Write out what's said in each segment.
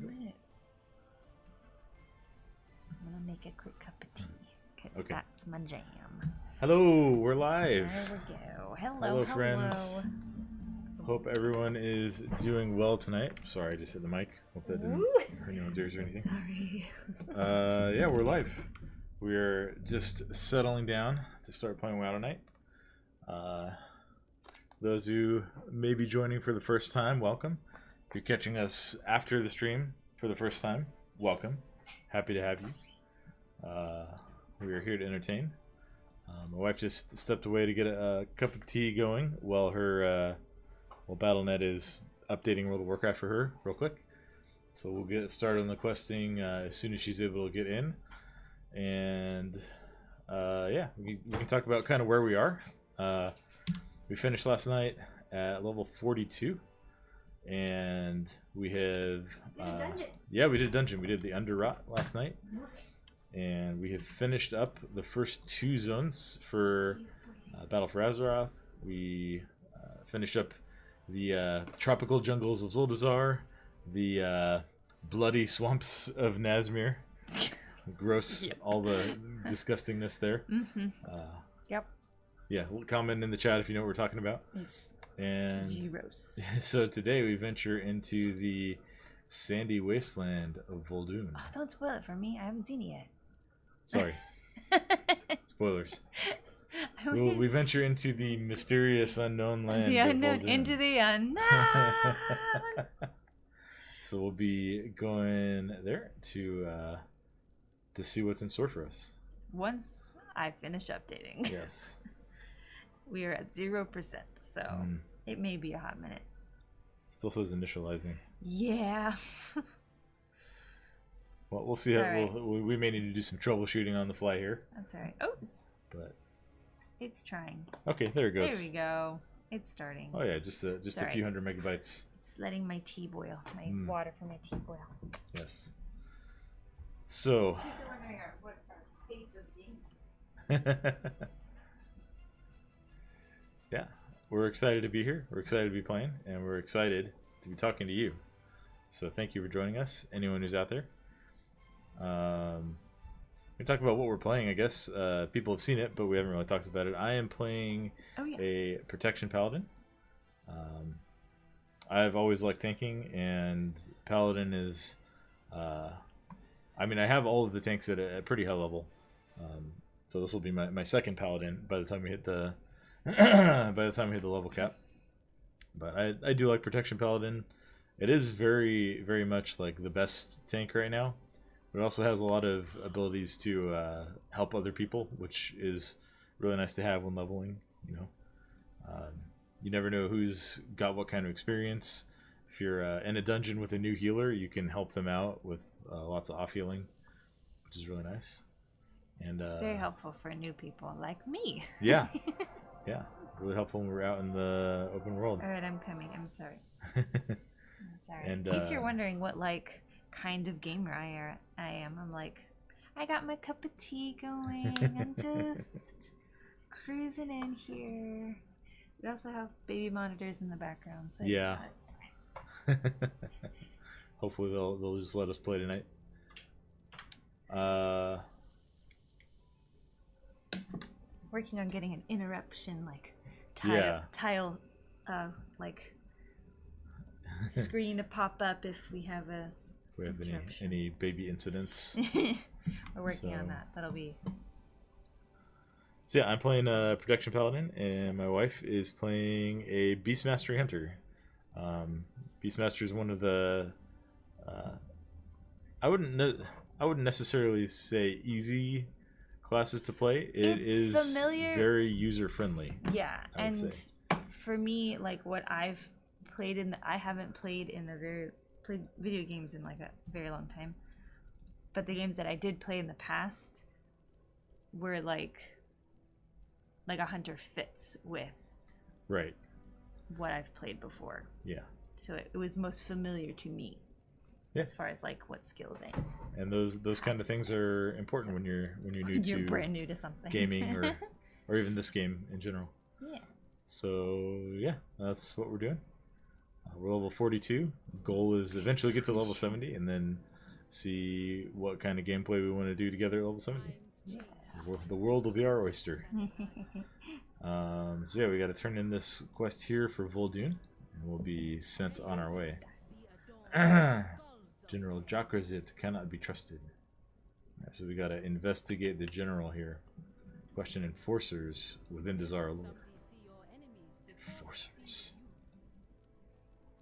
I'm gonna make a quick cup of tea because that's my jam. Hello, we're live. There we go. Hello, friends. Hope everyone is doing well tonight. Sorry, I just hit the mic. Hope that didn't hurt anyone's ears or anything. Sorry. Yeah, we're live. We're just settling down to start playing WoW tonight. Those who may be joining for the first time, welcome. If you're catching us after the stream for the first time, welcome. Happy to have you. We are here to entertain. My wife just stepped away to get a cup of tea going while her BattleNet is updating World of Warcraft for her real quick. So we'll get started on the questing as soon as she's able to get in. And yeah, we can talk about kind of where we are. We finished last night at level 42. And we have... yeah, we did a dungeon. We did the Underrot last night. And we have finished up the first two zones for Battle for Azeroth. We finished up the tropical jungles of Zuldazar, the bloody swamps of Nazmir. Gross, all the disgustingness there. Yep. Yeah, comment in the chat if you know what we're talking about. And gross. So today we venture into the sandy wasteland of Vol'dun. Oh, don't spoil it for me. I haven't seen it yet. Sorry. Spoilers. We venture into the mysterious unknown land. The unknown, into the unknown. So we'll be going there to see what's in store for us. Once I finish updating. Yes. We are at 0%, so it may be a hot minute. Still says initializing. Yeah. Well, we'll see. We may need to do some troubleshooting on the fly here. That's all right. Oh, but it's trying. Okay, there it goes. There we go. It's starting. Oh yeah, just a few hundred megabytes. It's letting my tea boil. My water for my tea boil. Yes. So. What our pace of game. Yeah, we're excited to be here. We're excited to be playing, and we're excited to be talking to you. So thank you for joining us, anyone who's out there. We talk about what we're playing. I guess people have seen it, but we haven't really talked about it. I am playing a protection paladin. I've always liked tanking, and paladin is. I mean, I have all of the tanks at a pretty high level, so this will be my second paladin by the time we hit the level cap. But I do like protection paladin. It is very, very much like the best tank right now. But it also has a lot of abilities to help other people, which is really nice to have when leveling. You know, you never know who's got what kind of experience. If you're in a dungeon with a new healer, you can help them out with lots of off healing, which is really nice. And it's very helpful for new people like me. Yeah, yeah, really helpful when we're out in the open world. All right, I'm coming. I'm sorry. I'm sorry. And, in case you're wondering what kind of gamer I am, I'm like, I got my cup of tea going. I'm just cruising in here. We also have baby monitors in the background. So yeah. Hopefully they'll just let us play tonight. Working on getting an interruption tile screen to pop up if we have any baby incidents. We're working on that. That'll be. So yeah, I'm playing a protection paladin, and my wife is playing a beast mastery hunter. Beastmaster is one of the I wouldn't necessarily say easy classes to play. It's familiar, very user friendly. Yeah, and for me, what I've played I haven't played played video games in a very long time. But the games that I did play in the past were like a hunter fits with what I've played before. Yeah. So it was most familiar to me as far as what skills aim. And those kind of things are important when you're brand new to something. Gaming or even this game in general. Yeah. So yeah, that's what we're doing. We're level 42. Goal is eventually get to level 70 and then see what kind of gameplay we want to do together at level 70. Yeah. The world will be our oyster. So yeah, we got to turn in this quest here for Vol'dun, and we'll be sent on our way. General Jakrazit cannot be trusted. Right, so we got to investigate the general here. Question enforcers within Desire Lore. Enforcers.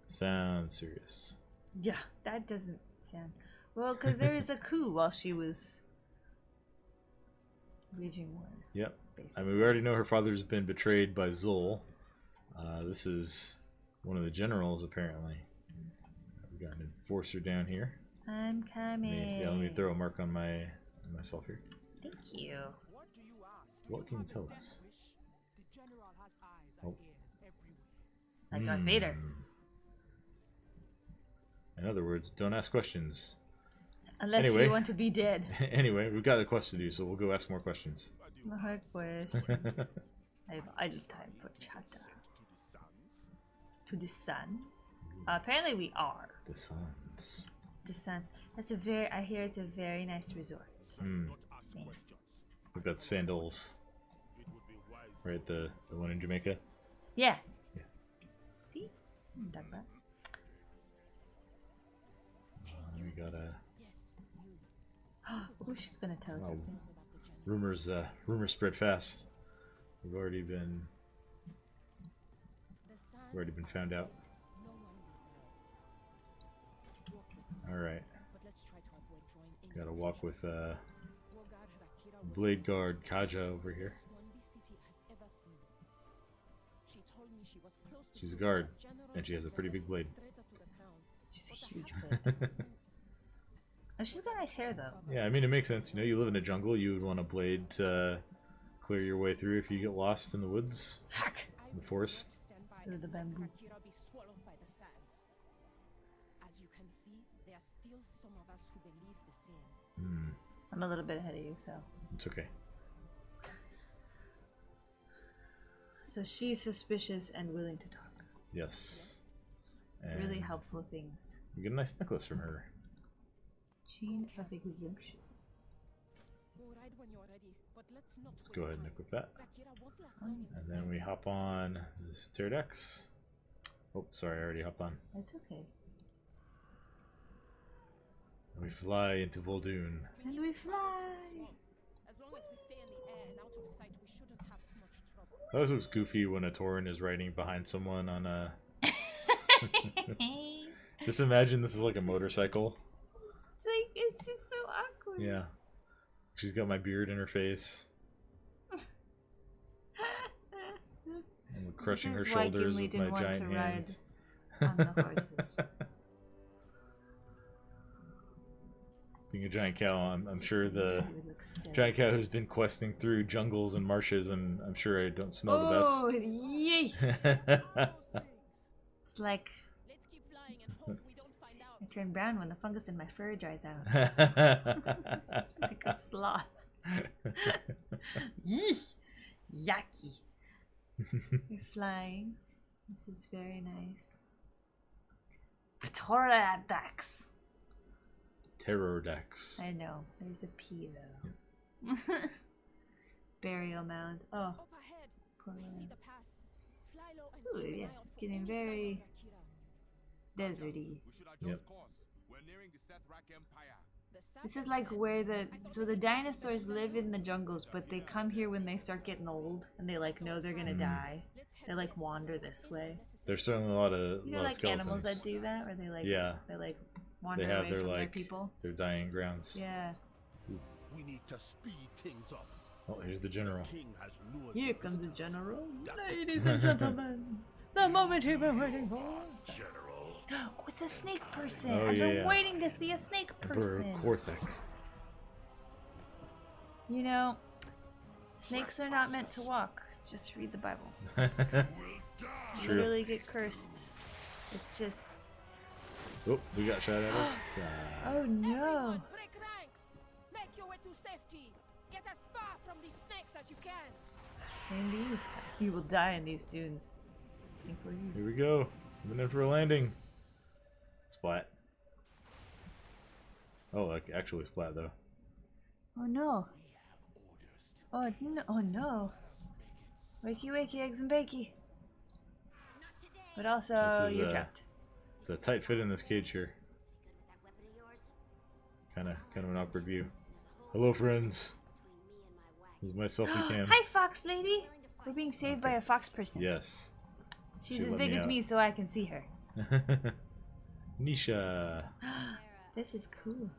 Sounds serious. Yeah, that doesn't sound... Well, because there was a coup while she was waging war. Yep. Basically. I mean, we already know her father's been betrayed by Zul. This is one of the generals, apparently. We got an enforcer down here. I'm coming. Let me throw a mark on myself here. Thank you. What can you tell us? Oh. Like Darth Vader. In other words, don't ask questions. Unless Anyway. you want to be dead. Anyway, we've got a quest to do, so we'll go ask more questions. A hard question. I have idle time for chatter. To the sun? Apparently we are. The Suns. The sun. That's a very... I hear it's a very nice resort. Same. We've got Sandals. Right, the one in Jamaica. Yeah. Yeah. See? Talk about. We got a... Oh, she's gonna tell us something. Rumors spread fast. We've already been found out. All right. Got to walk with Blade Guard Kaja over here. She's a guard, and she has a pretty big blade. She's a huge blade. Oh, she's got nice hair though. Yeah, I mean it makes sense. You know, you live in a jungle, you would want a blade to clear your way through if you get lost in the woods, Heck! in the forest. Through the bamboo. I'm a little bit ahead of you, so. It's okay. So she's suspicious and willing to talk. Yes. And Really helpful things. we get a nice necklace from her. Chain of exemption. Let's go ahead and equip that. And then we hop on this Pterodex. Oh, sorry, I already hopped on. That's okay. And we fly into Vol'dun. And we fly! That always looks goofy when a Tauren is riding behind someone on a... Just imagine this is like a motorcycle. It's just so awkward. Yeah. She's got my beard in her face. And we're crushing her shoulders with my giant hands. On the horses. Being a giant cow, I'm sure the giant cow has been questing through jungles and marshes, and I'm sure I don't smell the best. Oh, yes! It's like I turn brown when the fungus in my fur dries out. Like a sloth. Yeesh! Yucky. You're flying. This is very nice. Pterodax. Pterodax. I know. There's a P though. Yep. Burial mound. Oh. Ooh, yes, it's getting very deserty. Yep. This is like where the dinosaurs live in the jungles, but they come here when they start getting old and they like know they're gonna die. They like wander this way. There's certainly a lot of like skeletons. Animals that do that, or they like they like wander they have away their from their like people. their dying grounds. Yeah. We need to speed things up. Oh, here's the general. King has lured Here us. comes the general. Ladies and gentlemen, the moment you've been waiting for. General. Oh, it's a snake person. Oh, I've been yeah. waiting to see a snake Emperor person. Korthek. You know, snakes are not meant to walk. Just read the Bible. It's true. Literally get cursed. It's just. Oh, we got shot at us. Oh no. Break ranks. Make your way to safety. Get as far from these snakes as you can. Same to you. So you will die in these dunes. Same for you. Here we go. Coming in for a landing. Splat. Oh, like actually splat though. Oh no. Oh no. Oh no. Wakey wakey eggs and bakey. But also This is, you're trapped. It's a tight fit in this cage here. Kind of an awkward view. Hello, friends. This is my selfie cam. Hi, fox lady. We're being saved by a fox person. Yes. She's She as let big me as out. me, so I can see her. Nisha. This is cool.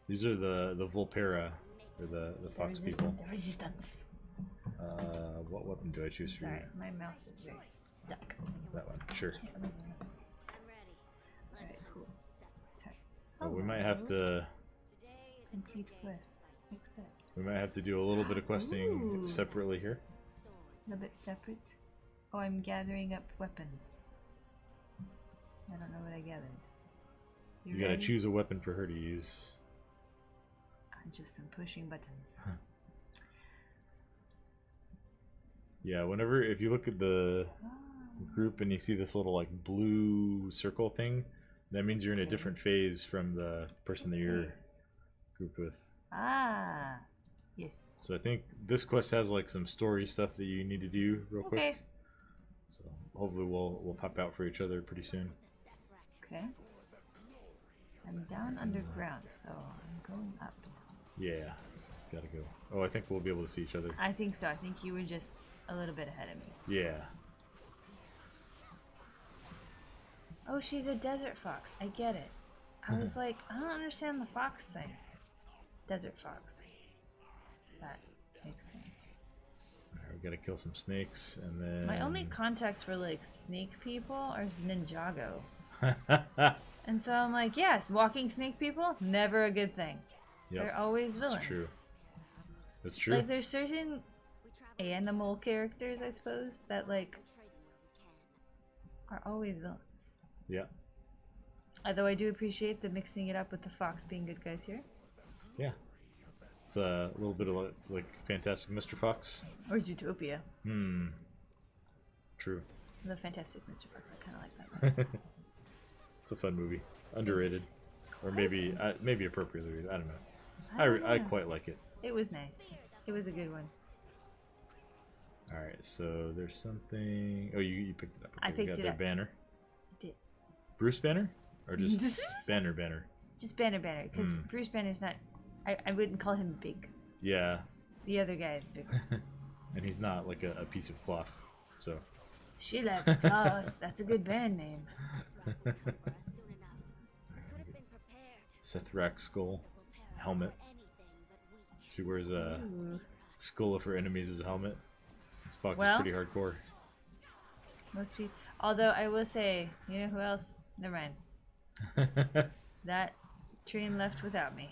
These are the Volpera, or the fox people. The resistance. What weapon do I choose for Sorry, you? my mouse is very stuck. That one, sure. Alright, cool. Sorry. Oh, we might have to. Complete quest. Accept. We might have to do a little bit of questing Ooh. separately here. A little bit separate. Oh, I'm gathering up weapons. I don't know what I gathered. You gotta ready? choose a weapon for her to use. I'm just some pushing buttons. Yeah, whenever if you look at the Ah, group and you see this little like blue circle thing, that means you're in a Okay. different phase from the person that you're yes. grouped with. Ah, yes. So I think this quest has like some story stuff that you need to do real quick. Okay. So hopefully we'll pop out for each other pretty soon. Okay. I'm down underground, so I'm going up. Yeah, it's gotta go. Oh, I think we'll be able to see each other. I think so. I think you were just a little bit ahead of me. Yeah. Oh, she's a desert fox. I get it. I was like, I don't understand the fox thing. Desert fox. That makes sense. Alright, we gotta kill some snakes and then. My only contacts for like snake people are Ninjago. And so I'm like, yes, walking snake people, never a good thing. Yep, They're always villains. that's true. That's true. Like there's certain animal characters, I suppose, that like are always villains. Yeah. Although I do appreciate the mixing it up with the fox being good guys here. Yeah. It's a little bit of like Fantastic Mr. Fox. Or Zootopia. True. The Fantastic Mr. Fox. I kind of like that one. It's a fun movie. Underrated. Or maybe maybe appropriately rated. I don't know. don't I know. quite like it. It was nice. It was a good one. Alright, so there's something. Oh, you picked it up. I we picked got it their up. banner. I did. Bruce Banner? Or just Banner? Just Banner, because Bruce Banner's not. I wouldn't call him big. Yeah. The other guy is big. And he's not like a piece of cloth. So. She likes cloth. That's a good band name. Seth Rack's skull. Helmet. She wears a Ooh. skull of her enemies as a helmet. This fox Well- is pretty hardcore. Most people. Although I will say, you know who else? Never mind. That train left without me.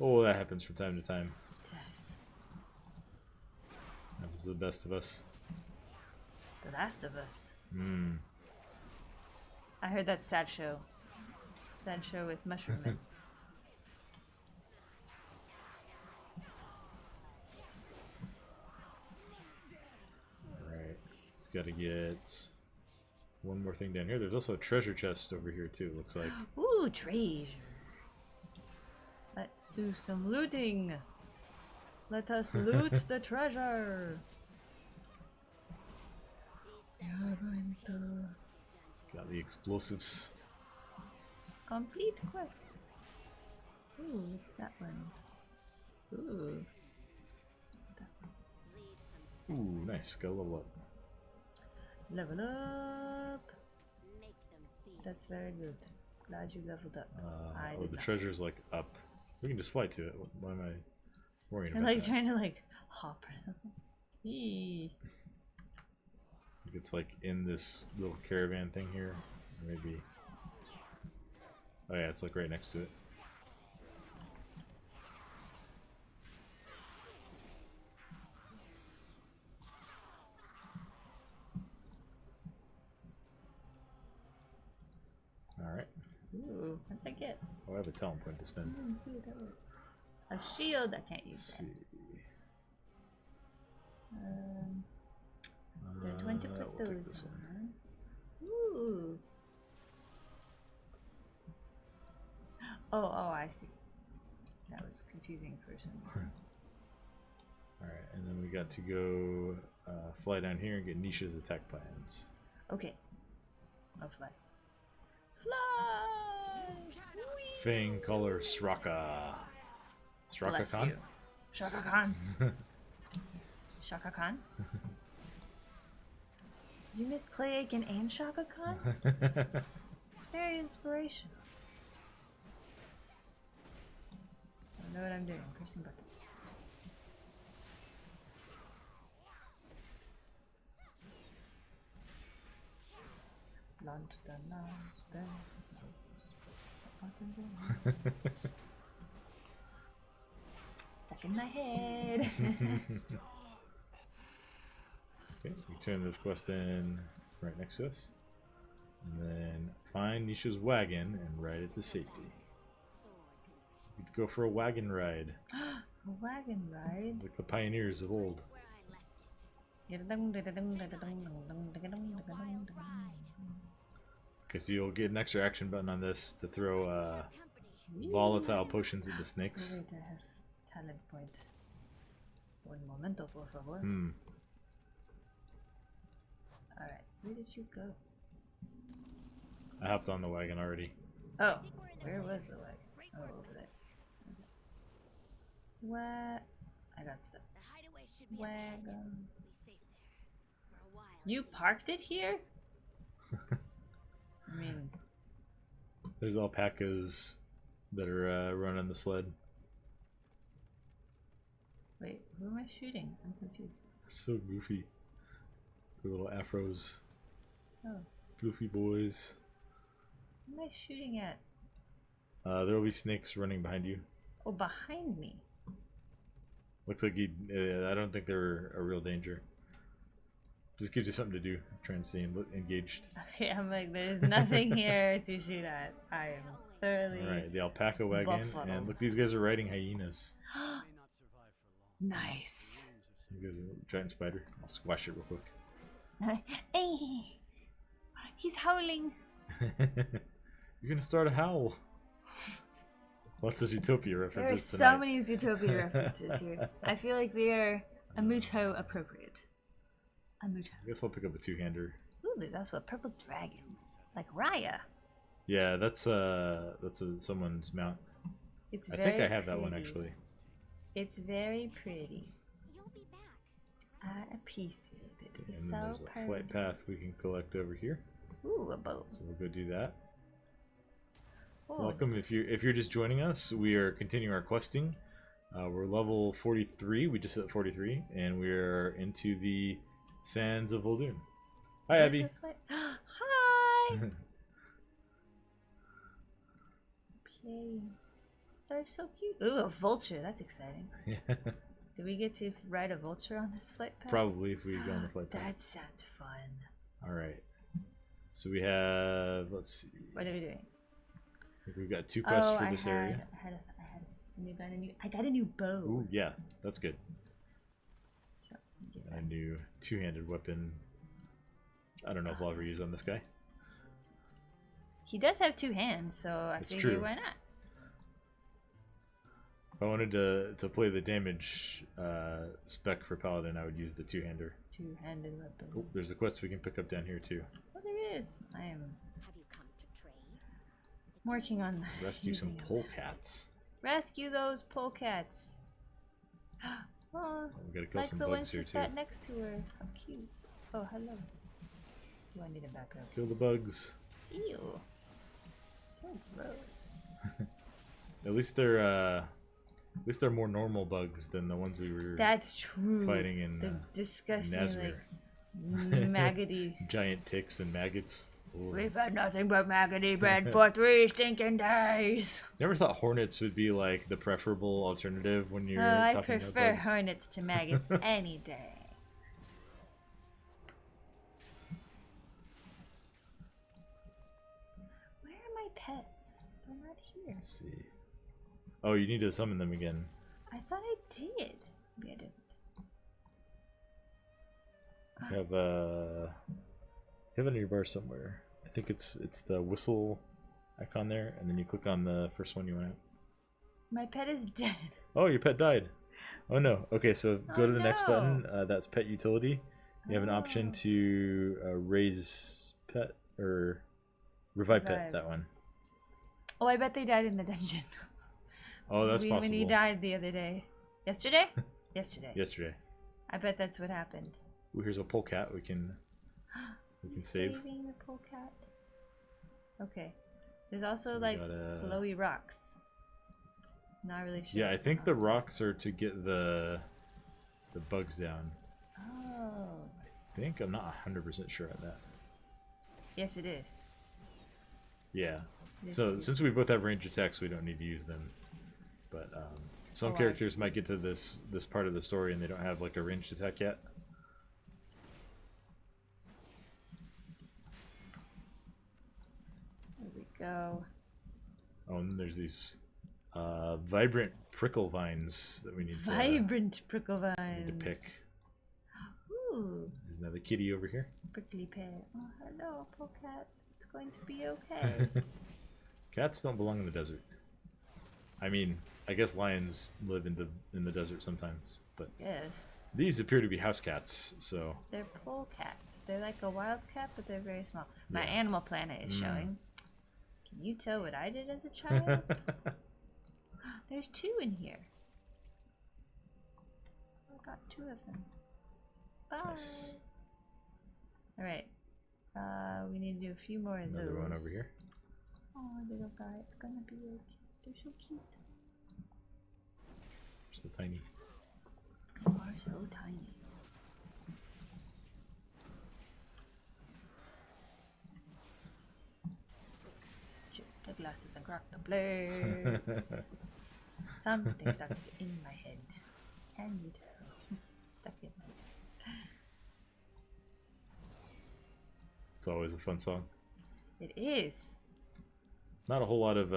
Oh, that happens from time to time. Yes. That was the best of us. The Last of Us. Hmm. I heard that sad show. Sad show with Mushroom Man. Alright. Just gotta get one more thing down here. There's also a treasure chest over here too, looks like. Ooh, treasure. Let's do some looting. Let us loot the treasure. You're going to Got the explosives. complete quest. Ooh, what's that one? Ooh. Ooh, nice. Got a level up. Level up. That's very good. Glad you leveled up. I Oh, did the not. treasure's like up. We can just fly to it. Why am I worrying I'm about like that? trying to like hop or something. Eee. It's like in this little caravan thing here. Maybe. Oh yeah, it's like right next to it. Alright. Ooh, what did I get? Oh, I have a talent point to spend. Let's see what that was. A shield. I can't use Let's that. see. They're going to put we'll take those this one. on. Ooh. Oh, I see. That was confusing for some reason. Alright, and then we got to go fly down here and get Nisha's attack plans. Okay. I'll fly. Fly! Fang color Sraka. Sraka Bless Khan? you. Shaka Khan. Shaka Khan? You miss Clay Aiken and Shaka Khan? It's very inspirational. I don't know what I'm doing. I'm pressing buttons. Launch the launch the stuck in my head. Okay, we turn this quest in right next to us. And then find Nisha's wagon and ride it to safety. We get to go for a wagon ride. A wagon ride? Like the pioneers of old. Okay, so you'll get an extra action button on this to throw volatile potions at the snakes. Wait, I have talent point. Un momento, por favor. Alright, where did you go? I hopped on the wagon already. Oh, where was the wagon? Oh, over there. Okay. What? I got stuck. Wagon. You parked it here? I mean, There's alpacas that are running the sled. wait, who am I shooting? I'm confused. So goofy. The little afros. Oh, Goofy boys. who am I shooting at? There will be snakes running behind you. Oh, behind me. Looks like you. I don't think they're a real danger. Just gives you something to do. Try and stay engaged. Okay, I'm like, there's nothing here to shoot at. I am thoroughly. Alright, the alpaca wagon. Buffalo. And look, these guys are riding hyenas. Nice. These guys are a giant spider. I'll squash it real quick. Hey, he's howling. You're gonna start a howl. Lots of Zootopia There are references so tonight. many Zootopia references here. I feel like they are a mucho appropriate. A mucho. I guess I'll pick up a two-hander. Ooh, there's also a purple dragon, like Raya. Yeah, that's someone's mount. It's I very think I have that one pretty. actually. It's very pretty. I appreciate it. It's And then there's so a pretty. flight path we can collect over here. Ooh, a boat. So we'll go do that. Oh, Welcome if you're just joining us. We are continuing our questing. We're level 43. We just hit 43, and we are into the sands of Vol'dun. Hi, Abby. Hi. Okay. They're so cute. Ooh, a vulture. That's exciting. Do we get to ride a vulture on this flight path? Probably if we go on the flight path. That sounds fun. All right. So we have. Let's see. What are we doing? I think we've got 2 quests for this I area. got a new bow. Ooh, yeah, that's good. So, get A that. new two-handed weapon. I don't know if I'll ever use on this guy. He does have 2 hands, so I It's figure true. why not? If I wanted to play the damage spec for Paladin, I would use the two-hander. 2-handed weapon. Oh, there's a quest we can pick up down here too. Oh, there it is. I am working on Rescue some using them. polecats. Rescue those polecats. Oh, We gotta kill like some the one bugs she here too. sat next to her. How cute. Oh, hello. Do I need to back up? Kill the bugs. Ew. So gross. At least they're more normal bugs than the ones we were That's true. fighting in the disgusting, Nazmir. like, maggoty. Giant ticks and maggots. Ooh. We've had nothing but maggoty bread for 3 stinking days. Never thought hornets would be like the preferable alternative when you're I talking about prefer bugs. hornets to maggots any day. Where are my pets? They're not here. Let's see. Oh, you need to summon them again. I thought I did. Maybe I didn't. You have have it on your bar somewhere. I think it's the whistle icon there, and then you click on the first one you want. My pet is dead. Oh, your pet died. Oh no. Okay, so go Oh, to the next no. button. That's pet utility. You have an option Oh. to raise pet or revive pet. Revive. That one. Oh, I bet they died in the dungeon. Oh, that's When possible. he died the other day. Yesterday? Yesterday. Yesterday. I bet that's what happened. Ooh, here's a polecat we can save. Saving the polecat. Okay. There's also So we like gotta- glowy rocks. Not really sure. Yeah, I what's think going the rocks are to get the bugs down. on. Oh. I think I'm not 100% sure on that. Yes, it is. Yeah. It is So too. since we both have range attacks, we don't need to use them. But some Oh, I characters might get to this part of the story and they don't have like a ranged attack yet. There we go. Oh, and then there's these vibrant prickle vines that we need Vibrant prickle to vines. pick. Ooh, There's another kitty over here. prickly pear. Oh, hello, polecat. It's going to be okay. Cats don't belong in the desert. I mean, I guess lions live in the desert sometimes, but Yes. these appear to be house cats, so They're polecats. They're like a wild cat, but they're very small. My Yeah. Animal Planet is Mm. showing. Can you tell what I did as a child? There's two in here. I got two of them. Bye. Nice. Alright. We need to do a few more of Another those. one over here. Oh, little guy. It's gonna be okay. They're so cute. So tiny. They are so tiny. Chip the glasses and crack the plate. Something stuck in my head. Can you tell? Stuck in my head. It's always a fun song. It is. Not a whole lot of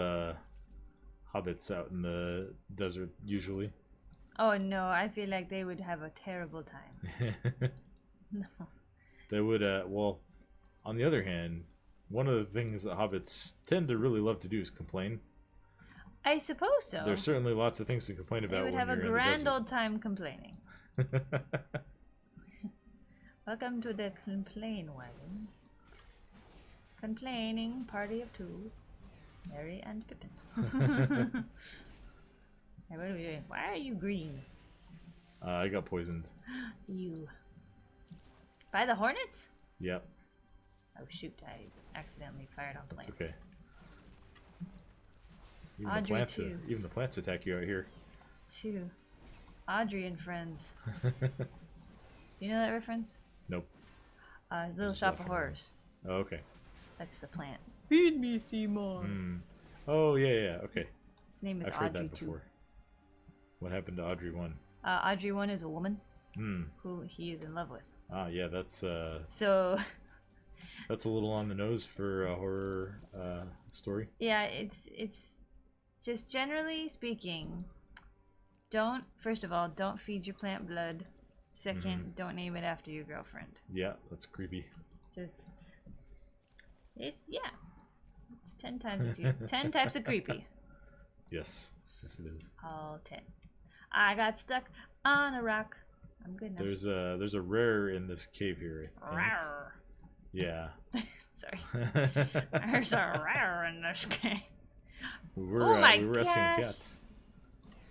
hobbits out in the desert usually. Oh no, I feel like they would have a terrible time. No. They would, well, on the other hand, one of the things that hobbits tend to really love to do is complain. I suppose so. There's certainly lots of things to complain They about would when have a you're grand in the old time complaining. desert. Welcome to the complain wagon. Complaining party of two. Mary and Pippin. Hey, what are we doing? Why are you green? I got poisoned. You. By the hornets? Yep, Oh shoot, I accidentally fired on plants. it's okay. Audrey too. Even the plants attack you out here. Two. Audrey and Friends. You know that reference? Nope. Little Just Shop left of it. Horrors. Oh, okay. That's the plant. Feed me, Seymour. Hmm. Oh, yeah, okay. Its name is I've heard Audrey that 2. before. What happened to Audrey 1? Audrey 1 is a woman Hmm. who he is in love with. Ah, yeah, that's So, a little on the nose for a horror story. yeah, it's just generally speaking, first of all, don't feed your plant blood. Second, don't name it after your girlfriend. Yeah, that's creepy. It's 10 times of creepy. 10 types of creepy. Yes, yes it is. All 10. I got stuck on a rock. I'm good now. There's a rare in this cave here, I think. Rawr. Yeah. Sorry. There's a rare in this game. we were Oh my we were rescuing gosh. cats.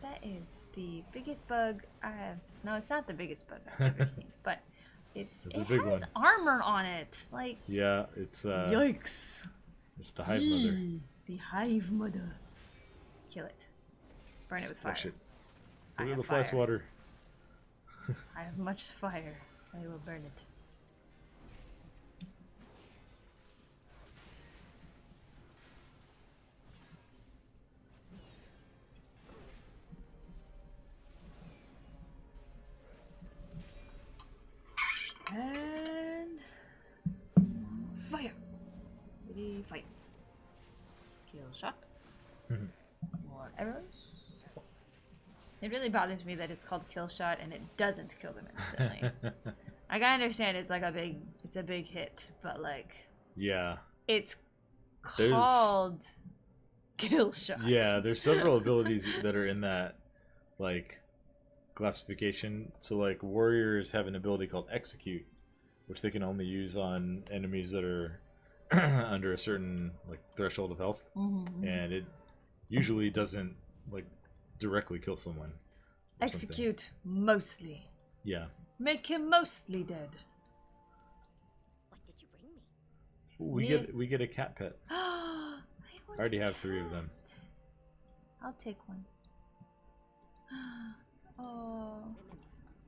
That is the biggest bug I have. No, it's not the biggest bug I've ever seen, but it It's a big has one. armor on it. Like, Yeah, it's yikes. it's the hive mother. Yee, the hive mother. Kill it. Burn it with fire. Flush it. I Look at have the flash fire. water. I have much fire. I will burn it. And fire! Ready, fight. Kill shot. More arrows. It really bothers me that it's called kill shot and it doesn't kill them instantly. Like, I understand it's like it's a big hit, but like Yeah. it's There's- called kill shot. Yeah, there's several abilities that are in that like classification. So like warriors have an ability called execute, which they can only use on enemies that are under a certain like threshold of health, and it usually doesn't like directly kill someone. or something. Execute mostly. Yeah. Make him mostly dead. What did you bring me? We get a cat pet. I I already have 3 of them. I'll take one. Oh.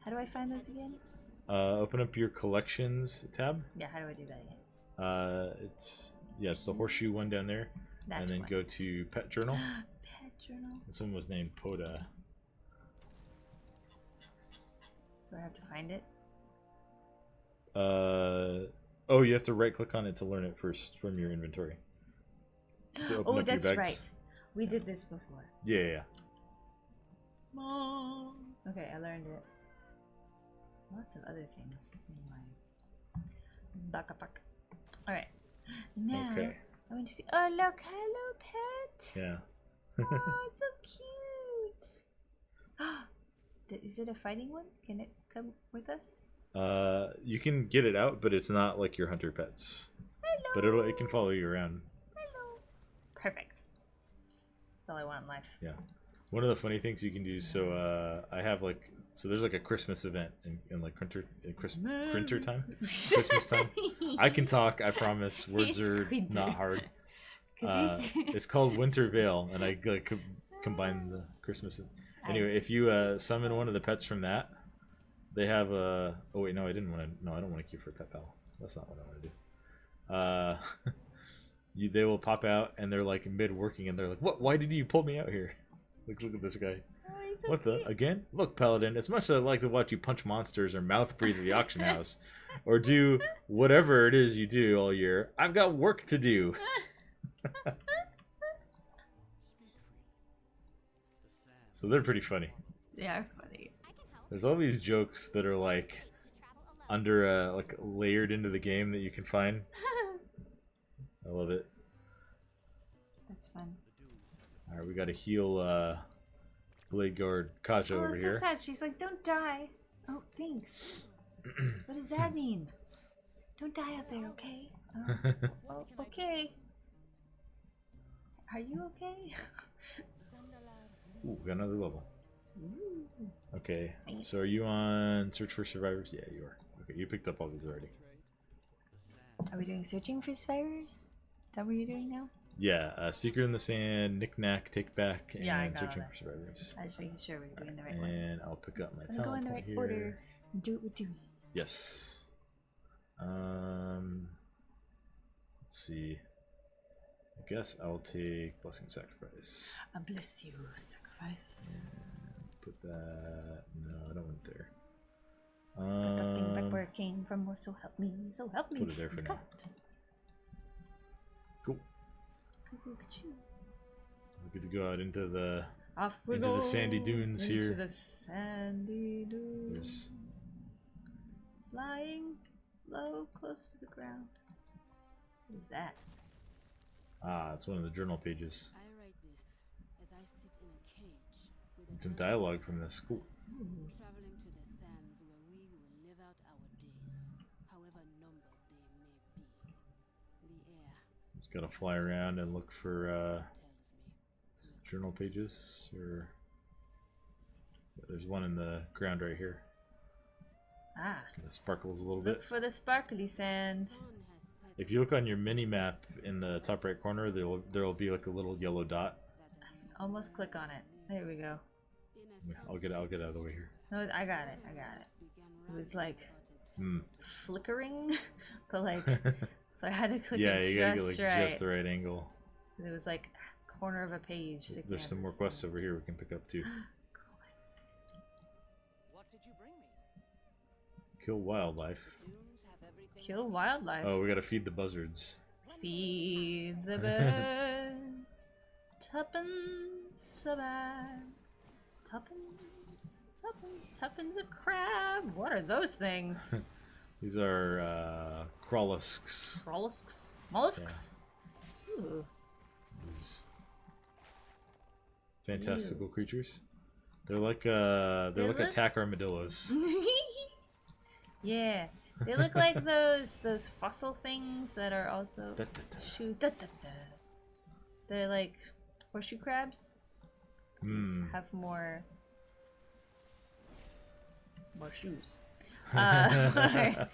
How do I find those again? Open up your collections tab. Yeah, how do I do that again? It's the horseshoe one down there, That and then one. go to pet journal. Pet journal. This one was named Poda. Do I have to find it? Oh, you have to right click on it to learn it first from your inventory. So open Oh, up your that's bags. right. We did this before. Yeah. Mom. Okay, I learned it. Lots of other things in my backpack. Alright. Now, Okay. I want to see. Oh, look. Hello, pet. Yeah. Oh, it's so cute. Is it a fighting one? Can it come with us? You can get it out, but it's not like your hunter pets. Hello. But it can follow you around. Hello. Perfect. That's all I want in life. Yeah. One of the funny things you can do, so I have like, so there's like a Christmas event in like printer time, Christmas time. I can talk, I promise. Words are not hard. It's called Winter Veil, and I like combine the Christmas. Anyway, if you summon one of the pets from that, they have a. Oh wait, no, I didn't want to. No, I don't want to keep for a pet pal. That's not what I want to do. They will pop out, and they're like mid working, and they're like, "What? Why did you pull me out here? Look at this guy. Oh, he's so What cute. the? Again? Look, Paladin, as much as I like to watch you punch monsters or mouth breathe at the auction house, or do whatever it is you do all year, I've got work to do." So they're pretty funny. They are funny. There's all these jokes that are like under like layered into the game that you can find. I love it. That's fun. All right, we got to heal Blade Guard Kaja Oh, over that's so here. sad. She's like, don't die. Oh, thanks. What does that mean? Don't die out there, okay? Oh, okay. Are you okay? Ooh, we got another level. Okay, so are you on Search for Survivors? Yeah, you are. Okay, you picked up all these already. Are we doing searching for survivors? Is that what you're doing now? Yeah, Secret in the Sand, Knick-Knack, Take Back, and Yeah, I got Searching all for Survivors. I was making sure we were doing the right one. And I'll pick up my Let's go in talent the point right here. order. Do what we do. Yes. Let's see. I guess I'll take Blessing Sacrifice. I bless you, sacrifice. Put that. No, I don't want it there. Put that thing back where it came from, or so help me. So help me. Put it there for now. God. Cool. Look at you. We're good to go out into the Off we Into go. the sandy dunes into here. the sandy dunes. There's Flying low, close to the ground. What is that? it's one of the journal pages. I write this as I sit in a cage with And some dialogue from this. Cool. traveling to the sands where we will live out our days, however numbered they may be. The air Just gotta fly around and look for tells me. journal pages. Or there's one in the ground right here. Ah, It sparkles a little look bit. for the sparkly sand. Sun has set If you look on your mini map in the top right corner, there'll be like a little yellow dot. Almost click on it. There we go. I'll get out of the way here. No, I got it. I got it. It was like Hmm. flickering, but like, so I had to click Yeah, it you gotta just get like right. just the right angle. It was like corner of a page. sticking There's out some of more the quests sand. over here we can pick up too. What did you bring me? Kill wildlife. Dunes have everything. Kill wildlife. Oh, we gotta feed the buzzards. Feed the birds. Tuppence a bag. Tuppence of crab. What are those things? These are crawlusks. Mollusks? Mollusks? Ooh. These fantastical creatures. They're like they're like look- attack armadillos. Yeah. They look like those fossil things that are also shoe. They're like horseshoe crabs. Hmm. Have more shoes. More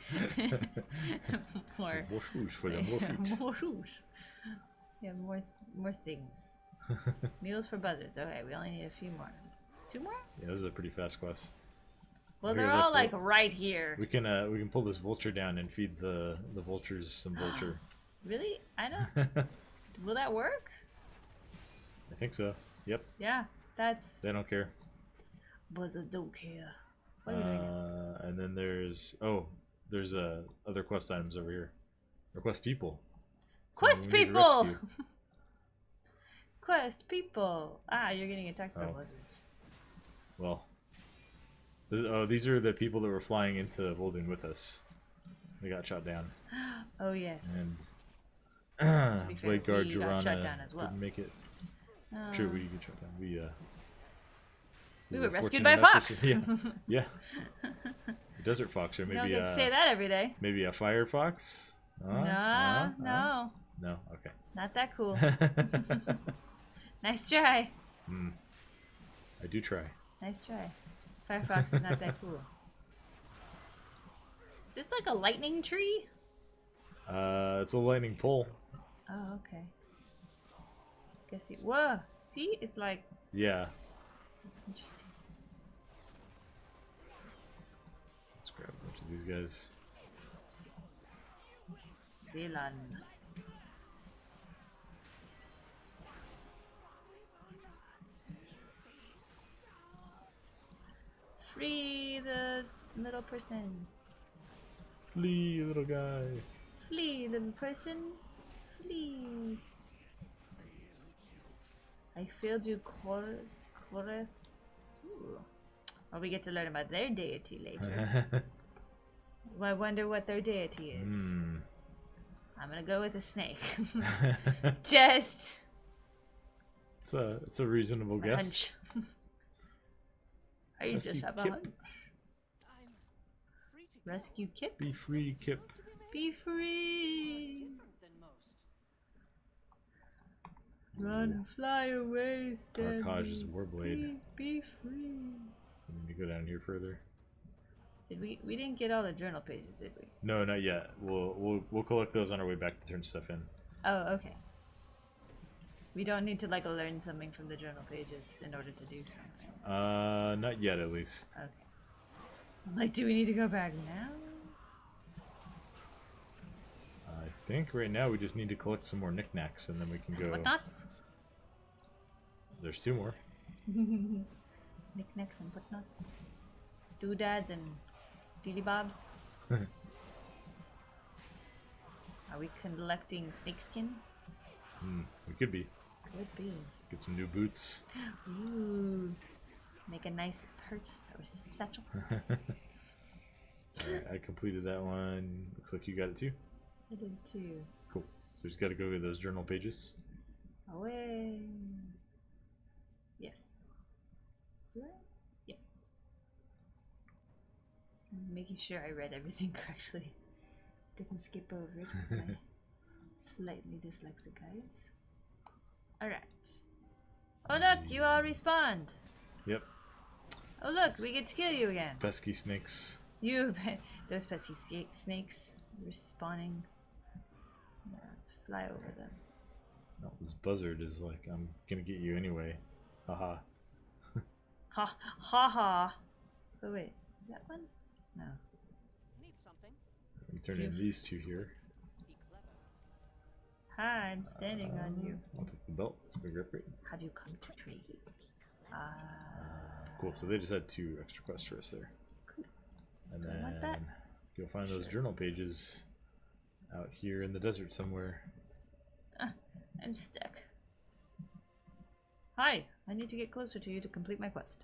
More shoes for them, more feet. more shoes. Yeah, more things. Mules for buzzards. Okay, we only need a few more. 2 more? Yeah, this is a pretty fast quest. Well, Here, they're look, all like look. right here. We can pull this vulture down and feed the vultures some vulture. Really? I don't. Will that work? I think so. Yep. Yeah, that's. They don't care. Buzzard don't care. What are we doing now? And then there's other quest items over here. Request people. Quest we need to people! rescue. Quest people! Ah, you're getting attacked by Oh. buzzards. Well, these are the people that were flying into Vol'dun with us. They got shot down, Oh, yes. and be fair, Blade Guard we got shot Jorana down as well. didn't make it. Oh. True, we got shot down. We were rescued fortunate by a enough to fox. yeah. A desert fox, or You don't maybe get to say that every day. maybe a fire fox. No, No. Okay. not that cool. Nice try. I do try. Nice try. Firefox is not that cool. Is this like a lightning tree? It's a lightning pole. Oh, okay. Guess you. Whoa! See, it's like. Yeah. It's interesting. Let's grab a bunch of these guys. Villain. Free the little person. Flee, little guy. Flee, little person. Flee. I failed you, Koreth. Well, we get to learn about their deity later. Well, I wonder what their deity is. I'm gonna go with a snake. Just It's a reasonable a guess. hunch. I Rescue just have a Kip. hunch. I'm free to Rescue Kip. Be free, Kip. Be free. different than most. Run, fly away, stand. Arkaj's Warblade. Be free. Let me go down here further. Did we didn't get all the journal pages, did we? No, not yet. We'll collect those on our way back to turn stuff in. Oh, okay. We don't need to like learn something from the journal pages in order to do something. Not yet at least. Okay. I'm like, do we need to go back now? I think right now we just need to collect some more knickknacks and then we can go. Whatnots? There's 2 more. Knickknacks and whatnots. Doodads and feely bobs. Are we collecting snakeskin? We could be. Could be. Get some new boots. Ooh. Make a nice purse or satchel. Alright, I completed that one. Looks like you got it too. I did too. Cool. So we just gotta go get those journal pages. Away. Yes. Do I? Yes. I'm making sure I read everything correctly. Didn't skip over it with my slightly dyslexic eyes. Alright. Oh look, you all respawned. Yep. Oh look, we get to kill you again. Pesky snakes. You, those pesky snakes respawning. Yeah, let's fly over them. No, this buzzard is like, I'm gonna get you anyway. Haha. Ha ha ha. Oh wait, is that one? No. Need something? Let me turn in these 2 here. Be clever. Hi, I'm standing on you. I'll take the belt. It's a big upgrade. Have you come to trade? Cool. So they just had 2 extra quests for us there. And I want that. then go find those journal pages out here in the desert somewhere. I'm stuck. Hi, I need to get closer to you to complete my quest.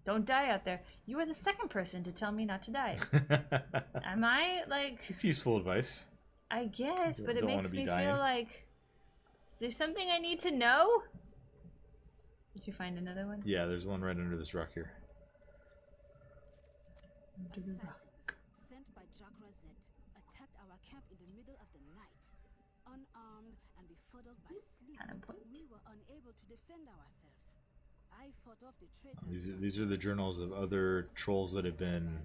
Don't die out there. You are the second person to tell me not to die. Am I like? It's useful advice. I guess, but it Don't wanna makes be me dying. feel like. Is there something I need to know? Did you find another one? Yeah, there's one right under this rock here. Assassins sent by Jakrazet attacked our camp in the middle of the night. Unarmed and befuddled by sleep, Kind of point. we were unable to defend ourselves. I fought off the traitors. These are the journals of other trolls that have been,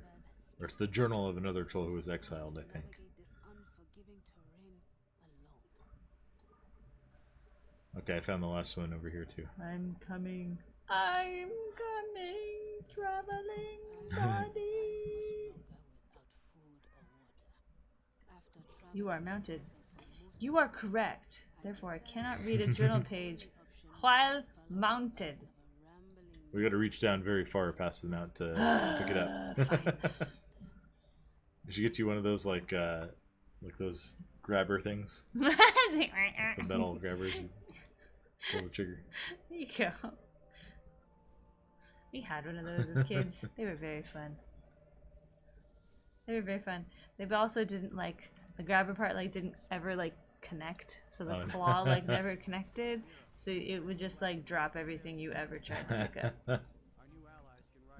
or it's the journal of another troll who was exiled, I think. Navigate this unforgiving terrain alone. Okay, I found the last one over here too. I'm coming. I'm coming. Traveling body. You are mounted. You are correct. Therefore, I cannot read a journal page while mounted. We got to reach down very far past the mount to pick it up. I should get you one of those like those grabber things, the metal grabbers. You pull the trigger. There you go. We had one of those as kids. They were very fun. They were very fun. They also didn't like the grabber part. Like didn't ever like connect. So the Oh, no. claw like never connected. So it would just like drop everything you ever tried to pick up.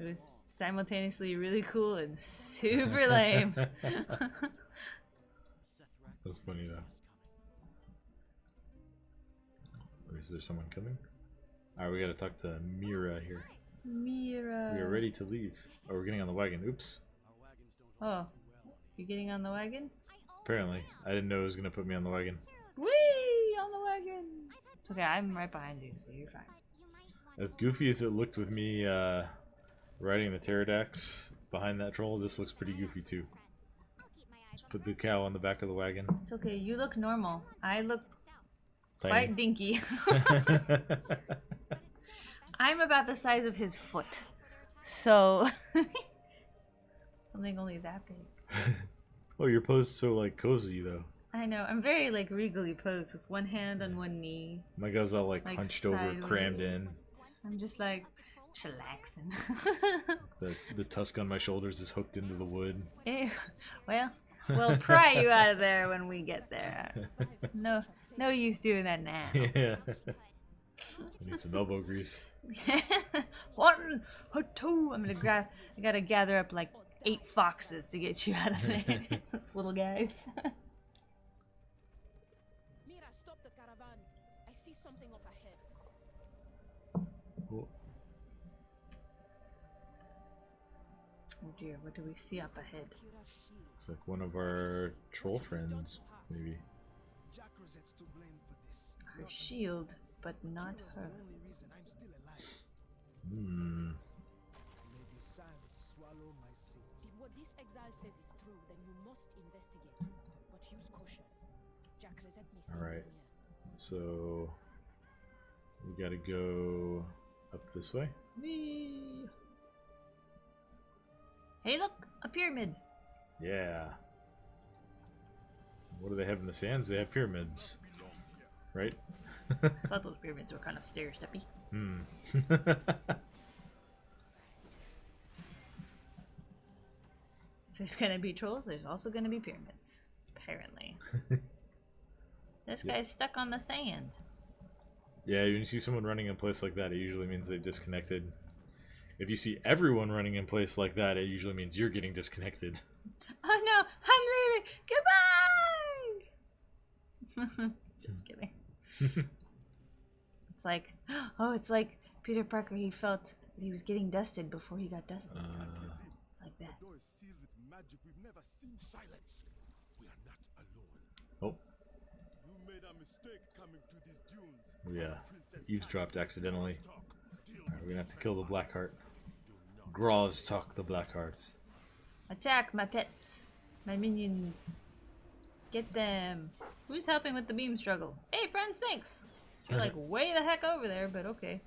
It was simultaneously really cool and super lame. That's funny though. Is there someone coming? Alright, we gotta talk to Mira here. Mira. We are ready to leave. Oh, we're getting on the wagon. Oops. Oh, you getting on the wagon? Apparently. I didn't know it was gonna put me on the wagon. Whee! On the wagon. It's okay, I'm right behind you, so you're fine. As goofy as it looked with me riding the pterodax behind that troll, this looks pretty goofy too. Just put the cow on the back of the wagon. It's okay, you look normal. I look Tiny. quite dinky. I'm about the size of his foot. So something only that big. Oh, you're posed so like cozy though. I know, I'm very like regally posed with one hand on one knee. My guy's all like hunched over, sideways. crammed in. I'm just like chillaxing. The tusk on my shoulders is hooked into the wood. Ew. Well, we'll pry you out of there when we get there. No use doing that now. Yeah. I need some elbow grease. One, or two. I gotta gather up like 8 foxes to get you out of there. Those little guys. Mira, stop the caravan. I see something up ahead. Cool. Oh dear, what do we see up ahead? Looks like one of our troll friends, maybe. Jakrazet's to blame for this. Her shield, but not her. Only reason I'm still alive. Hmm. Maybe silence swallow my sins. If what this exile says is true, then you must investigate. But use caution. Jakrazet may still be Alright. near. So we gotta go up this way. Whee! Hey, look, a pyramid. Yeah. What do they have in the sands? They have pyramids, right? I thought those pyramids were kind of stair-steppy. Hmm. There's gonna be trolls. There's also gonna be pyramids. Apparently. This Yeah. guy's stuck on the sand. Yeah, when you see someone running in place like that, it usually means they've disconnected. If you see everyone running in place like that, it usually means you're getting disconnected. Oh no, I'm leaving. Goodbye. Just kidding. It's like, oh, it's like Peter Parker. He felt that he was getting dusted before he got dusted. It's like that. The door is sealed with magic we've never seen. Silence. We are not alone. Oh, You made a mistake coming to these dunes. yeah. Princess Eavesdropped accidentally. talk. Deal Alright, we're gonna have to kill the Blackheart. Graws talk the Blackheart. Attack my pets, my minions. Get them. Who's helping with the beam struggle? Hey, friends, thanks. You're like way the heck over there, but okay.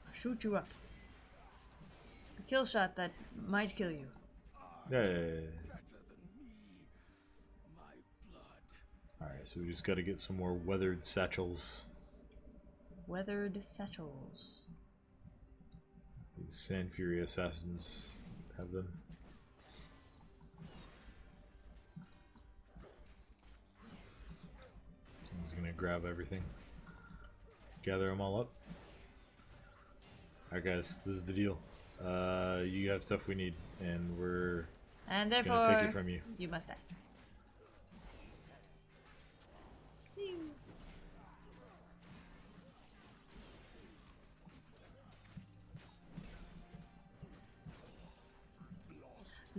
I'll shoot you up. A kill shot that might kill you. Yay. better than me. My blood. Alright, so we just gotta get some more weathered satchels. Weathered satchels. These Sand Fury assassins have them. I'm just gonna grab everything. Gather them all up. Alright guys, this is the deal. You have stuff we need, and we're And gonna therefore, take it from you. you must die.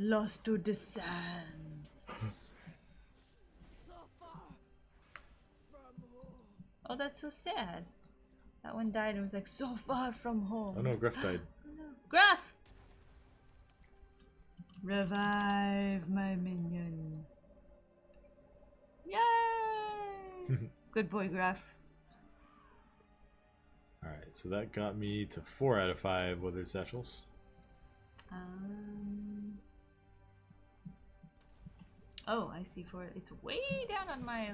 Lost to the sands. So far from home. Oh, that's so sad. That one died and was like, so far from home. Oh no, Gruff died. Oh no. Gruff! Revive my minion. Yay! Good boy, Gruff. Alright, so that got me to 4 out of 5 weathered satchels. Oh, I see. For it's way down on my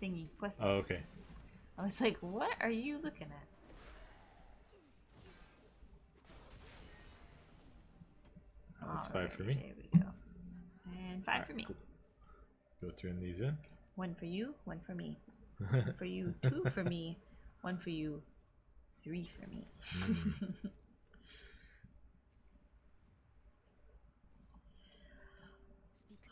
thingy quest. Oh, okay. I was like, what are you looking at? Oh, that's 5 Alright, for me. There we go. And 5 for Alright, me. cool. Go turn these in. 1 for you, 1 for me. For you, 2 for me. 1 for you, 3 for me.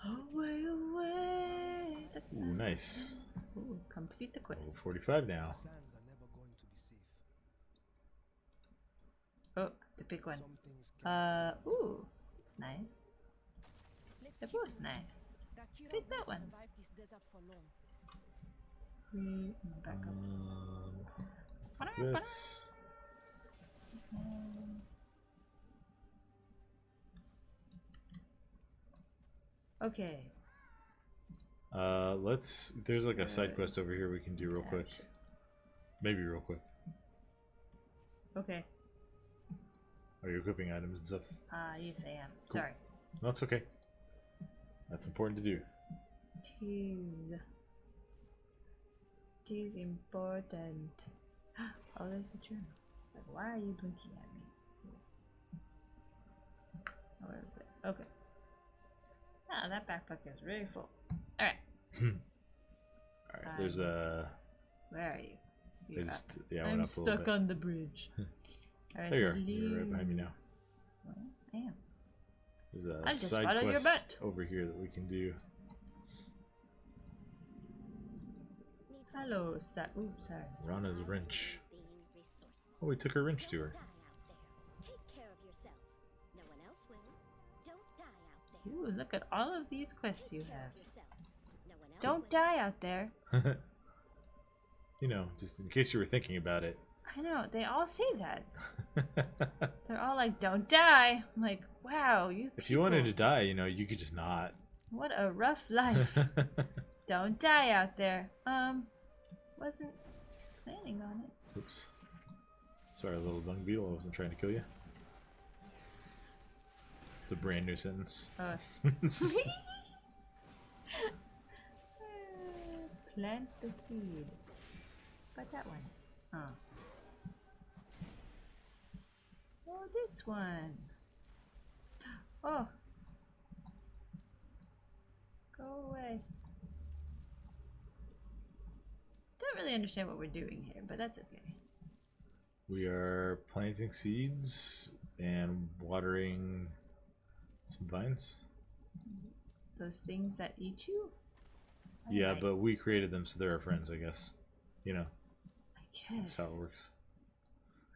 Away, away. Ooh, nice. Ooh, complete the quest. Level 45 now. Sands are never going to be safe. Oh, to pick one. Some things can Ooh, it's nice. Let's They're keep both in mind, nice. Rakira Pick that won't one. survive this desert for long. Back up. This. Okay. There's like a side quest over here we can do real quick. Maybe real quick. Okay. Are you equipping items and stuff? Yes I am. Cool. Sorry. No, it's okay. That's important to do. Tis important. Oh, there's a journal. It's like, why are you blinking at me? Oh, where is it? Okay. Ah, that backpack is really full. Alright. Alright, there's a... Where are you? I You're just, up. yeah, I went I'm up a little stuck bit. on the bridge. Alright, There you are. You're right behind me now. Well, I am. There's a I'll just side follow your quest butt. over here that we can do. Hello, ooh, sorry. Rana's wrench. Oh, we took her wrench to her. Take care of yourself. No one else will. Don't die out there. Ooh, look at all of these quests you Take care have. of yourself. No one else Don't will. die out there. You know, just in case you were thinking about it. I know, they all say that. They're all like, don't die. I'm like, wow, you If you wanted to people, die, you know, you could just not. what a rough life. Don't die out there. Wasn't planning on it. Oops. Sorry, little dung beetle. I wasn't trying to kill you. It's a brand new sentence. Plant the seed. But that one. Oh. Oh, this one. Oh. Go away. Don't really understand what we're doing here, but that's okay. We are planting seeds and watering some vines. Those things that eat you? Yeah, Alright, but we created them, so they're our friends, I guess. You know, I that's guess. how it works.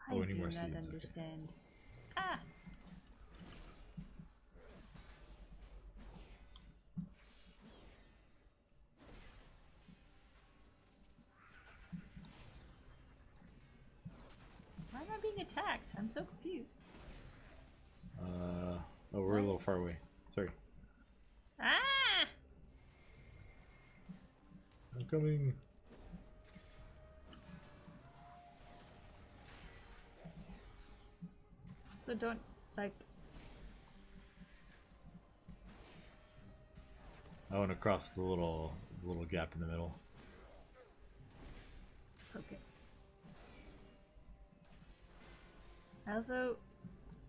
I Oh, any do more not seeds, okay. understand. Ah! Why am I being attacked? I'm so confused. Oh, we're a little far away. Sorry. Ah! I'm coming. So don't, like... I went across the little A little gap in the middle. Okay. I also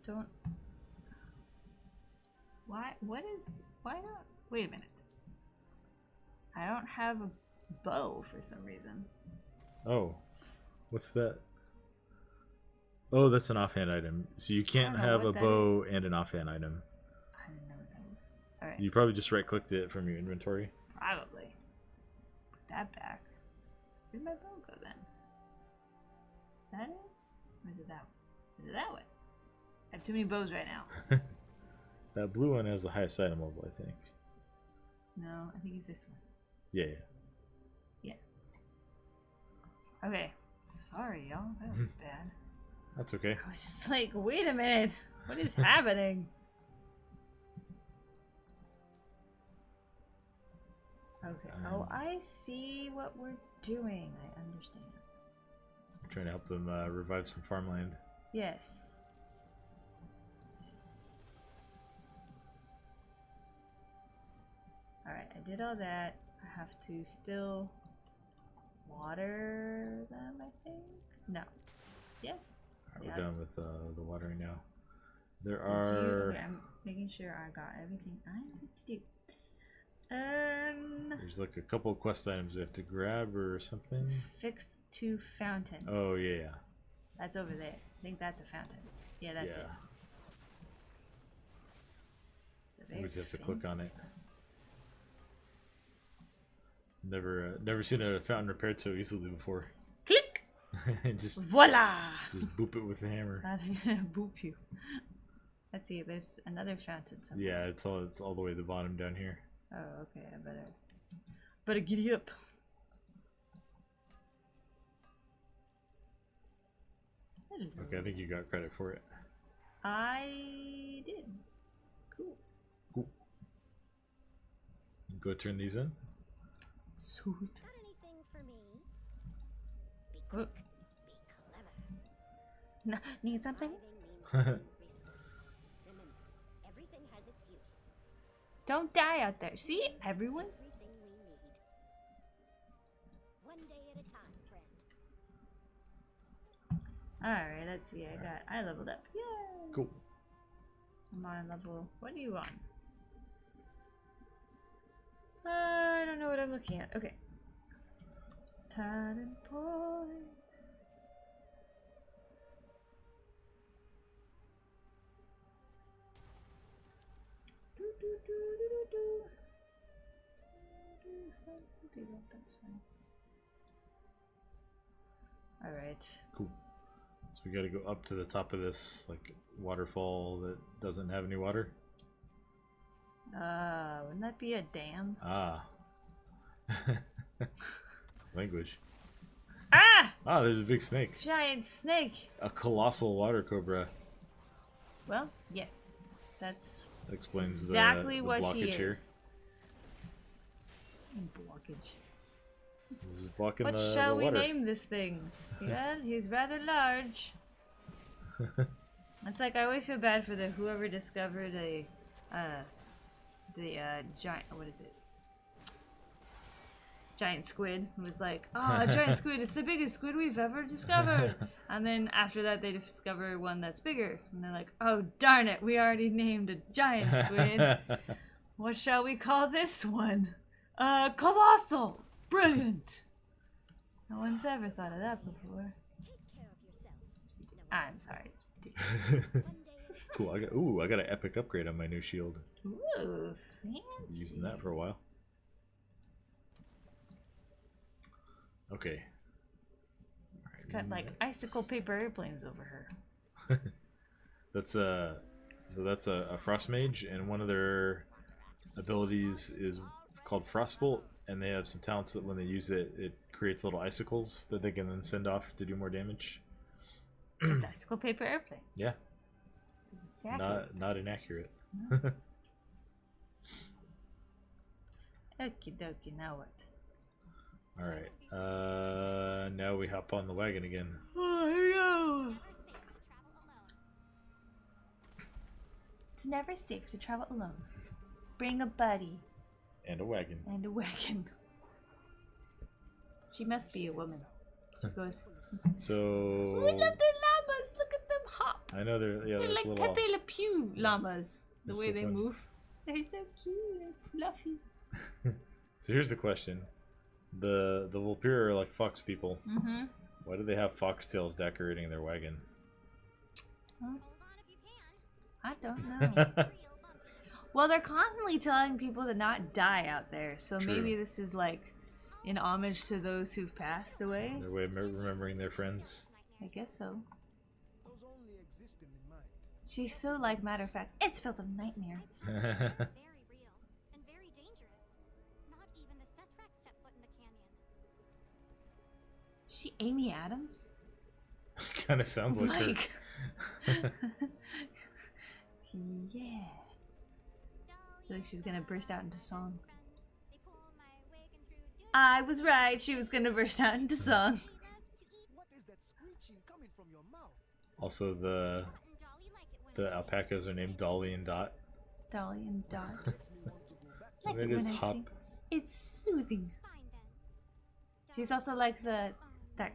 don't. Why? What is? Why not? Wait a minute. I don't have a bow for some reason. Oh, what's that? Oh, that's an offhand item. So you can't I don't know have a what that bow and an offhand item. I didn't know what that was. All right. You probably just right-clicked it from your inventory. Probably. Put that back. Where'd my bow go then? Is that it? Or is it that one? Is it that one? I have too many bows right now. That blue one has the highest item level, I think. No, I think it's this one. Yeah, yeah. Yeah. Okay. Sorry, y'all. That was bad. That's okay. I was just like, wait a minute. What is happening? Okay. Oh, I see what we're doing. I understand. Trying to help them revive some farmland. Yes. Alright, I did all that. I have to still water them, I think? No. Yes? Alright, Yeah. we're done with the watering now. There Did are... okay, I'm making sure I got everything I need to do. There's like a couple of quest items we have to grab or something. Fix 2 fountains. Oh, yeah. That's over there. I think that's a fountain. Yeah, that's it. We just have to click on it. Never seen a fountain repaired so easily before. Click! just Voila! boop it with the hammer. I'm gonna boop you. Let's see, there's another fountain somewhere. Yeah, it's all the way to the bottom down here. Oh, okay, I better giddy up. Hello. Okay, I think you got credit for it. I did. Cool. Cool. Go turn these in. Sweet. Got anything for me? Be Oh, quick. Be clever. no, need something? Thriving means resourceful. Remember, everything has its use. Don't die out there. See? Everyone? Everything we need. One day at a time, friend. Alright, let's see. I leveled up. Yay! Cool. I'm on level. What are you on? I don't know what I'm looking at. Okay. Talent point. Do, do, do, do, do, do. That's fine. Alright. Cool. So we got to go up to the top of this like waterfall that doesn't have any water. Wouldn't that be a dam? Ah. Language. Ah! Ah, there's a big snake. Giant snake! A colossal water cobra. Well, yes. That's That explains exactly the what blockage he here. is. Blockage. This is blocking What the shall we water. name this thing? Well, he's rather large. It's like I always feel bad for whoever discovered the giant, what is it? Giant squid. It was like, oh, a giant squid, it's the biggest squid we've ever discovered. And then after that they discover one that's bigger. And they're like, oh darn it, we already named a giant squid. What shall we call this one? Colossal! Brilliant! No one's ever thought of that before. Take care of yourself. No one I'm else sorry. will. One day at a Cool. I got an epic upgrade on my new shield. Ooh, fancy. Using that for a while. Okay. She's got like icicle paper airplanes over her. That's a frost mage, and one of their abilities is called Frostbolt, and they have some talents that when they use it, it creates little icicles that they can then send off to do more damage. It's icicle paper airplanes. Yeah, Exactly. not inaccurate. Okie dokie, now what? All right, now we hop on the wagon again. Oh, here we go! It's never safe to travel alone. Bring a buddy And a wagon. and a wagon. She must be a woman. She goes, So "We love their llamas. Look at them hop. I know they're They're like little. Pepe Le Pew llamas. The They're way so they fun. move. They're so cute and fluffy." So here's the question: the Vulpira are like fox people. Mm-hmm. Why do they have foxtails decorating their wagon? I don't know. Well, they're constantly telling people to not die out there, so True. maybe this is like in homage to those who've passed away. Their way of remembering their friends. I guess so. Those only exist in the mind. She's so like matter of fact. It's filled with nightmares. Very real and very dangerous. Not even the Sethrak step foot in the canyon. She Amy Adams? Kind of sounds like her. Like, yeah. I feel like she's gonna burst out into song. They pull my wagon through I was right. She was gonna burst out into song. What is that screeching coming from your mouth? Also, the alpacas are named Dolly and Dot. Dolly and Dot. Makes me want to go back to Like It it is when I hop. sing. It's soothing. Fine then. She's also like that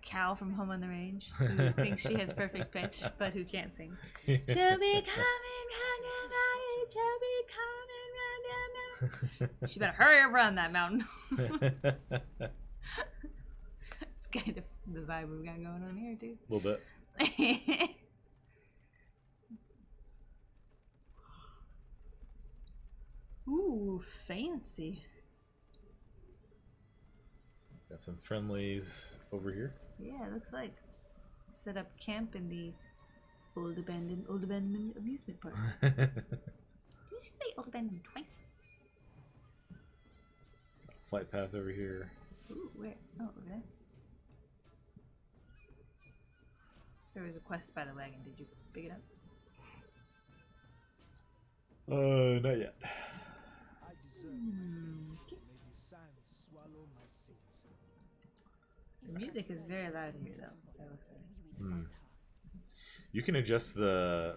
cow from Home on the Range who thinks she has perfect pitch, but who can't sing. She'll be coming round the mountain. She'll be coming round the mountain. She better hurry up around that mountain. It's kind of the vibe we've got going on here, too. A little bit. Ooh, fancy. Got some friendlies over here. Yeah, it looks like set up camp in the old abandoned amusement park. Did you say old abandoned twice? Flight path over here. Ooh, where? Oh, over there. There was a quest by the wagon. Did you pick it up? Not yet. I deserve May the sands swallow my sins. The music is very loud here, though. I will say. Hmm. You can adjust the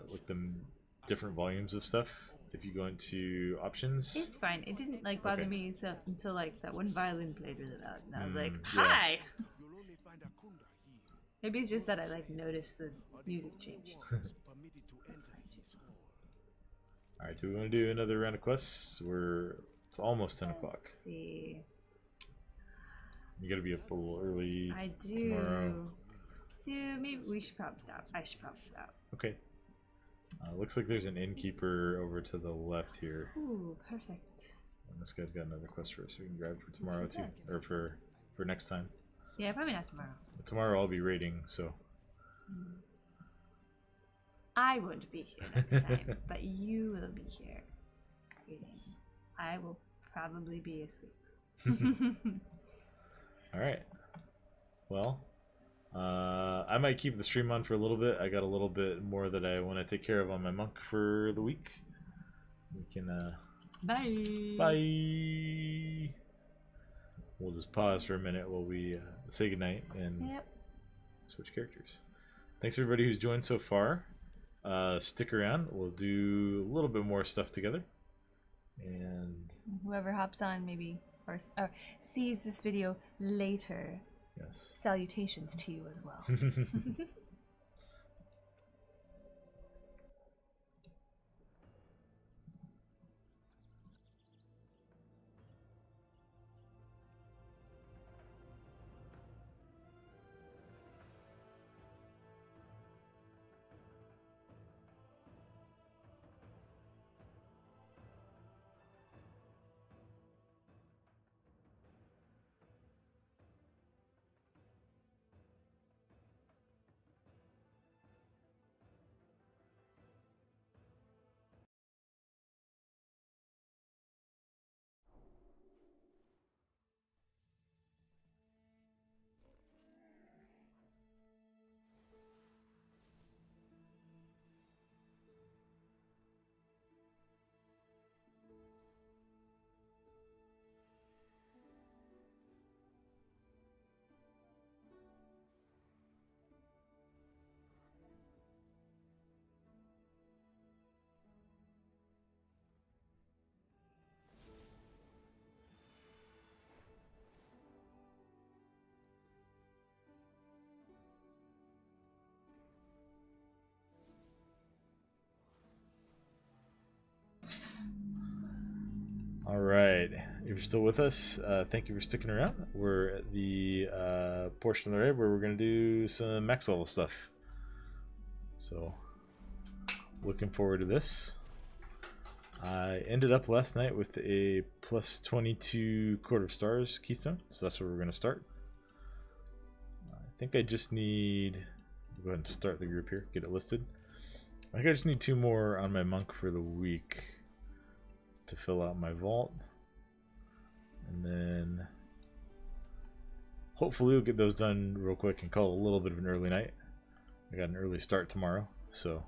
different volumes of stuff if you go into options. It's fine. It didn't like bother Okay. me until like that one violin played really loud, and I was like, yeah. "Hi." You'll only find a kunda here. Maybe it's just that I like noticed the music change. Permitted to enter his hall. All right, do we want to do another round of quests? It's almost 10 o'clock. See, You got to be up a little early I do. tomorrow. So maybe we should probably stop. I should probably stop. Okay. Looks like there's an innkeeper over to the left here. Ooh, perfect. And this guy's got another quest for us we can grab for tomorrow too, Okay. or for next time. Yeah, probably not tomorrow. Tomorrow I'll be raiding, so I won't be here next time, but you will be here. Reading. I will probably be asleep. all right. Well, I might keep the stream on for a little bit. I got a little bit more that I want to take care of on my monk for the week. We can Bye. bye. We'll just pause for a minute while we say goodnight and Yep. switch characters. Thanks everybody who's joined so far. Stick around. We'll do a little bit more stuff together. And Whoever hops on maybe or sees this video later, yes. salutations to you as well. All right, if you're still with us, thank you for sticking around. We're at the portion of the raid where we're going to do some max level stuff. So, looking forward to this. I ended up last night with a plus 22 Court of Stars keystone, so that's where we're going to start. I think I just need... Go ahead and start the group here, get it listed. I think I just need 2 more on my monk for the week to fill out my vault. And then hopefully we'll get those done real quick and call it a little bit of an early night. I got an early start tomorrow, so...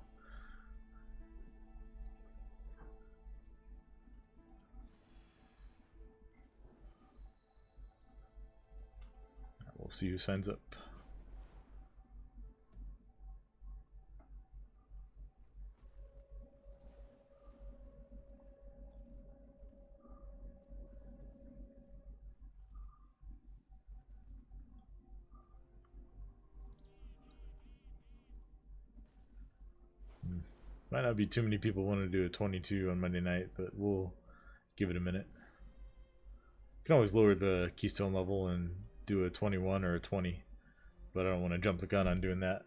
We'll see who signs up. Might not be too many people want to do a 22 on Monday night, but we'll give it a minute. You can always lower the keystone level and do a 21 or a 20, but I don't want to jump the gun on doing that.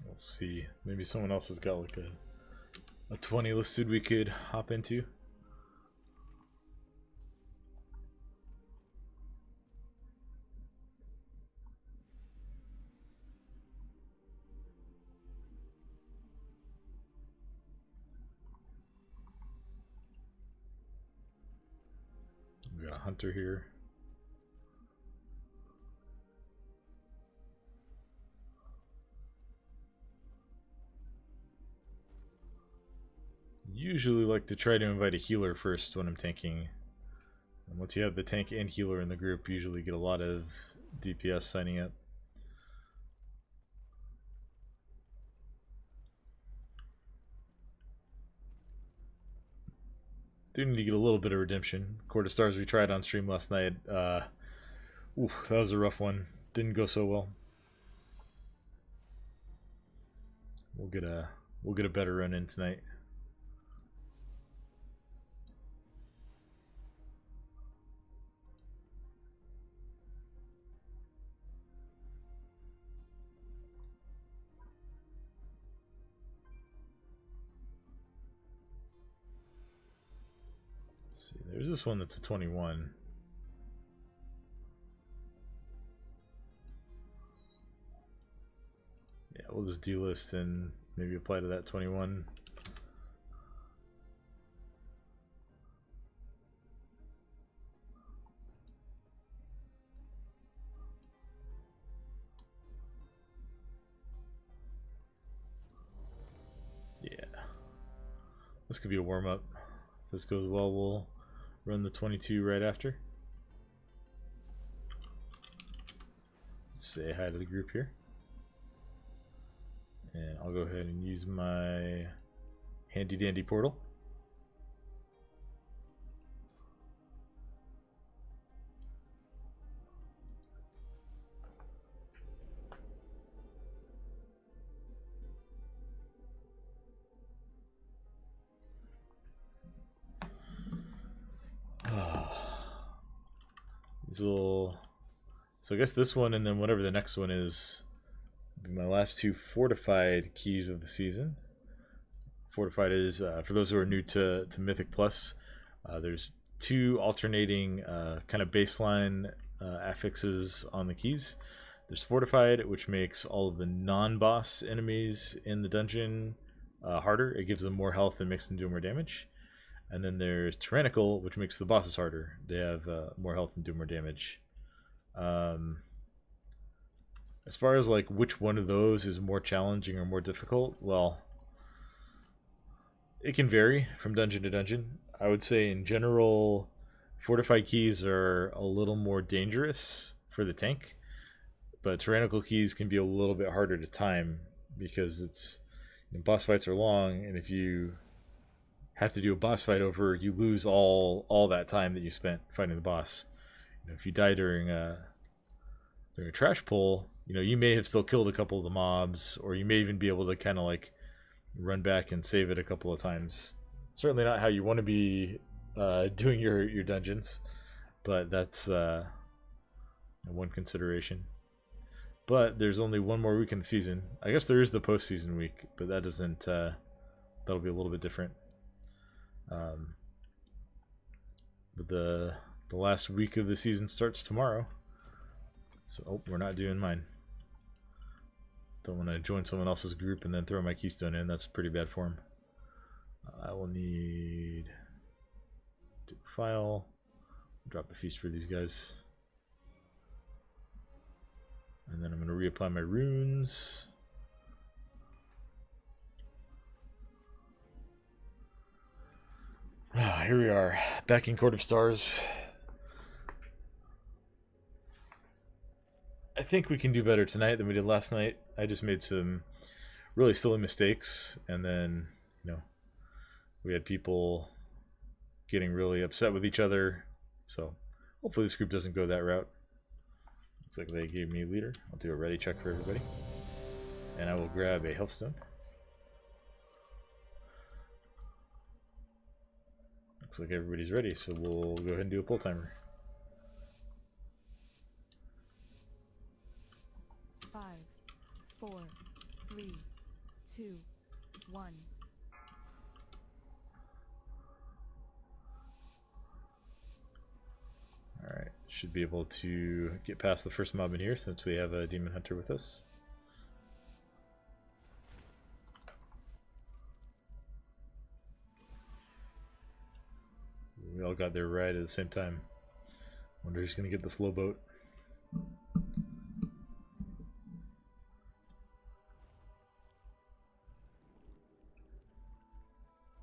We'll see. Maybe someone else has got like a 20 listed we could hop into. We got a hunter here. Usually like to try to invite a healer first when I'm tanking. And once you have the tank and healer in the group, you usually get a lot of DPS signing up. Do need to get a little bit of redemption. Court of Stars we tried on stream last night. Oof, that was a rough one. Didn't go so well. We'll get a better run in tonight. See, there's this one that's a 21. Yeah, we'll just delist and maybe apply to that 21. Yeah. This could be a warm-up. If this goes well, we'll run the 22 right after. Say hi to the group here. And I'll go ahead and use my handy dandy portal. These little... So I guess this one and then whatever the next one is will be my last 2 fortified keys of the season. Fortified is, for those who are new to Mythic Plus, there's 2 alternating kind of baseline affixes on the keys. There's Fortified, which makes all of the non-boss enemies in the dungeon harder. It gives them more health and makes them do more damage. And then there's Tyrannical, which makes the bosses harder. They have more health and do more damage. As far as like which one of those is more challenging or more difficult, well, it can vary from dungeon to dungeon. I would say in general, fortified keys are a little more dangerous for the tank, but tyrannical keys can be a little bit harder to time because boss fights are long, and if you have to do a boss fight over, you lose all that time that you spent fighting the boss. If you die during a trash pull, you may have still killed a couple of the mobs, or you may even be able to kind of like run back and save it a couple of times. Certainly not how you want to be doing your dungeons, but that's one consideration. But there's only one more week in the season. I guess there is the postseason week, but that doesn't. That'll be a little bit different. But the last week of the season starts tomorrow. So, we're not doing mine. Don't want to join someone else's group and then throw my keystone in. That's pretty bad form. I will need to file. Drop a feast for these guys. And then I'm going to reapply my runes. Here we are, back in Court of Stars. I think we can do better tonight than we did last night. I just made some really silly mistakes, and then, we had people getting really upset with each other. So hopefully this group doesn't go that route. Looks like they gave me leader. I'll do a ready check for everybody. And I will grab a health stone. Looks like everybody's ready, so we'll go ahead and do a pull timer. 5, 4, 3, 2, 1. Alright, should be able to get past the first mob in here since we have a demon hunter with us. We all got there right at the same time. Wonder who's gonna get the slow boat.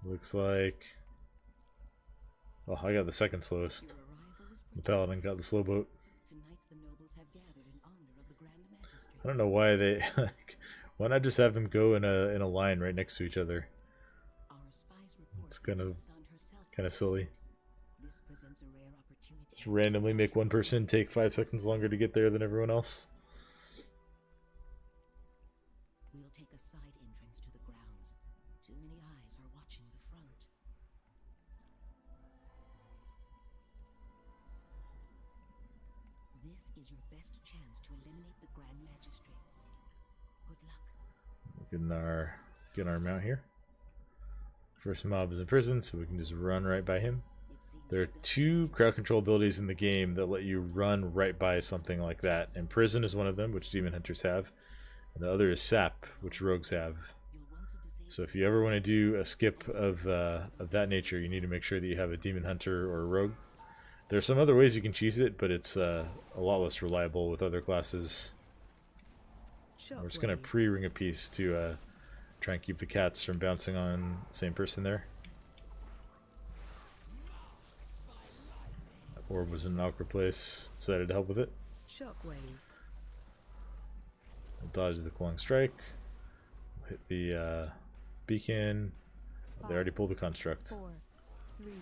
Looks like... Oh, I got the second slowest. The paladin got the slow boat. I don't know why they... why not just have them go in a line right next to each other? It's kind of silly. Just randomly make one person take 5 seconds longer to get there than everyone else. We'll take a side entrance to the grounds. Too many eyes are watching the front. This is your best chance to eliminate the Grand Magistrates. Good luck. Get our mount here. First mob is in prison, so we can just run right by him. There are 2 crowd control abilities in the game that let you run right by something like that. And prison is one of them, which demon hunters have. And the other is sap, which rogues have. So if you ever want to do a skip of that nature, you need to make sure that you have a demon hunter or a rogue. There are some other ways you can cheese it, but it's a lot less reliable with other classes. We're just going to pre-ring a piece to try and keep the cats from bouncing on the same person there. Orb was in an awkward place. Decided to help with it. Shockwave. We'll dodge the Quelling Strike. We'll hit the beacon. They already pulled the construct. 4, 3,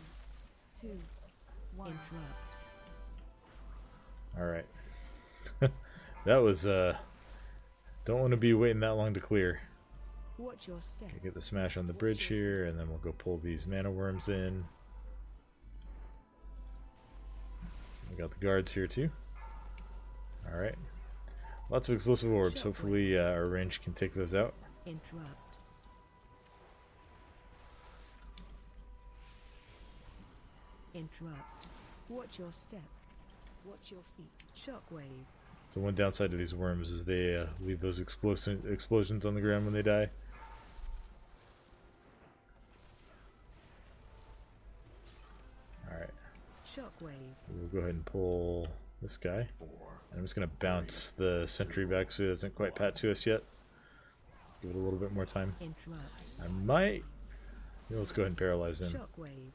2, 1. Interrupt. Alright. That was don't want to be waiting that long to clear. Watch your step. Okay, get the smash on the bridge here, and then we'll go pull these mana worms in. We got the guards here too. Alright. Lots of explosive orbs. Hopefully our range can take those out. Interrupt. Interrupt. Watch your step. Watch your feet. Shockwave. So one downside to these worms is they leave those explosions on the ground when they die. Alright. Shockwave. We'll go ahead and pull this guy. And I'm just going to bounce the sentry back so it doesn't quite pat to us yet. Give it a little bit more time. Interrupt. I might... Yeah, let's go ahead and paralyze him. Shockwave.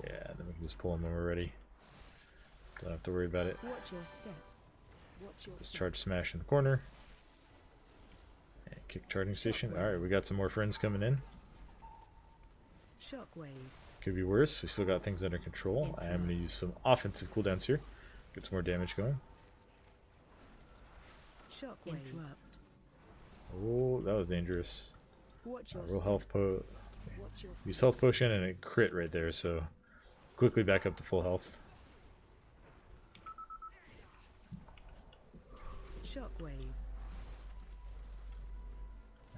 Yeah, then we can just pull him when we're ready. Don't have to worry about it. Watch your step. Watch your Just step. charge smash in the corner. And kick charging station. Alright, we got some more friends coming in. Shockwave. Could be worse. We still got things under control. I am going to use some offensive cooldowns here. Get some more damage going. Shockwave. Interrupt. Oh, that was dangerous. Watch your Real step. health Watch your use health potion and it crit right there, so quickly back up to full health. Shockwave.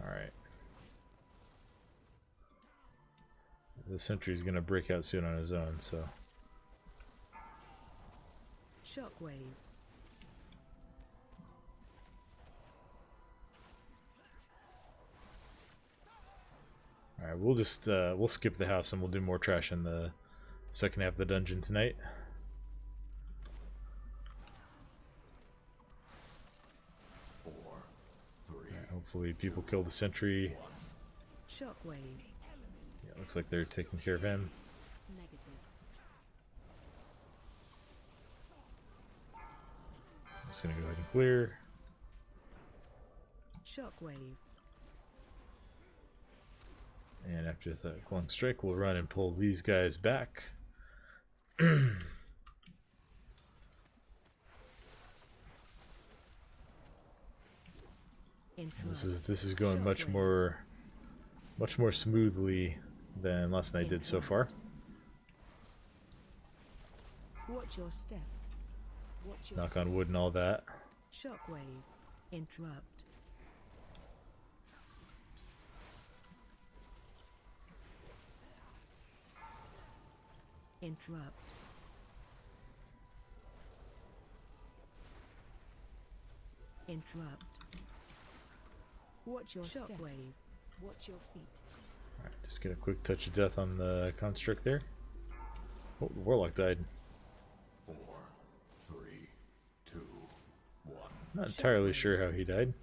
Alright. The sentry's gonna break out soon on his own, so Shockwave. alright, we'll just we'll skip the house and we'll do more trash in the second half of the dungeon tonight. Alright, hopefully people kill the sentry. Shockwave. Yeah, looks like they're taking care of him. Negative. I'm just gonna go ahead and clear. Shockwave. And after the long strike, we'll run and pull these guys back. Interrupt. This is going much more smoothly than last night did so far. Watch your step. Watch your Knock on wood and all that. Shockwave. Interrupt. Interrupt. Interrupt. Watch your shockwave. Watch your feet. Alright, just get a quick touch of death on the construct there. Oh, the warlock died. 4, 3, 2, 1. Not entirely sure how he died.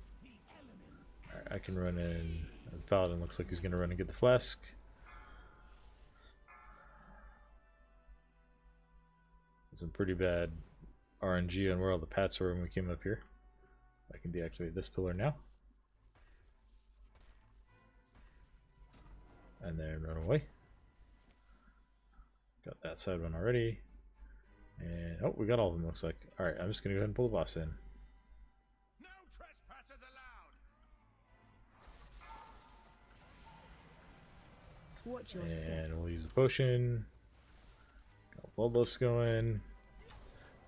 Alright, I can run in. The paladin looks like he's gonna run and get the flask. Some pretty bad RNG on where all the pats were when we came up here. I can deactivate this pillar now. And then run away. Got that side one already. And oh, we got all of them, looks like. Alright, I'm just gonna go ahead and pull the boss in. No trespassers allowed. Watch your step. And we'll use the potion. Got Bulbous going.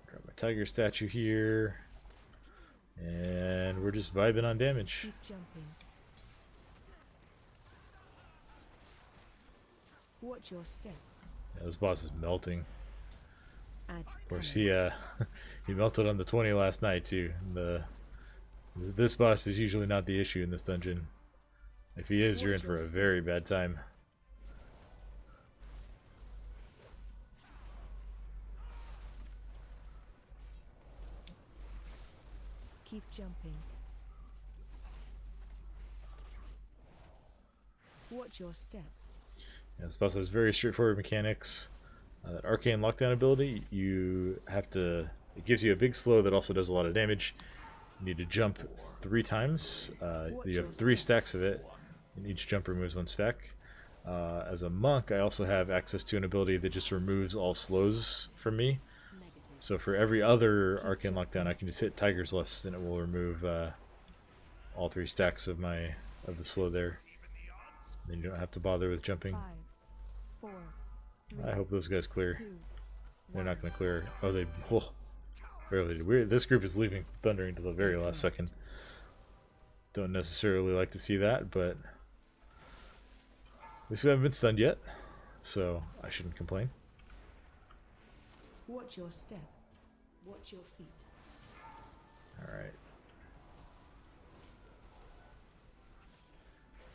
Grab my tiger statue here. And we're just vibing on damage. Keep jumping. Watch your step. Yeah, this boss is melting. Add Of course, he he melted on the 20 last night too. This boss is usually not the issue in this dungeon. If he is, you're in for a very bad time. Keep jumping. Watch your step. Yeah, this boss has very straightforward mechanics. That arcane lockdown ability, you have to. It gives you a big slow that also does a lot of damage. You need to jump 3 times. You have 3 stacks of it, and each jump removes 1 stack. As a monk, I also have access to an ability that just removes all slows from me. Negative. So for every other arcane lockdown, I can just hit Tiger's Lust, and it will remove all 3 stacks of the slow there. Then you don't have to bother with jumping. 5, 4, 3, I hope those guys clear. 2, They're not going to clear. Oh, they barely did. This group is leaving Thundering to the very last second. Don't necessarily like to see that, but at least we haven't been stunned yet, so I shouldn't complain. Watch your step. Watch your feet. Alright.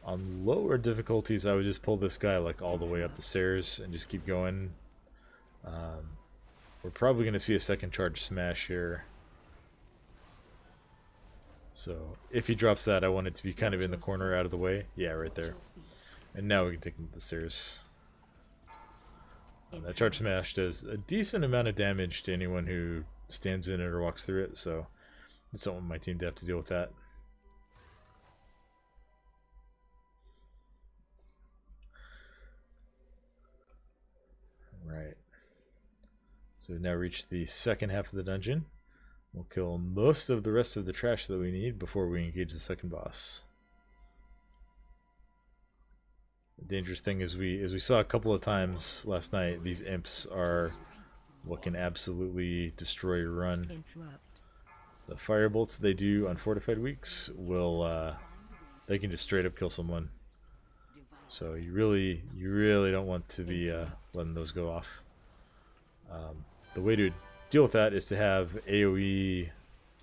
On lower difficulties, I would just pull this guy like all the way up the stairs and just keep going. we're probably going to see a second charge smash here. So if he drops that, I want it to be kind of in the corner out of the way. Yeah, right there. And now we can take him up the stairs. That charge smash does a decent amount of damage to anyone who stands in it or walks through it, so I don't want my team to have to deal with that. Right. So we've now reached the second half of the dungeon. We'll kill most of the rest of the trash that we need before we engage the second boss. The dangerous thing is as we saw a couple of times last night, these imps are what can absolutely destroy your run. The fire bolts they do on fortified weeks will they can just straight up kill someone. So you really don't want to be letting those go off. The way to deal with that is to have AoE,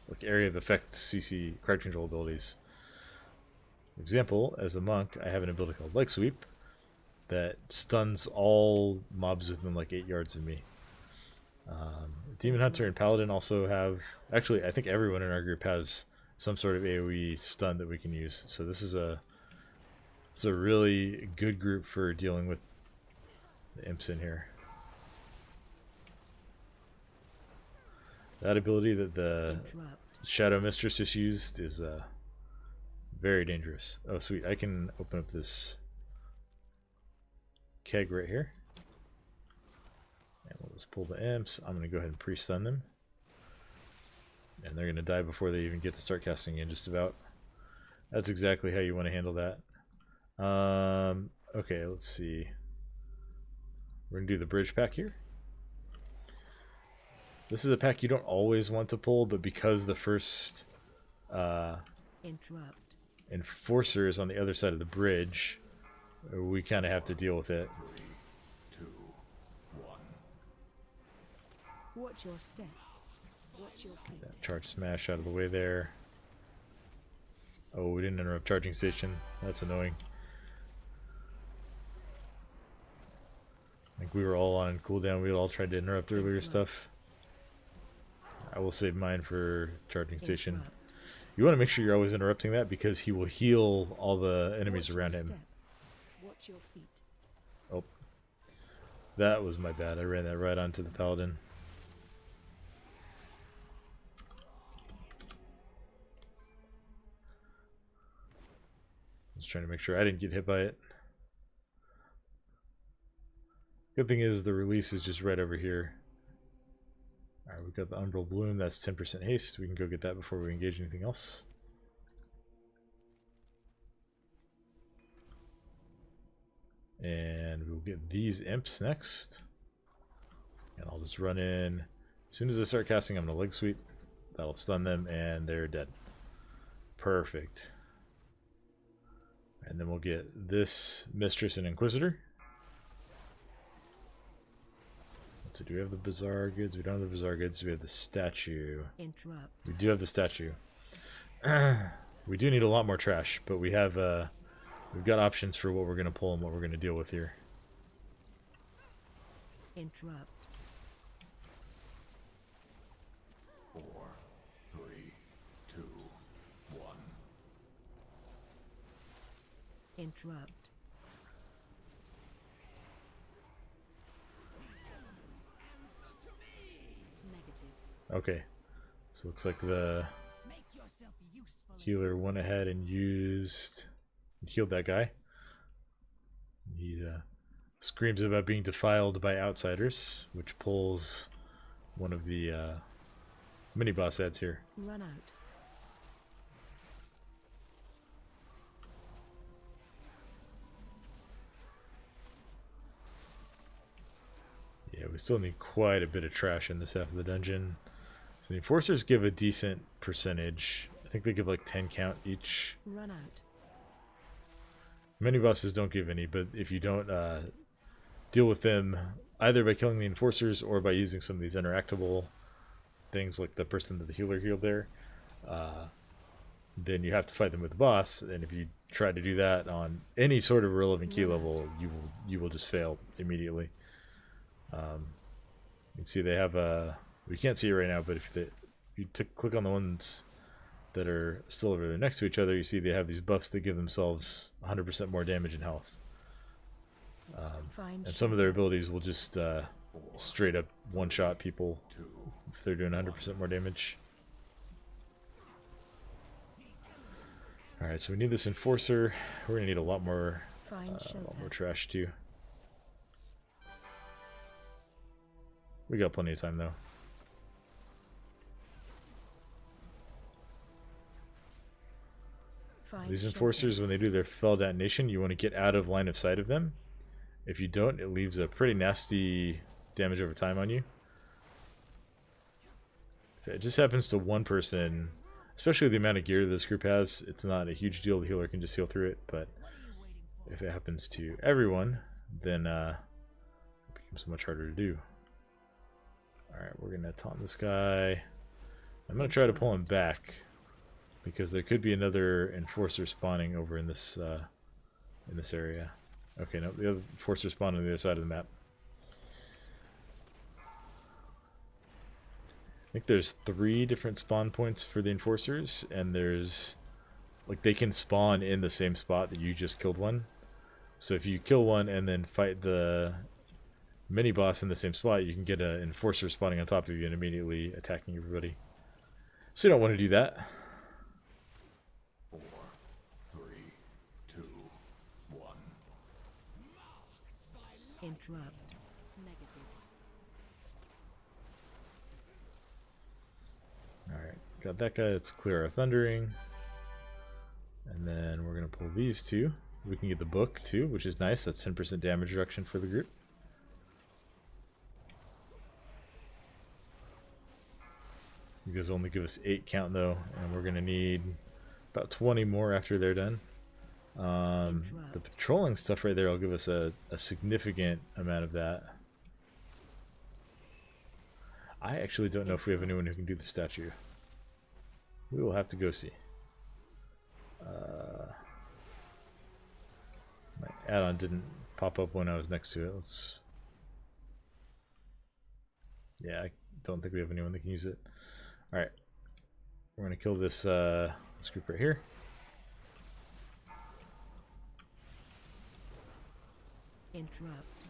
like area of effect CC crowd control abilities. For example, as a monk, I have an ability called Leg Sweep that stuns all mobs within like 8 yards of me. Demon Hunter and Paladin also have, actually I think everyone in our group has some sort of AoE stun that we can use. So this is a really good group for dealing with the imps in here. That ability that the Shadow Mistress just used is very dangerous. Oh sweet, I can open up this keg right here. And we'll just pull the imps. I'm going to go ahead and pre-stun them. And they're going to die before they even get to start casting in, just about. That's exactly how you want to handle that. Okay, let's see. We're going to do the bridge pack here. This is a pack you don't always want to pull, but because the first enforcer is on the other side of the bridge, we kind of have to deal with it. 3, 2, 1. Watch your step. Watch your feet. That charge smash out of the way there. Oh, we didn't interrupt charging station. That's annoying. I think we were all on cooldown. We all tried to interrupt earlier stuff. I will save mine for charging station. You want to make sure you're always interrupting that because he will heal all the enemies around him. Watch your feet. Oh, that was my bad. I ran that right onto the Paladin. Just trying to make sure I didn't get hit by it. Good thing is the release is just right over here. Alright, we've got the Umbral Bloom. That's 10% haste. We can go get that before we engage anything else. And we'll get these imps next. And I'll just run in. As soon as I start casting, I'm going to leg sweep. That'll stun them, and they're dead. Perfect. And then we'll get this Mistress and Inquisitor. Let's see, do we have the Bizarre Goods? We don't have the Bizarre Goods. We have the statue. We do have the statue. We do need a lot more trash, but we have we've got options for what we're going to pull and what we're going to deal with here. Interrupt. 4, 3, 2, 1. Interrupt. Negative. Okay. So looks like the healer went ahead and healed that guy. He screams about being defiled by outsiders, which pulls one of the mini boss ads here. Run out. Yeah, we still need quite a bit of trash in this half of the dungeon. So the enforcers give a decent percentage. I think they give like 10 count each. Run out. Many bosses don't give any, but if you don't deal with them either by killing the enforcers or by using some of these interactable things like the person that the healer healed there, then you have to fight them with the boss. And if you try to do that on any sort of relevant key level, you will just fail immediately. You can see they have a. We can't see it right now, but if you click on the ones that are still over there next to each other, you see they have these buffs that give themselves 100% more damage and health. And some of their abilities will just straight up one-shot people if they're doing 100% more damage. Alright, so we need this enforcer. We're going to need a lot more trash too. We got plenty of time though. These enforcers, when they do their fell detonation, you want to get out of line of sight of them. If you don't, it leaves a pretty nasty damage over time on you. If it just happens to one person, especially the amount of gear this group has, it's not a huge deal. The healer can just heal through it. But if it happens to everyone, then it becomes much harder to do. Alright, we're going to taunt this guy. I'm going to try to pull him back, because there could be another enforcer spawning over in this area. Okay, no, the other enforcer spawned on the other side of the map. I think there's 3 different spawn points for the enforcers, and there's like they can spawn in the same spot that you just killed one. So if you kill one and then fight the mini boss in the same spot, you can get an enforcer spawning on top of you and immediately attacking everybody. So you don't want to do that. 4, 3, 2, 1. Interrupt. Negative. Alright, got that guy. Let's clear our thundering. And then we're going to pull these 2. We can get the book too, which is nice. That's 10% damage reduction for the group. You guys only give us 8 count though, and we're going to need about 20 more after they're done. The patrolling stuff right there will give us a significant amount of that. I actually don't know if we have anyone who can do the statue. We will have to go see. My add-on didn't pop up when I was next to it. Yeah, I don't think we have anyone that can use it. Alright. We're going to kill this group right here. Interrupt.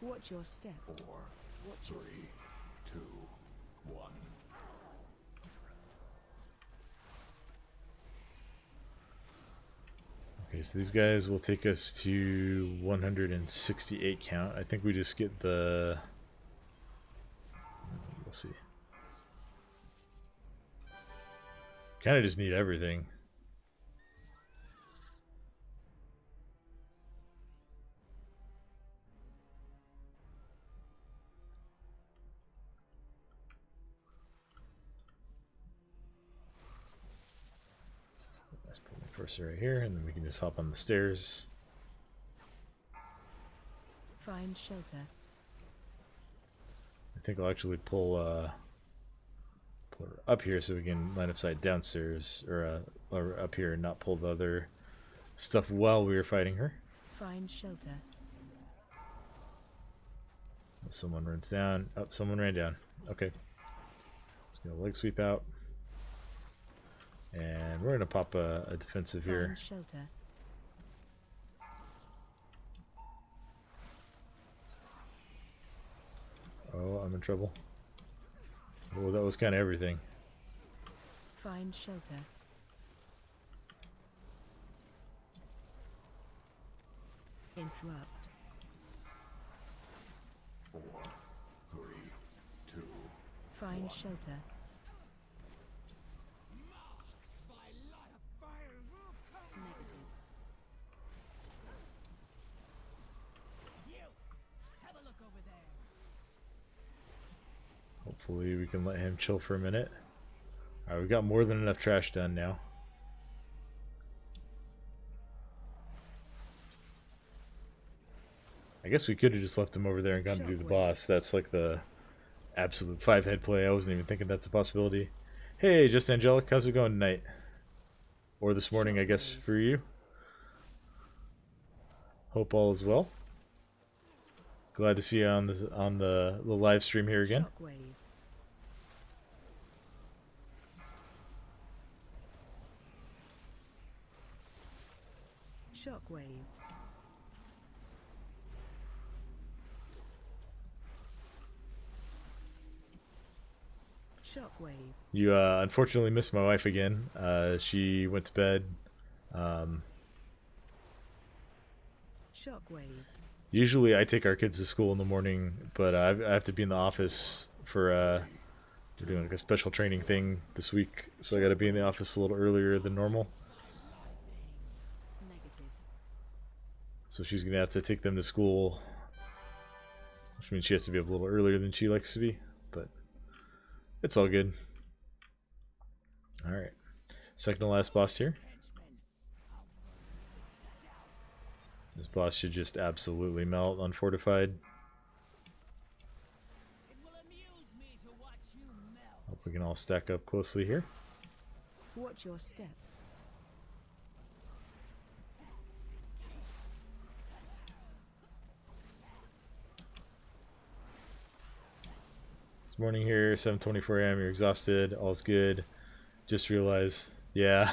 Watch your step. 4, 3, 2, 1. Okay, so these guys will take us to 168 count. I think we just get the... We'll see. Kind of just need everything. Let's put the first right here, and then we can just hop on the stairs. Find shelter. I think I'll actually pull her up here so we can line of sight downstairs, or up here, and not pull the other stuff while we were fighting her. Find shelter. Someone runs down. Oh, someone ran down. Okay. Let's go leg sweep out. And we're going to pop a defensive here. Find shelter. Oh, I'm in trouble. Oh, that was kind of everything. Find shelter. Interrupt. 4, 3, 2. Find shelter. Negative. Hopefully we can let him chill for a minute. Alright, we've got more than enough trash done now. I guess we could have just left him over there and gone to do the boss. That's like the absolute 5-head play. I wasn't even thinking that's a possibility. Hey, just Angelic, how's it going tonight? or this morning, I guess, for you. Hope all is well. Glad to see you on the live stream here again. Shockwave. Shockwave. Shockwave. You unfortunately missed my wife again. She went to bed. Shockwave. Usually I take our kids to school in the morning, but I have to be in the office for we're doing like a special training thing this week, so I got to be in the office a little earlier than normal. Negative. So she's gonna have to take them to school, which means she has to be up a little earlier than she likes to be, but it's all good. All right, second to last boss here. This boss should just absolutely melt unfortified. Hope we can all stack up closely here. Watch your step. This morning here, 7:24 a.m. You're exhausted. All's good. Just realized, yeah.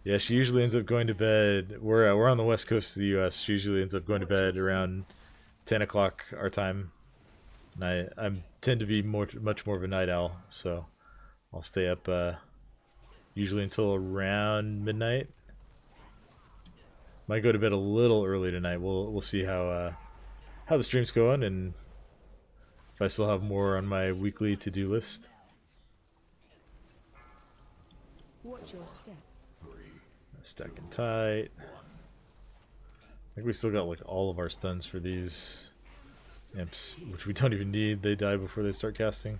Yeah, she usually ends up going to bed. We're on the west coast of the U.S. She usually ends up going to bed around 10 o'clock our time. And I tend to be much more of a night owl, so I'll stay up usually until around midnight. Might go to bed a little early tonight. We'll see how the stream's going and if I still have more on my weekly to-do list. Watch your step. Stacking tight. I think we still got like all of our stuns for these imps, which we don't even need. They die before they start casting.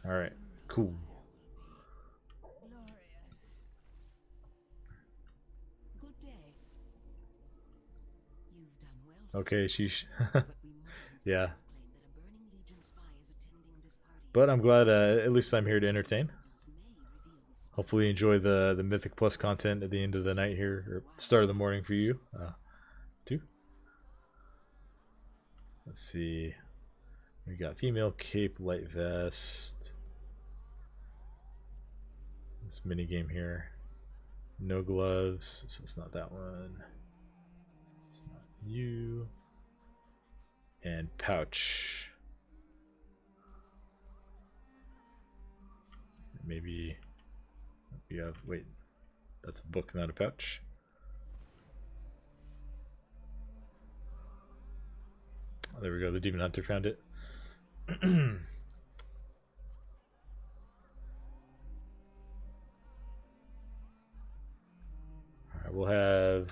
Alright, cool. Good day. You've done well. Okay, sheesh. But we must Yeah. claim that a Burning Legion spy is attending this party. But I'm glad at least I'm here to entertain. May reveal the spy. Hopefully you enjoy the Mythic Plus content at the end of the night here, or start of the morning for you, too. Let's see. We got female cape, light vest. This mini game here. No gloves, so it's not that one. It's not you. And pouch. Maybe you have, wait, that's a book, not a pouch. Oh, there we go, the Demon Hunter found it. Alright, we'll have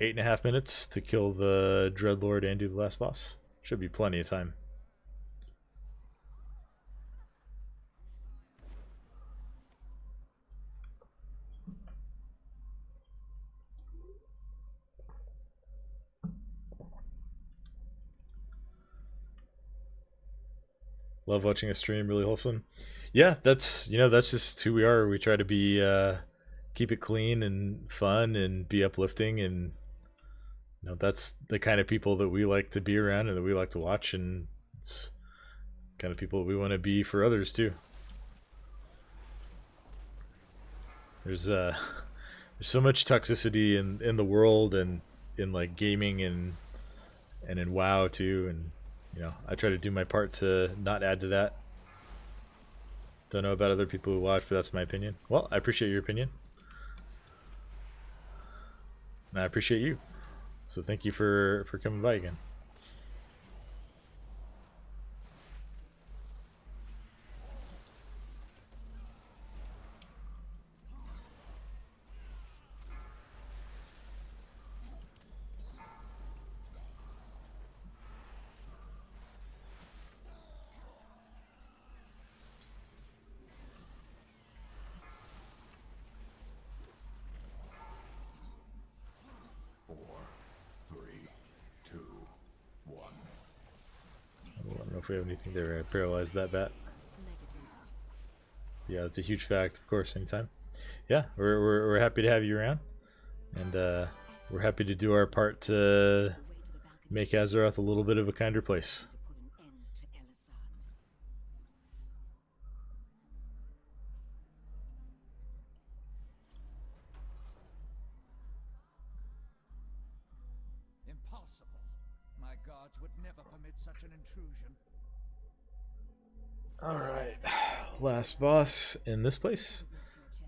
8.5 minutes to kill the Dreadlord and do the last boss. Should be plenty of time. Love watching a stream, really wholesome. Yeah, that's just who we are. We try to be keep it clean and fun and be uplifting, and that's the kind of people that we like to be around and that we like to watch, and it's the kind of people we want to be for others too. There's so much toxicity in the world and in like gaming and in WoW too, and I try to do my part to not add to that. Don't know about other people who watch, but that's my opinion. Well, I appreciate your opinion. And I appreciate you. So thank you for coming by again. we have anything there. I paralyzed that bat. Yeah, it's a huge fact, of course, anytime. Yeah, we're happy to have you around. And we're happy to do our part to make Azeroth a little bit of a kinder place. Impossible. My gods would never permit such an intrusion. Alright, last boss in this place.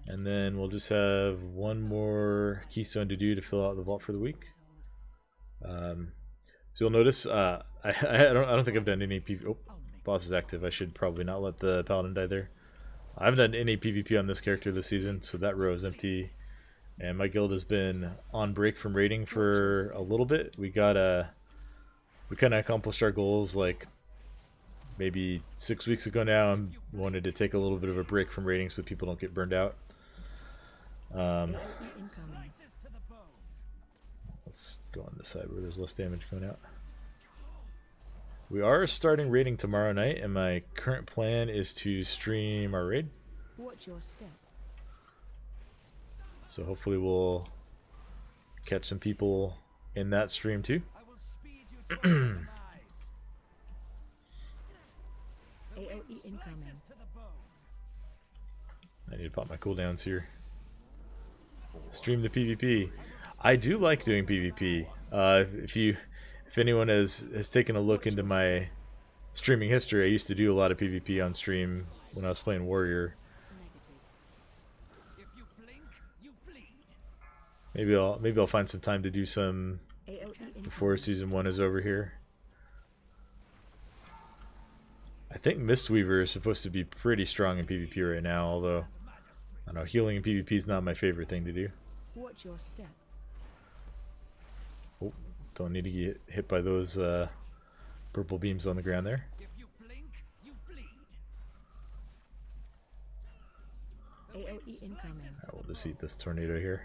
And then we'll just have one more keystone to do to fill out the vault for the week. So you'll notice, I don't think I've done any PvP. Oh, boss is active. I should probably not let the paladin die there. I haven't done any PvP on this character this season, so that row is empty. And my guild has been on break from raiding for a little bit. We kind of accomplished our goals like maybe 6 weeks ago now. I wanted to take a little bit of a break from raiding so people don't get burned out. Let's go on this side where there's less damage coming out. We are starting raiding tomorrow night, and my current plan is to stream our raid. Watch your step. So hopefully we'll catch some people in that stream too. AOE incoming. I need to pop my cooldowns here. Stream the PvP. I do like doing PvP. If anyone has taken a look into my streaming history, I used to do a lot of PvP on stream when I was playing Warrior. Maybe I'll find some time to do some before season 1 is over here. I think Mistweaver is supposed to be pretty strong in PvP right now, although I don't know, healing in PvP is not my favorite thing to do. Watch your step. Oh, don't need to get hit by those purple beams on the ground there. AOE incoming. Alright, we'll just eat this tornado here.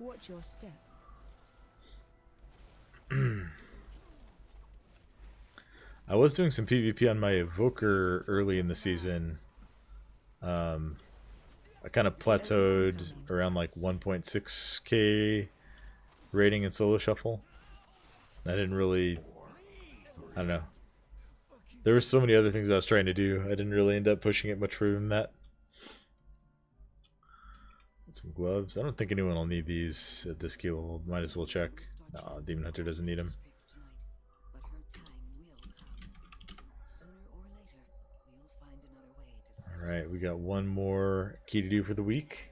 Watch your step. I was doing some PvP on my Evoker early in the season. I kind of plateaued around like 1.6k rating in Solo Shuffle. I didn't really... I don't know. There were so many other things I was trying to do. I didn't really end up pushing it much further than that. Some gloves. I don't think anyone will need these at this guild. Might as well check. No, Demon Hunter doesn't need them. Alright, we got one more key to do for the week.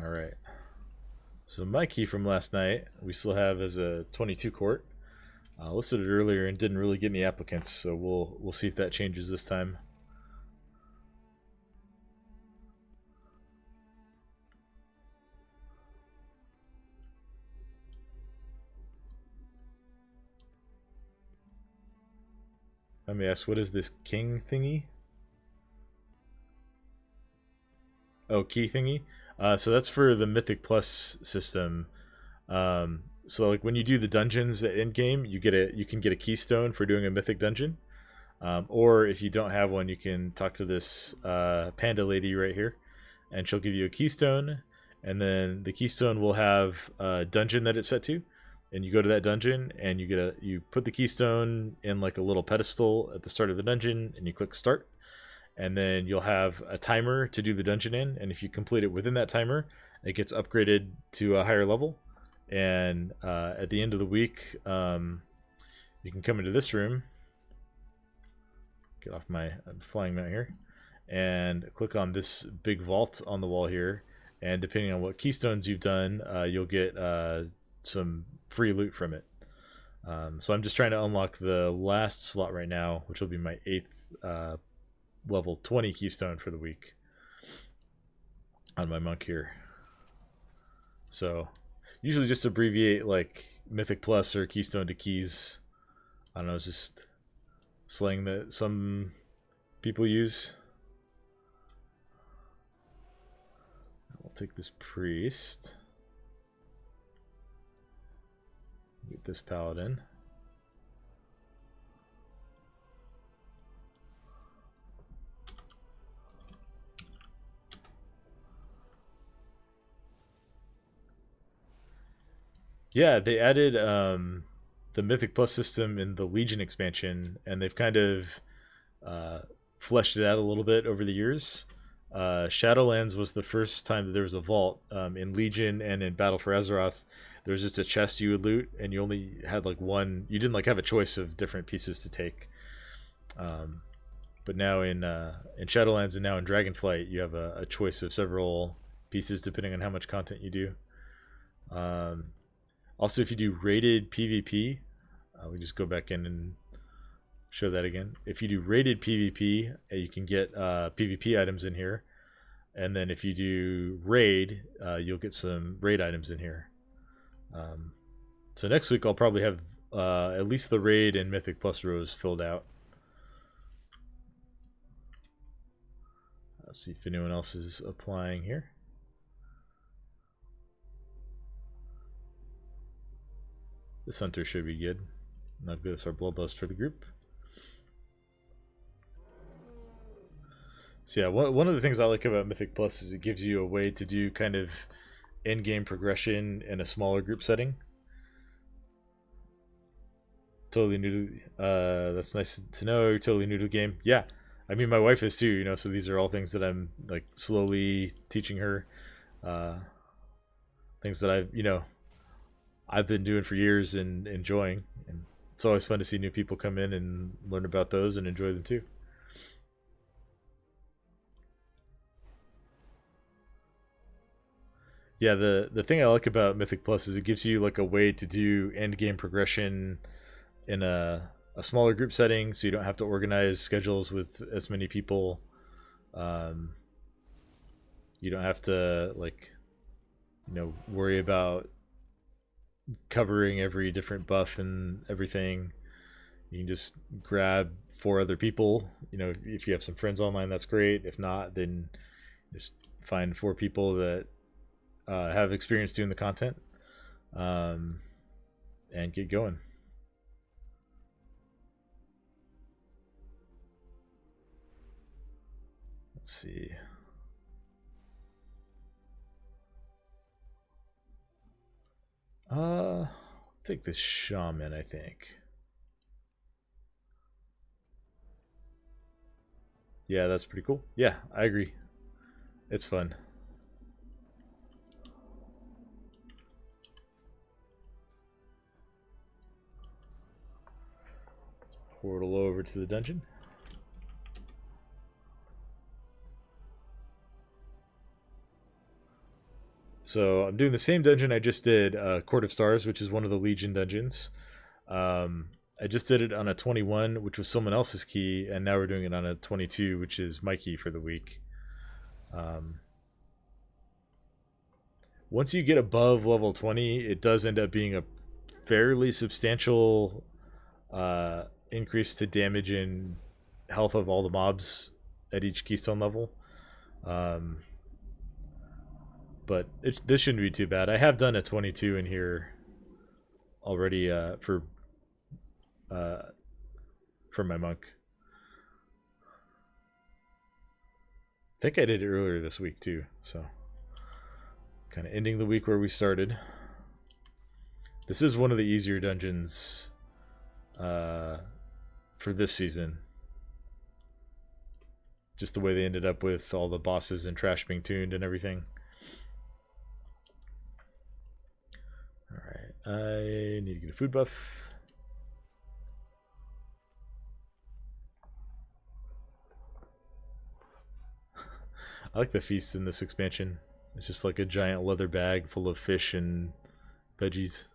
Alright. So my key from last night, we still have as a 22 court. Listed it earlier and didn't really get any applicants, so we'll see if that changes this time. Let me ask, what is this king thingy? Oh, key thingy? So that's for the Mythic Plus system. So like when you do the dungeons at end game, you can get a keystone for doing a mythic dungeon. Or if you don't have one, you can talk to this panda lady right here, and she'll give you a keystone. And then the keystone will have a dungeon that it's set to, and you go to that dungeon and you put the keystone in like a little pedestal at the start of the dungeon, and you click start. And then you'll have a timer to do the dungeon in, and if you complete it within that timer, it gets upgraded to a higher level. And at the end of the week, you can come into this room, get off my flying mount here, and click on this big vault on the wall here, and depending on what keystones you've done, you'll get some free loot from it. So I'm just trying to unlock the last slot right now, which will be my 8th level 20 keystone for the week on my monk here. So usually just abbreviate like Mythic Plus or Keystone to Keys. I don't know, it's just slang that some people use. I'll take this priest. Get this paladin. Yeah, they added the Mythic Plus system in the Legion expansion, and they've kind of fleshed it out a little bit over the years. Shadowlands was the first time that there was a vault. In Legion and in Battle for Azeroth, there was just a chest you would loot, and you only had like one. You didn't like have a choice of different pieces to take. But now in Shadowlands and now in Dragonflight, you have a choice of several pieces depending on how much content you do. Also, if you do rated PvP, we just go back in and show that again. If you do rated PvP, you can get PvP items in here. And then if you do raid, you'll get some raid items in here. So next week I'll probably have at least the raid and Mythic Plus rows filled out. Let's see if anyone else is applying here. This hunter should be good. Now give us our bloodlust for the group. So yeah, one of the things I like about Mythic Plus is it gives you a way to do kind of in-game progression in a smaller group setting. Totally new to, that's nice to know. You're totally new to the game. Yeah, I mean my wife is too, you know, so these are all things that I'm like slowly teaching her. Things that I've been doing for years and enjoying, and it's always fun to see new people come in and learn about those and enjoy them too. Yeah, the thing I like about Mythic Plus is it gives you like a way to do end game progression in a smaller group setting, so you don't have to organize schedules with as many people. You don't have to worry about covering every different buff and everything. You can just grab 4 other people. If you have some friends online, that's great. If not, then just find 4 people that have experience doing the content, and get going. Let's see. Take this shaman, I think. Yeah, that's pretty cool. Yeah, I agree. It's fun. Portal over to the dungeon. So I'm doing the same dungeon I just did, Court of Stars, which is one of the Legion dungeons. I just did it on a 21, which was someone else's key, and now we're doing it on a 22, which is my key for the week. Once you get above level 20, it does end up being a fairly substantial increase to damage and health of all the mobs at each keystone level. But this shouldn't be too bad. I have done a 22 in here already for my monk. I think I did it earlier this week too, so kind of ending the week where we started. This is one of the easier dungeons for this season. Just the way they ended up with all the bosses and trash being tuned and everything. Alright, I need to get a food buff. I like the feasts in this expansion. It's just like a giant leather bag full of fish and veggies.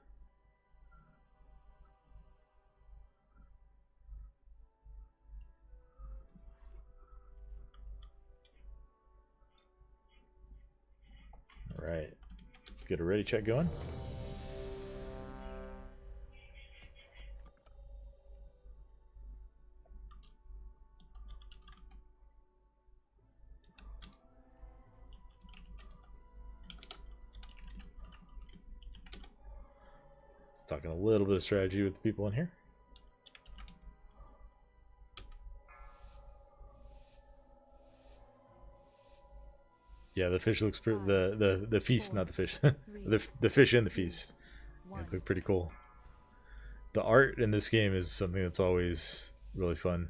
Alright. Let's get a ready check going. Talking a little bit of strategy with the people in here. Yeah, the fish looks pretty. The feast, not the fish. the fish in the feast. Yeah, they look pretty cool. The art in this game is something that's always really fun.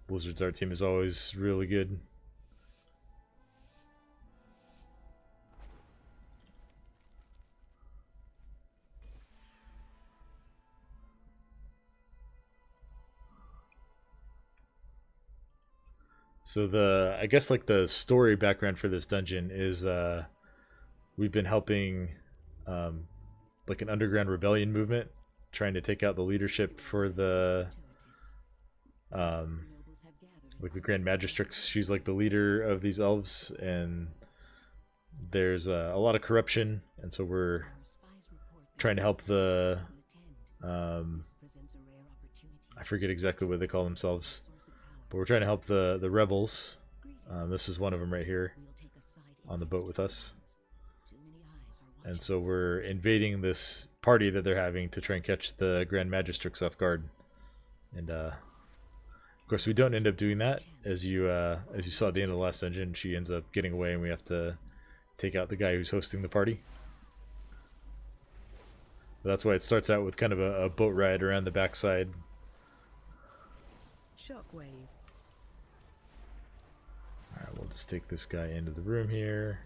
Blizzard's art team is always really good. So I guess like the story background for this dungeon is we've been helping like an underground rebellion movement trying to take out the leadership for the like the Grand Magistrix. She's like the leader of these elves, and there's a lot of corruption, and so we're trying to help the I forget exactly what they call themselves, but we're trying to help the rebels. This is one of them right here on the boat with us. And so we're invading this party that they're having to try and catch the Grand Magistrix off guard. And of course we don't end up doing that. As you saw at the end of the last dungeon, she ends up getting away and we have to take out the guy who's hosting the party. But that's why it starts out with kind of a boat ride around the backside. Shockwave. Alright, we'll just take this guy into the room here.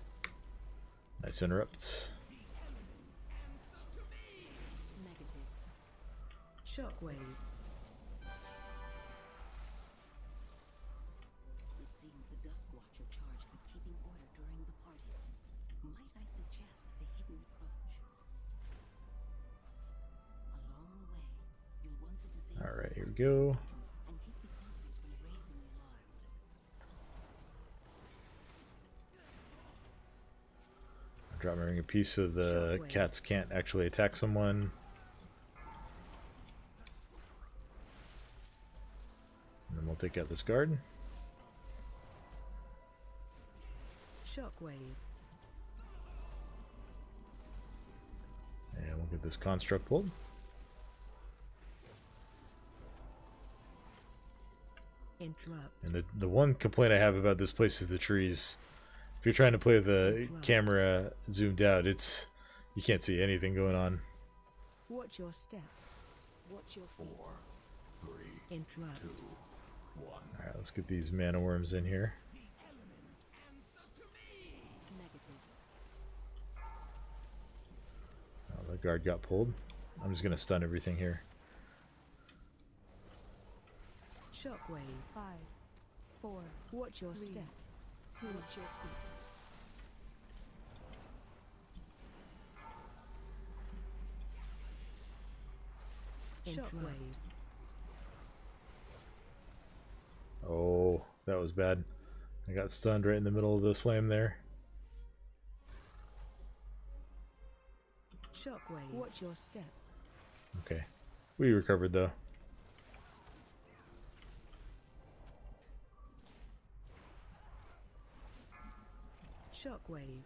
Nice interrupts. Negative. Shockwave. It seems the Dusk Watcher charged with keeping order during the party. Might I suggest the hidden approach? Along the way, you'll want to disable Alright, here we go. and keep the sentries from raising the alarm. Dropping a piece so the cats can't actually attack someone. And then we'll take out this guard. Shockwave. And we'll get this construct pulled. Interrupt. And the one complaint I have about this place is the trees. If you're trying to play the camera zoomed out, you can't see anything going on. Watch your step. Watch your feet. 4, 3, Interrupt. 2, 1. Alright, let's get these mana worms in here. Negative. Oh, the guard got pulled. I'm just gonna stun everything here. Shockwave. 5, 4, Watch your 3, step. 2, Watch your feet. Shockwave. Oh, that was bad. I got stunned right in the middle of the slam there. Shockwave. Watch your step. Okay. We recovered though. Shockwave.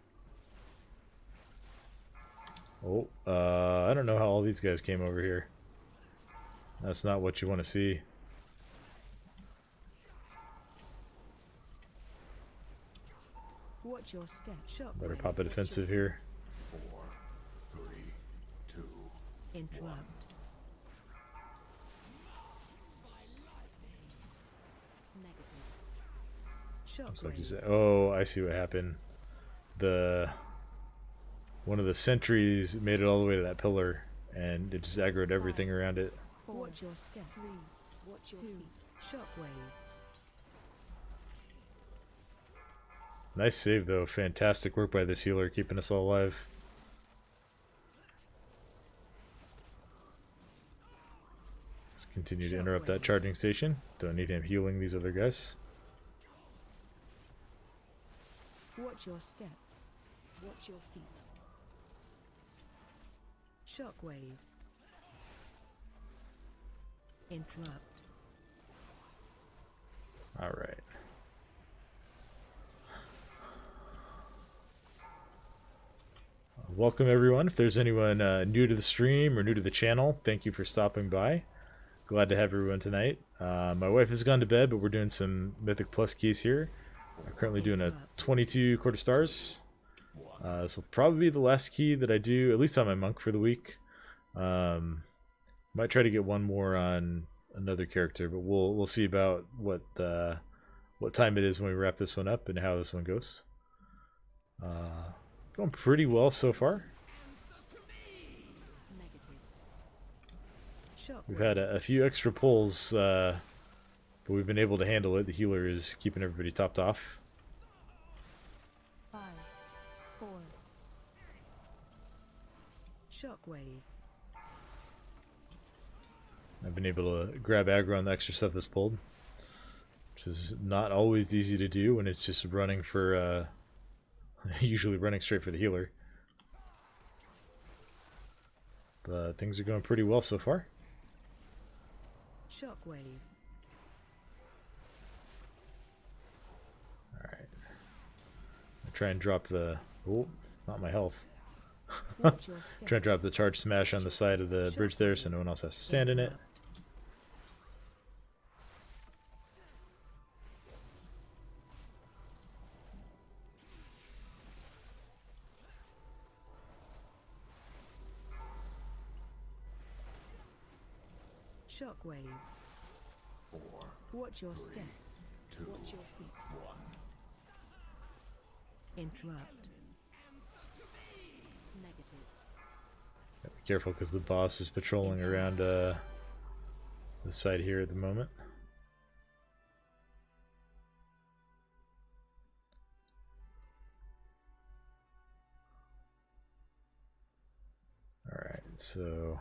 Oh, I don't know how all these guys came over here. That's not what you want to see. Watch your step. Shockwave. Better pop a defensive here. 4, 3, 2. Interrupt. Negative. Looks like you Shockwave. said. Oh, I see what happened. One of the sentries made it all the way to that pillar, and it just aggroed everything around it. 4, Watch your step. 3, Watch your 2. feet. Shockwave. Nice save though. Fantastic work by this healer, keeping us all alive. Let's continue to interrupt that charging station. Don't need him healing these other guys. Watch your step. Watch your feet. Shockwave. Interrupt. All right. Welcome everyone. If there's anyone new to the stream or new to the channel, thank you for stopping by. Glad to have everyone tonight. My wife has gone to bed, but we're doing some Mythic Plus keys here. I'm currently doing a 22 quarter stars. This will probably be the last key that I do, at least on my monk for the week. Might try to get one more on another character, but we'll see about what time it is when we wrap this one up and how this one goes. Going pretty well so far. We've had a few extra pulls, but we've been able to handle it. The healer is keeping everybody topped off. 5, 4. Shockwave. I've been able to grab aggro on the extra stuff that's pulled, which is not always easy to do when it's just running for, usually running straight for the healer. But things are going pretty well so far. Shockwave. Alright. I try and drop the... Oh, not my health. Watch your step. Try and drop the charge smash on the side of the bridge there so no one else has to stand in it. Shockwave. 4. Watch your step. 2. Watch your feet. 1. Interrupt. Negative. Be careful because the boss is patrolling around the side here at the moment. Alright, so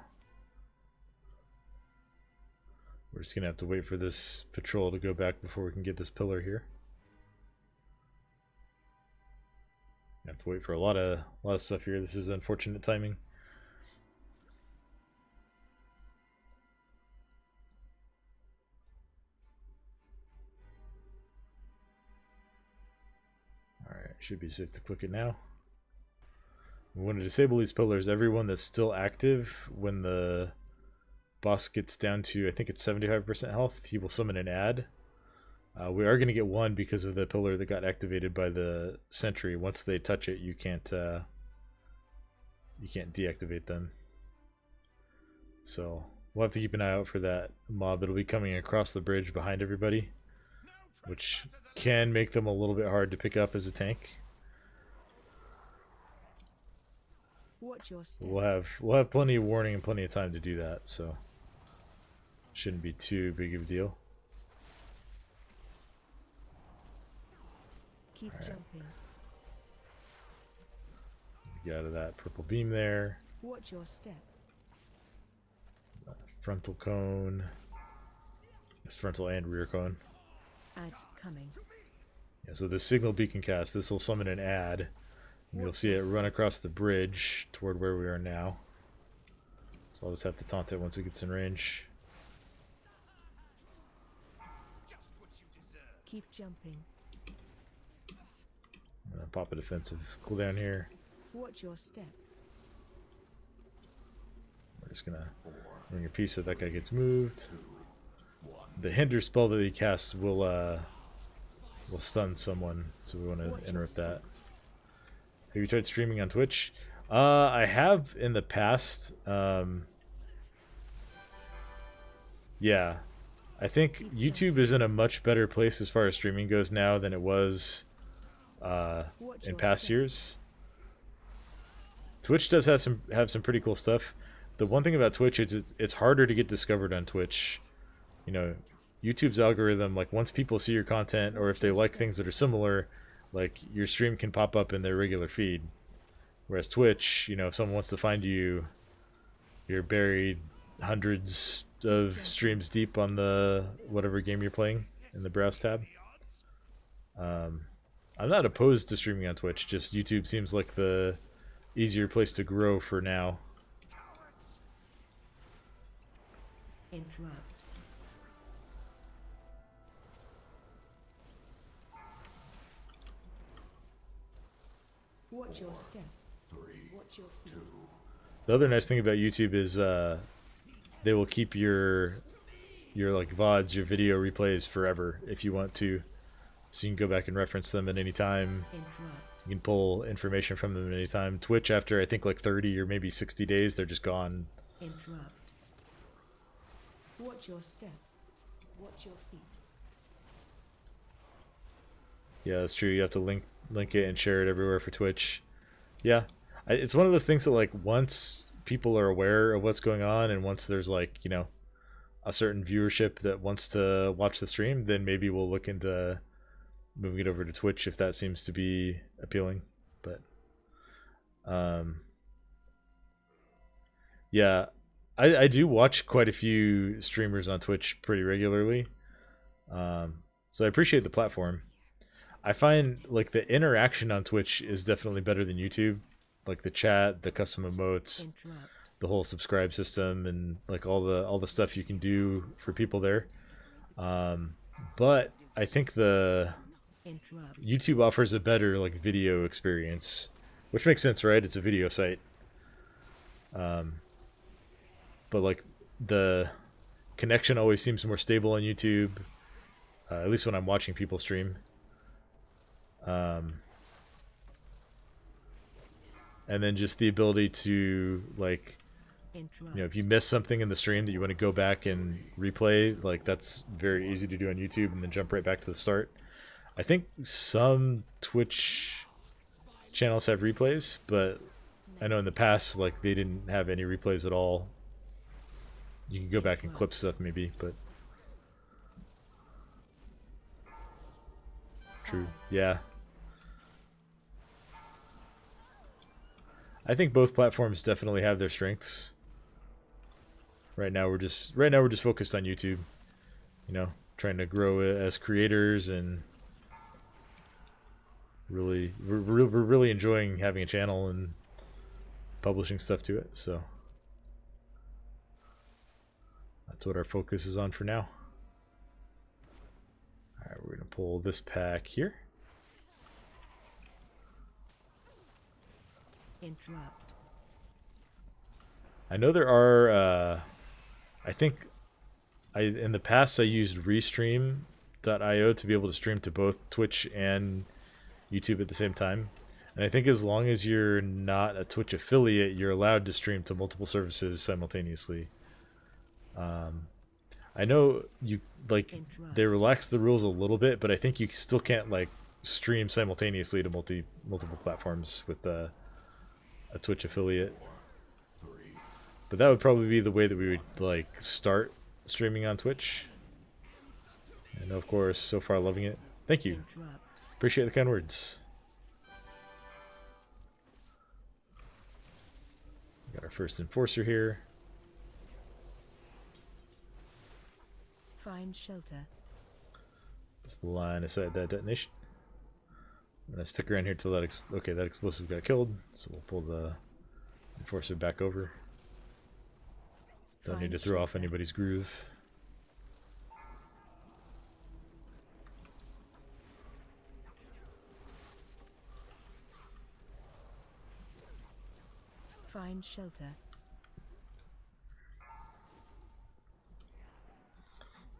we're just gonna have to wait for this patrol to go back before we can get this pillar here. Have to wait for a lot of stuff here. This is unfortunate timing. Alright, should be safe to click it now. We want to disable these pillars. Everyone that's still active, when the boss gets down to, I think it's 75% health, he will summon an ad. We are going to get one because of the pillar that got activated by the sentry. Once they touch it, you can't deactivate them. So we'll have to keep an eye out for that mob. It'll be coming across the bridge behind everybody, which can make them a little bit hard to pick up as a tank. Watch your step. We'll have plenty of warning and plenty of time to do that, so shouldn't be too big of a deal. Keep jumping. Get out of that purple beam there. Watch your step. Frontal cone. It's frontal and rear cone. Ads coming. Yeah, so the signal beacon cast, this will summon an ad. And you'll see it run across the bridge toward where we are now. So I'll just have to taunt it once it gets in range. Keep jumping. I'm gonna pop a defensive cooldown here. Watch your step. We're just gonna ring a piece so that guy gets moved. The hinder spell that he casts will stun someone, so we want to interrupt that. Have you tried streaming on Twitch? I have in the past. Yeah, I think YouTube is in a much better place as far as streaming goes now than it was in past years. Twitch does have some pretty cool stuff. The one thing about Twitch is it's harder to get discovered on Twitch. You know, YouTube's algorithm, like once people see your content or if they like things that are similar, like your stream can pop up in their regular feed. Whereas Twitch, you know, if someone wants to find you, you're buried hundreds of streams deep on the whatever game you're playing in the browse tab. I'm not opposed to streaming on Twitch. Just YouTube seems like the easier place to grow for now. Interrupt. Watch your step. Watch your feet. The other nice thing about YouTube is they will keep your like VODs, your video replays forever if you want to. So you can go back and reference them at any time. Interrupt. You can pull information from them at any time. Twitch, after I think like 30 or maybe 60 days, they're just gone. Interrupt. Watch your step. Watch your feet. Yeah, that's true. You have to link it and share it everywhere for Twitch. Yeah, it's one of those things that like once people are aware of what's going on and once there's like, you know, a certain viewership that wants to watch the stream, then maybe we'll look into moving it over to Twitch if that seems to be appealing. But yeah, I do watch quite a few streamers on Twitch pretty regularly. So I appreciate the platform. I find like the interaction on Twitch is definitely better than YouTube. Like the chat, the custom emotes, Interrupt. the whole subscribe system, and like all the stuff you can do for people there. But I think the Interrupt. YouTube offers a better like video experience, which makes sense, right? It's a video site. But like the connection always seems more stable on YouTube, at least when I'm watching people stream. And then just the ability to like, Interrupt. you know, if you miss something in the stream that you want to go back and replay, like that's very easy to do on YouTube and then jump right back to the start. I think some Twitch channels have replays, but I know in the past like they didn't have any replays at all. You can go back and clip stuff maybe, but true. Yeah. I think both platforms definitely have their strengths. Right now we're just focused on YouTube, you know, trying to grow as creators, and we're really enjoying having a channel and publishing stuff to it. So that's what our focus is on for now. All right, we're gonna pull this pack here. Interrupt. I know there are, I think in the past I used Restream.io to be able to stream to both Twitch and YouTube at the same time. And I think as long as you're not a Twitch affiliate, you're allowed to stream to multiple services simultaneously. I know you like they relaxed the rules a little bit, but I think you still can't like stream simultaneously to multiple platforms with a Twitch affiliate. But that would probably be the way that we would like start streaming on Twitch. And of course, so far loving it. Thank you. Interrupt. Appreciate the kind words. Got our first enforcer here. Find shelter. Just the line aside that detonation. I'm gonna stick around here till that okay, that explosive got killed, so we'll pull the enforcer back over. Don't need to throw off anybody's groove. Find shelter.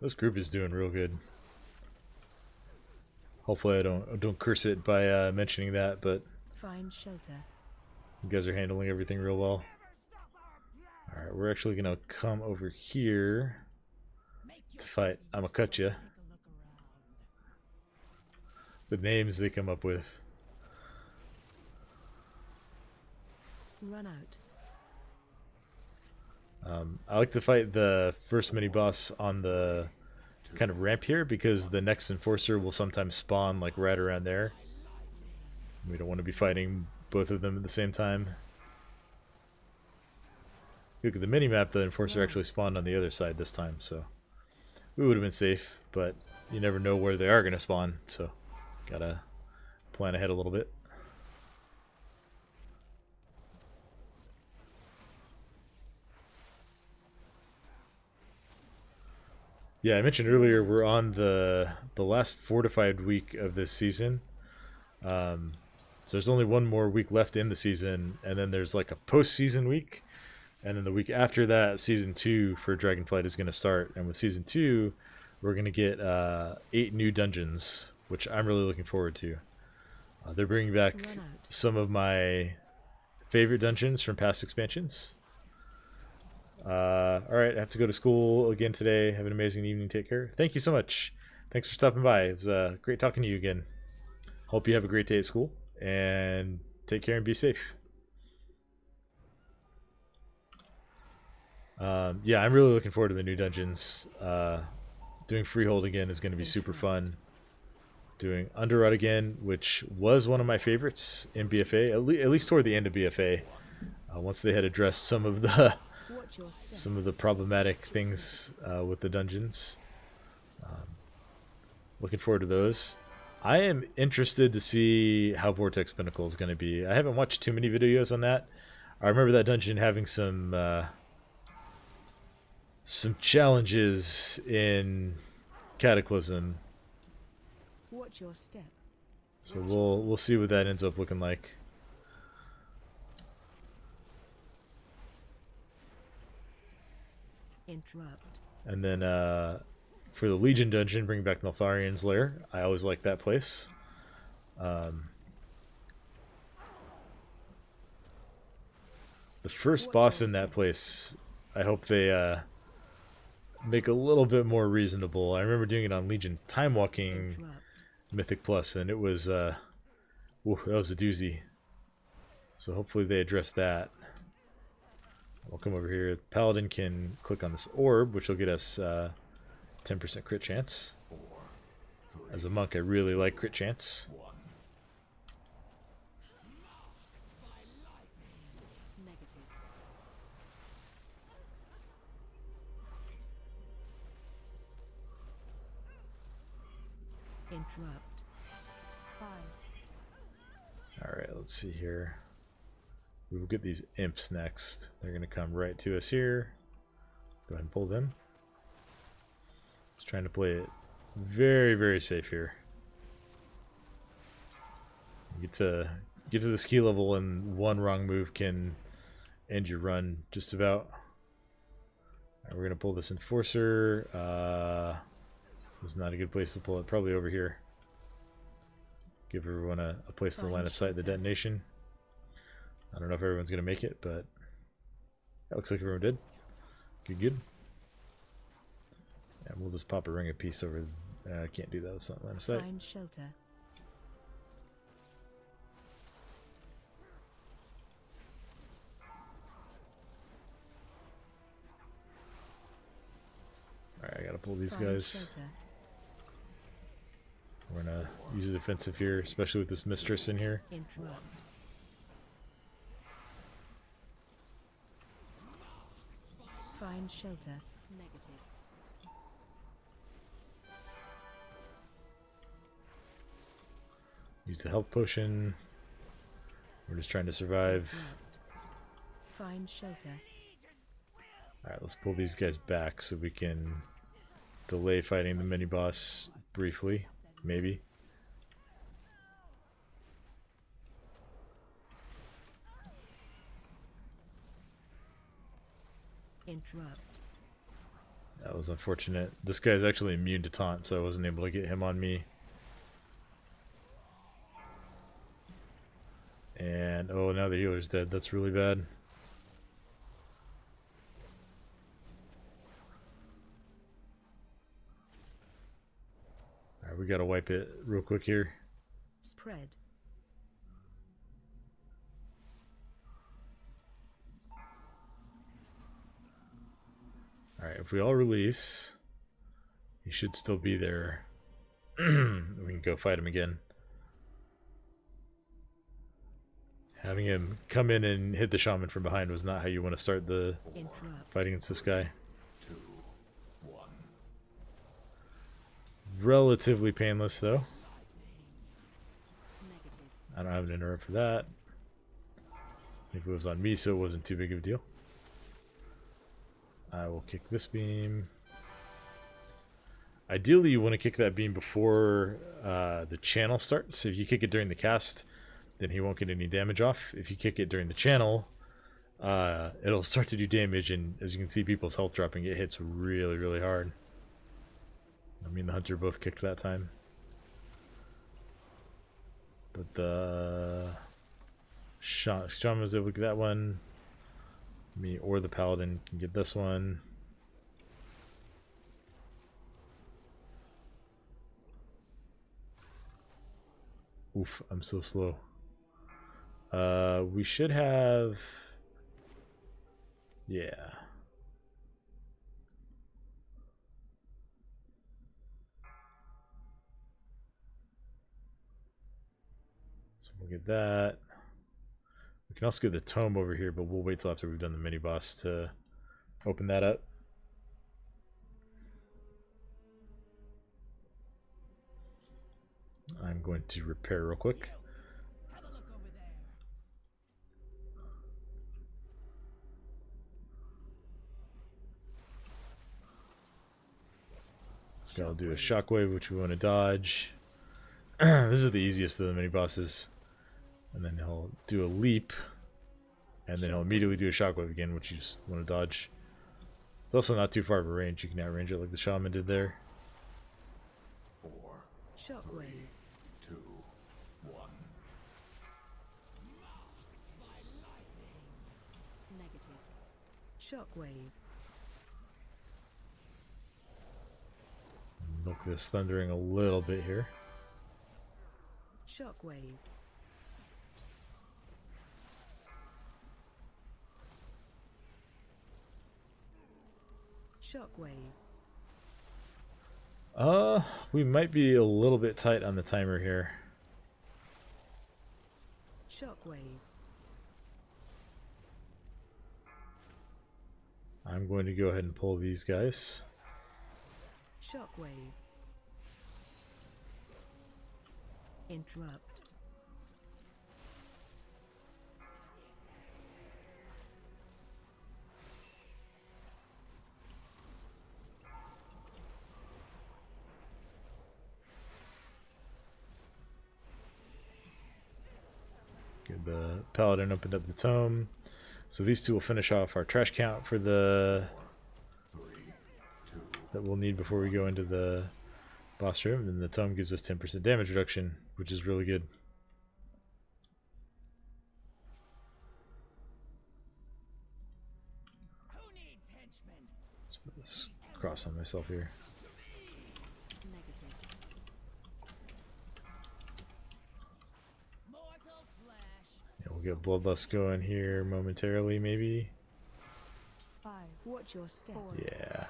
This group is doing real good. Hopefully I don't curse it by mentioning that, but Find shelter. you guys are handling everything real well. Alright, we're actually gonna come over here to fight. I'm gonna cut you. The names they come up with. Run out. I like to fight the first mini boss on the kind of ramp here because the next enforcer will sometimes spawn like right around there. We don't want to be fighting both of them at the same time. Look at the mini map, the enforcer actually spawned on the other side this time, so we would have been safe, but you never know where they are going to spawn, so gotta plan ahead a little bit. Yeah, I mentioned earlier we're on the last fortified week of this season. So there's only one more week left in the season, and then there's like a post-season week, and then the week after that, season 2 for Dragonflight is going to start. And with season 2, we're going to get 8 new dungeons, which I'm really looking forward to. They're bringing back some of my favorite dungeons from past expansions. Alright, I have to go to school again today. Have an amazing evening. Take care. Thank you so much. Thanks for stopping by. It was great talking to you again. Hope you have a great day at school. And take care and be safe. Yeah, I'm really looking forward to the new dungeons. Doing Freehold again is going to be super fun. Doing Underrot again, which was one of my favorites in BFA, at least toward the end of BFA. Once they had addressed some of the problematic things with the dungeons. Looking forward to those. I am interested to see how Vortex Pinnacle is going to be. I haven't watched too many videos on that. I remember that dungeon having some challenges in Cataclysm. Watch your step. So we'll see what that ends up looking like. Interrupt. And then for the Legion dungeon, bring back Neltharian's Lair. I always like that place. The first boss in that place, I hope they make a little bit more reasonable. I remember doing it on Legion Time Walking Mythic Plus, and it was that was a doozy. So hopefully they address that. We'll come over here. Paladin can click on this orb, which will get us 10% crit chance. As a monk, I really like crit chance. Negative. Interrupt. 5. Alright, let's see here. We will get these imps next. They're going to come right to us here. Go ahead and pull them. Just trying to play it very, very safe here. Get to the ski level, and one wrong move can end your run just about. Alright, we're going to pull this Enforcer. This is not a good place to pull it. Probably over here. Give everyone a place to line of sight the detonation. I don't know if everyone's going to make it, but that looks like everyone did. Good. And we'll just pop a ring of peace over. I can't do that. It's not line of sight. Find shelter. Alright, I gotta pull these Find guys. shelter. We're gonna use a defensive here, especially with this mistress in here. Interrupt. Find shelter. Negative. Use the health potion. We're just trying to survive. Interrupt. Find shelter. Alright, let's pull these guys back so we can delay fighting the mini-boss briefly. Maybe. Interrupt. That was unfortunate. This guy's actually immune to taunt, so I wasn't able to get him on me. And, oh, now the healer's dead. That's really bad. Alright, we gotta wipe it real quick here. Spread. Alright, if we all release, he should still be there. We can go fight him again. Having him come in and hit the shaman from behind was not how you want to start the fight against this guy. Relatively painless, though. I don't have an interrupt for that. If it was on me, so it wasn't too big of a deal. I will kick this beam. Ideally, you want to kick that beam before the channel starts. If you kick it during the cast, then he won't get any damage off. If you kick it during the channel, it'll start to do damage, and as you can see, people's health dropping. It hits really, really hard. I mean, the hunter both kicked that time. But the Shaman was able to get that one. Me or the paladin can get this one. Oof, I'm so slow. We should have... Yeah. So we'll get that. We can also get the tome over here, but we'll wait till after we've done the mini boss to open that up. I'm going to repair real quick. So I'll do a shockwave, which we want to dodge. This is the easiest of the mini bosses. And then he'll do a leap. And then he'll immediately do a shockwave again, which you just want to dodge. It's also not too far of a range. You can outrange it like the shaman did there. 4, Shockwave. 2, 1. Negative. Shockwave. Milk this thundering a little bit here. Shockwave. Shockwave. We might be a little bit tight on the timer here. Shockwave. I'm going to go ahead and pull these guys. Shockwave. Interrupt. Good, the paladin opened up the tome. So these two will finish off our trash count for the... that we'll need before we go into the boss room. And the tome gives us 10% damage reduction, which is really good. Let's put this cross on myself here. Negative. Yeah, we'll get Bloodlust going here momentarily, maybe. 5. Watch your step. 4. Yeah.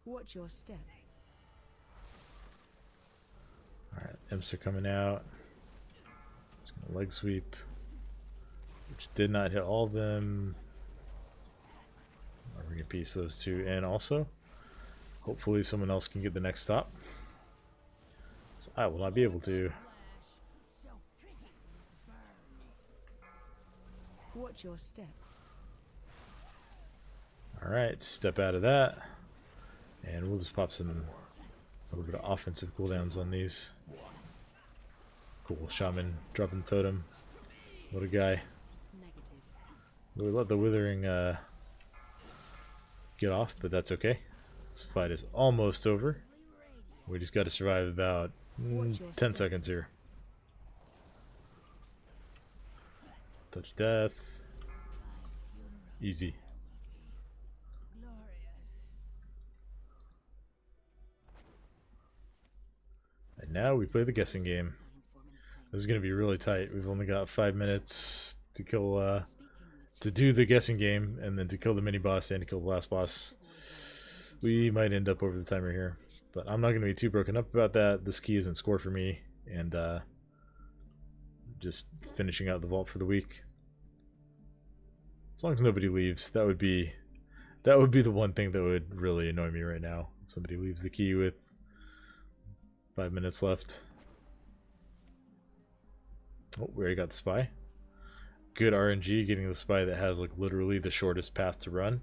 Watch your step. Alright, imps are coming out. Just gonna leg sweep. Which did not hit all of them. We're gonna piece those two in also. Hopefully someone else can get the next stop. So I will not be able to. Watch your step. Alright, step out of that. And we'll just pop some a little bit of offensive cooldowns on these. Cool, shaman dropping the totem. What a guy. Negative. We let the withering get off, but that's okay. This fight is almost over. We just got to survive about 10 seconds here. Touch death. Easy. And now we play the guessing game. This is going to be really tight. We've only got 5 minutes to kill, to do the guessing game, and then to kill the mini boss and to kill the last boss. We might end up over the timer here. But I'm not going to be too broken up about that. This key isn't score for me, and just finishing out the vault for the week. As long as nobody leaves, that would be the one thing that would really annoy me right now. If somebody leaves the key with 5 minutes left. Oh, we already got the spy. Good RNG getting the spy that has like literally the shortest path to run.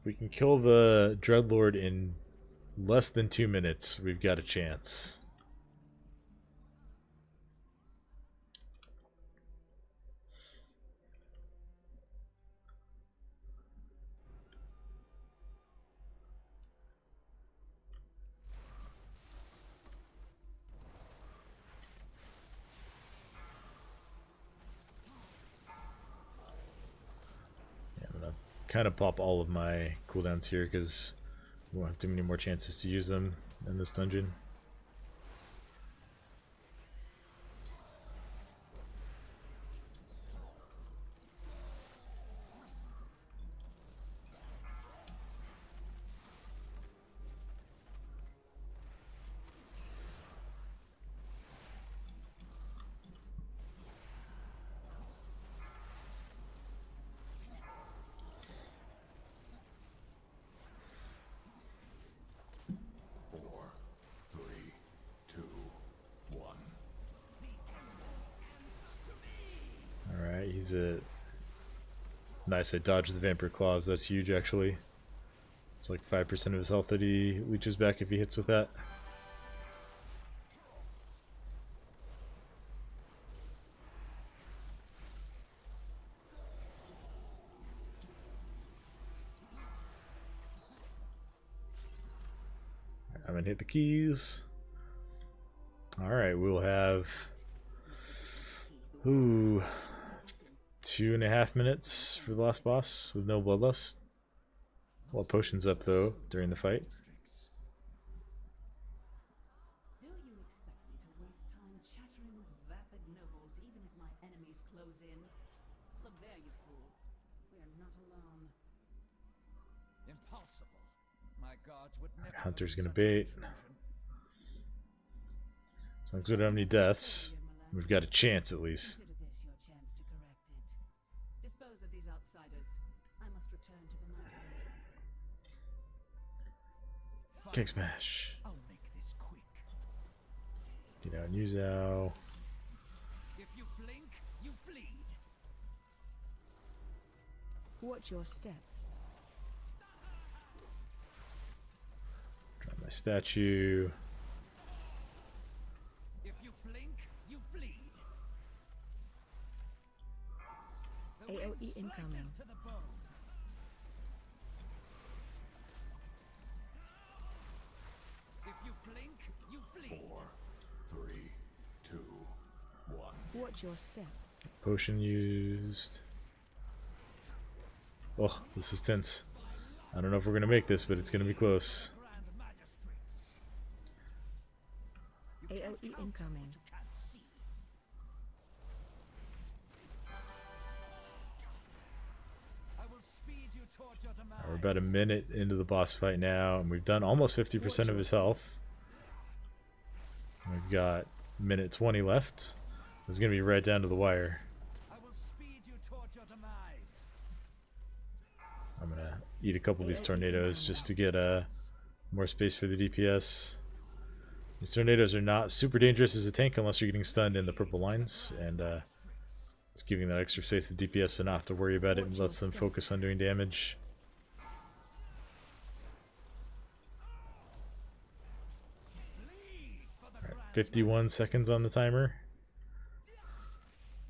We can kill the Dreadlord in less than 2 minutes. We've got a chance. Kind of pop all of my cooldowns here because we won't have too many more chances to use them in this dungeon. He's a nice. I dodged the Vampire Claws. That's huge, actually. It's like 5% of his health that he leeches back if he hits with that. I'm gonna hit the keys. Alright, we'll have 2.5 minutes for the last boss with no bloodlust. Well, potions up though during the fight. Do you expect me to waste time chattering with vapid nobles even as my enemies close in? Look there, you fool. We are not alone. Impossible. My guards would never. Hunter's permit gonna such bait. an intrusion. As long as we don't have any deaths, we've got a chance at least. Consider this your chance to correct it. Dispose of these outsiders. I must return to the Nighthold. Kick smash. I'll make this quick. Get out, use out. If you blink, you bleed. Watch your step. Drop my statue. If you blink, you bleed. The AoE wind incoming. slices to the bone. If you blink, you bleed. 4, 3, 2, 1. Watch your step. Potion used. Oh, this is tense. I don't know if we're gonna make this, but it's gonna be close. Grand magistrates. AoE incoming. You can't see. I will speed you towards your demise. We're about a minute into the boss fight now, and we've done almost 50% of his health. We've got minute 20 left. It's gonna be right down to the wire. I will speed you towards your demise. I'm gonna eat a couple of these tornadoes just to get more space for the DPS. These tornadoes are not super dangerous as a tank unless you're getting stunned in the purple lines, and it's giving that extra space to DPS to not have to worry about it and lets them focus on doing damage. Alright, 51 seconds on the timer.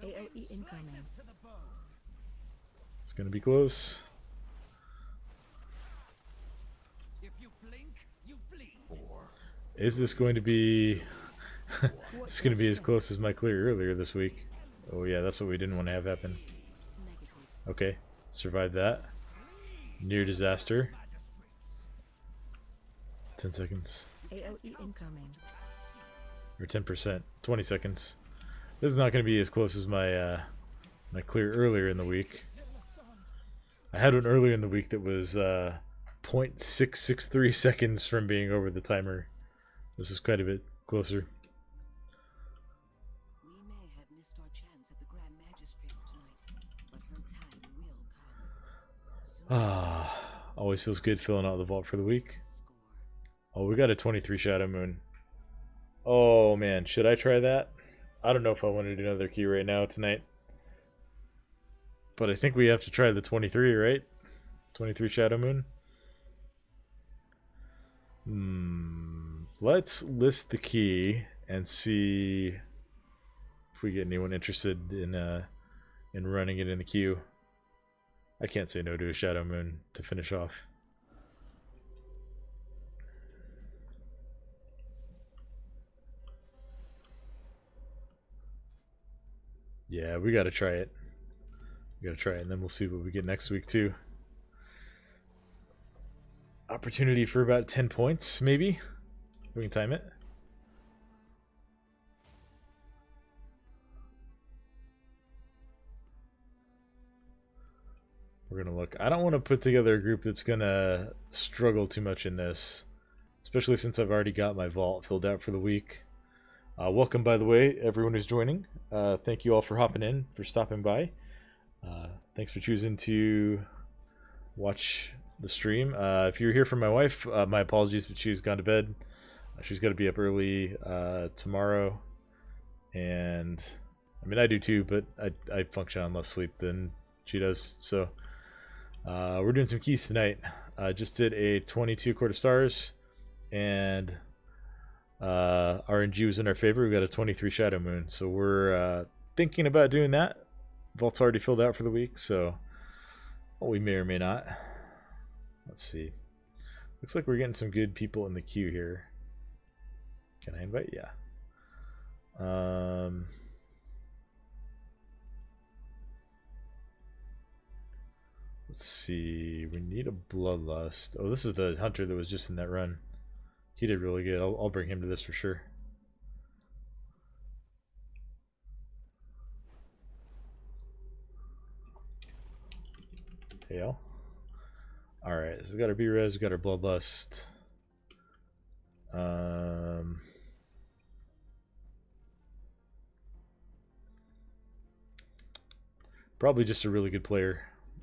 AoE incoming. It's gonna be close. If you blink, you bleed. Is this going to be... It's going to be as close as my clear earlier this week. Oh yeah, that's what we didn't want to have happen. Negative. Okay, survived that. Near disaster. 10 seconds. AoE incoming. Or 10%. 20 seconds. This is not going to be as close as my my clear earlier in the week. I had one earlier in the week that was 0.663 seconds from being over the timer. This is quite a bit closer. We may have missed our chance at the Grand Magistrates tonight, but her time will come. Ah, always feels good filling out the vault for the week. Oh, we got a 23 Shadow Moon. Oh man, should I try that? I don't know if I want to do another key right now tonight. But I think we have to try the 23, right? 23 Shadow Moon. Let's list the key and see if we get anyone interested in running it in the queue. I can't say no to a Shadow Moon to finish off. Yeah, we gotta try it. We gotta try it, and then we'll see what we get next week too. Opportunity for about 10 points, maybe. We can time it. We're gonna look. I don't want to put together a group that's gonna struggle too much in this, especially since I've already got my vault filled out for the week. Welcome, by the way, everyone who's joining. Thank you all for hopping in, for stopping by. Thanks for choosing to watch the stream. If you're here for my wife, my apologies, but she's gone to bed. She's got to be up early tomorrow, and I mean I do too, but I function on less sleep than she does. So we're doing some keys tonight. I just did a 22 Court of Stars, and RNG was in our favor. We got a 23 Shadow Moon, so we're thinking about doing that. Vault's already filled out for the week, so well, we may or may not. Let's see. Looks like we're getting some good people in the queue here. Can I invite? Yeah. Let's see. We need a Bloodlust. Oh, this is the hunter that was just in that run. He did really good. I'll bring him to this for sure. Hail. Alright, so we got our B-Res, we got our Bloodlust. Probably just a really good player.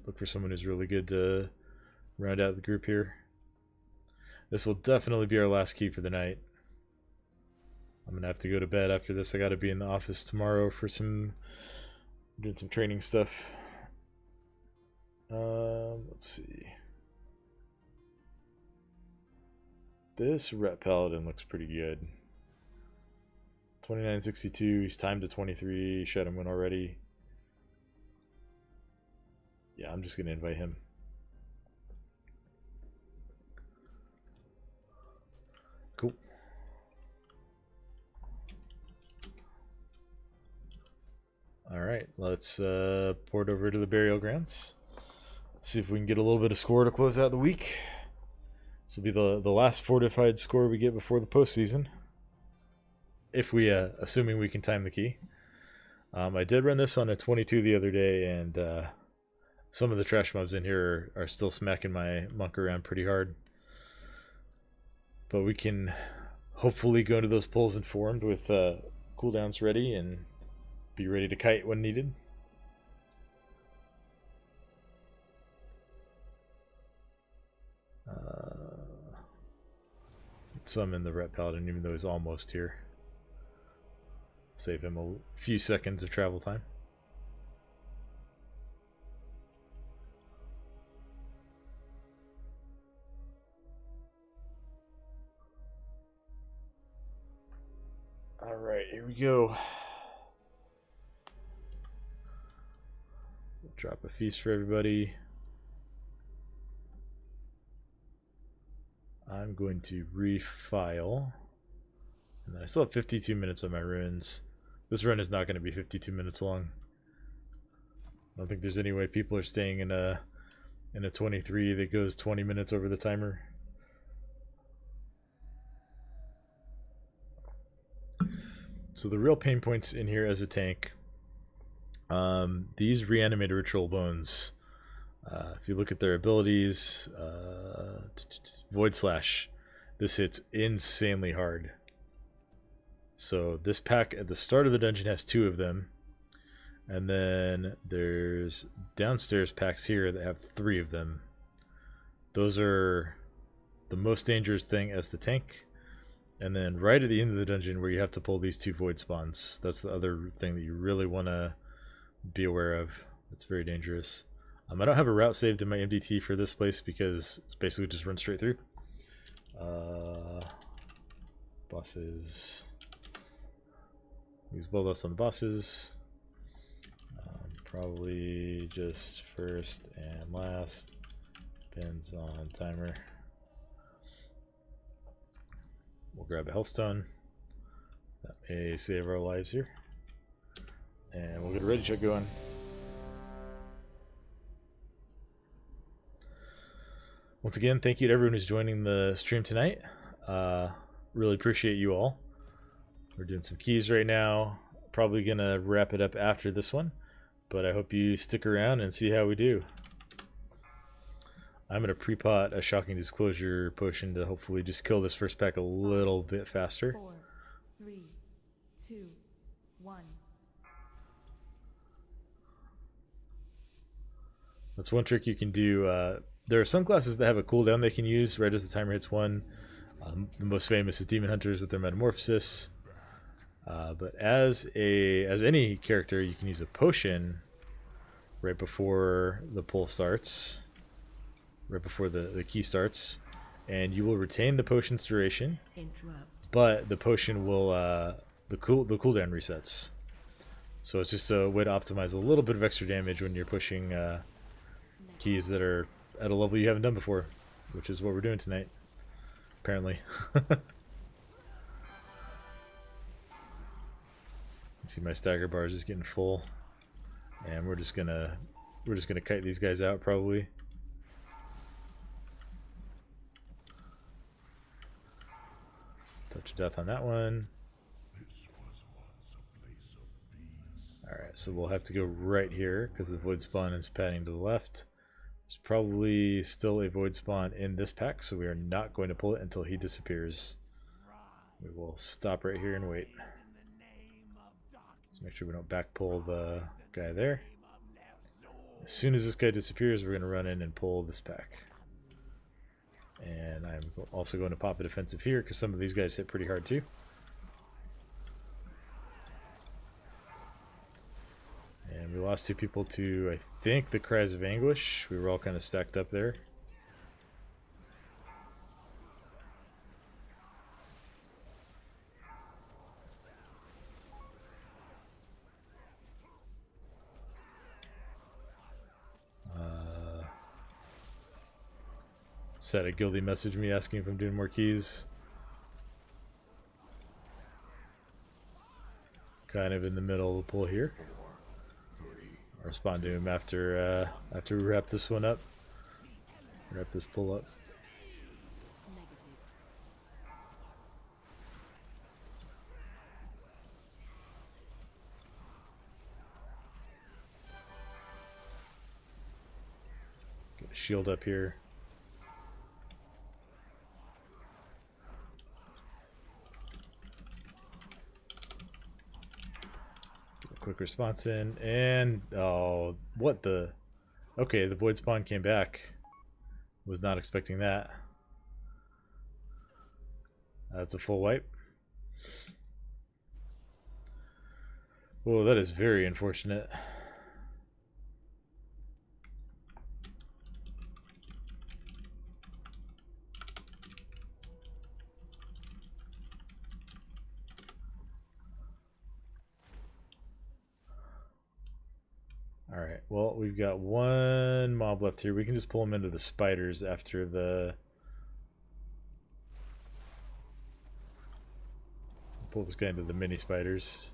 Look for someone who's really good to round out the group here. This will definitely be our last key for the night. I'm gonna have to go to bed after this. I gotta be in the office tomorrow for doing some training stuff. Let's see. This Ret Paladin looks pretty good. 2962, he's timed to 23, Shadow Moon already. Yeah, I'm just gonna invite him. Cool. Alright, let's port over to the burial grounds. See if we can get a little bit of score to close out the week. This will be the last fortified score we get before the postseason. If we, assuming we can time the key. I did run this on a 22 the other day, and some of the trash mobs in here are still smacking my monk around pretty hard. But we can hopefully go into those pulls informed with cooldowns ready and be ready to kite when needed. Summon the Ret Paladin, even though he's almost here. Save him a few seconds of travel time. Alright, here we go. Drop a feast for everybody. I'm going to refile. And then I still have 52 minutes on my runes. This run is not going to be 52 minutes long. I don't think there's any way people are staying in a 23 that goes 20 minutes over the timer. So the real pain points in here as a tank, these reanimated ritual bones If you look at their abilities, Void Slash, this hits insanely hard. So this pack at the start of the dungeon has 2 of them. And then there's downstairs packs here that have 3 of them. Those are the most dangerous thing as the tank. And then right at the end of the dungeon where you have to pull these 2 void spawns, that's the other thing that you really want to be aware of. It's very dangerous. I don't have a route saved in my MDT for this place because it's basically just run straight through. Bosses. Use bloodlust on the bosses. Probably just first and last. Depends on timer. We'll grab a healthstone. That may save our lives here. And we'll get a ready check going. Once again, thank you to everyone who's joining the stream tonight. Really appreciate you all. We're doing some keys right now. Probably gonna wrap it up after this one, but I hope you stick around and see how we do. I'm gonna pre-pot a shocking disclosure potion to hopefully just kill this first pack a little bit faster. 4, 3, 2, 1. That's one trick you can do. There are some classes that have a cooldown they can use right as the timer hits 1. The most famous is Demon Hunters with their Metamorphosis. But as any character, you can use a potion right before the pull starts, right before the key starts, and you will retain the potion's duration. Interrupt. But the potion will the cooldown resets. So it's just a way to optimize a little bit of extra damage when you're pushing keys that are at a level you haven't done before, which is what we're doing tonight, apparently. See, my stagger bar is just getting full, and we're just gonna kite these guys out probably. Touch of death on that one. Alright, so we'll have to go right here because the void spawn is padding to the left. There's probably still a void spawn in this pack, so we are not going to pull it until he disappears. We will stop right here and wait. Just make sure we don't back pull the guy there. As soon as this guy disappears, we're going to run in and pull this pack. And I'm also going to pop a defensive here because some of these guys hit pretty hard too. And we lost 2 people to, I think, the Cries of Anguish. We were all kind of stacked up there. Said a guildie messaged me asking if I'm doing more keys. Kind of in the middle of the pull here. I'll respond to him after we wrap this one up. Wrap this pull up. Get a shield up here. Quick response in, and oh, what the? Okay, the void spawn came back. Was not expecting that. That's a full wipe. Oh, that is very unfortunate. Alright, well, we've got one mob left here. We can just pull him into the spiders after the... Pull this guy into the mini spiders.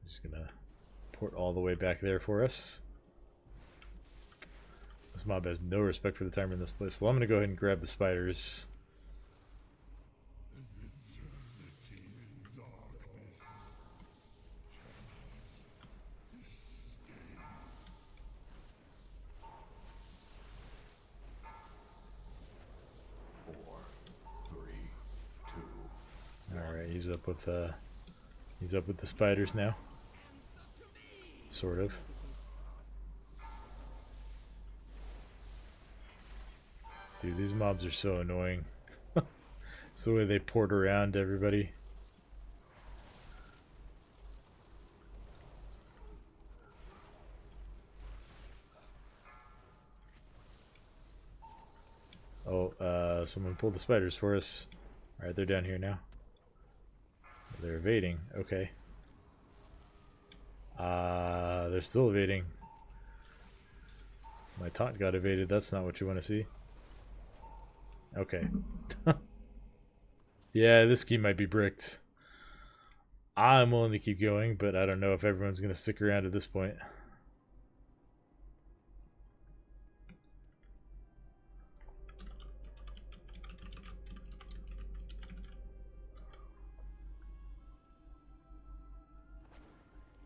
Just gonna port all the way back there for us. This mob has no respect for the timer in this place. Well, I'm gonna go ahead and grab the spiders. he's up with the spiders now. Sort of. Dude, these mobs are so annoying. It's the way they port around everybody. Oh, someone pulled the spiders for us. Alright, they're down here now. They're evading. Okay. They're still evading. My taunt got evaded. That's not what you want to see. Okay. Yeah, this key might be bricked. I'm willing to keep going, but I don't know if everyone's going to stick around at this point.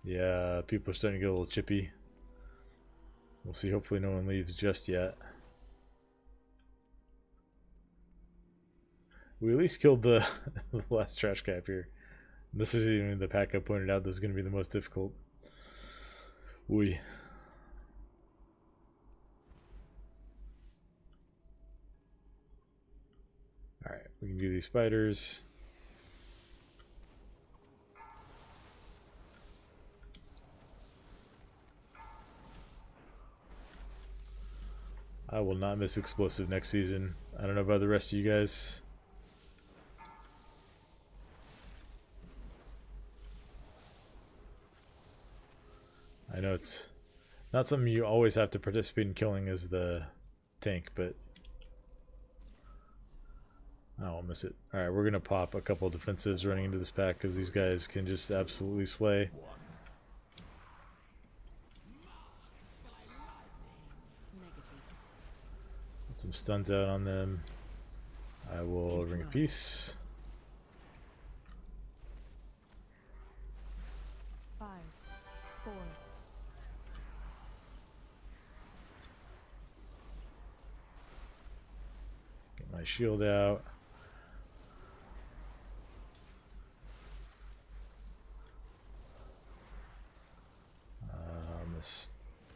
Yeah, people are starting to get a little chippy. We'll see. Hopefully no one leaves just yet. We at least killed the, the last trash cap here. This is even the pack I pointed out. This is going to be the most difficult. We. Alright, we can do these spiders. I will not miss explosive next season. I don't know about the rest of you guys. I know it's not something you always have to participate in killing as the tank, but I won't miss it. Alright, we're going to pop a couple of defensives running into this pack because these guys can just absolutely slay. Put some stuns out on them. I will ring a peace. 5, 4. Get my shield out. This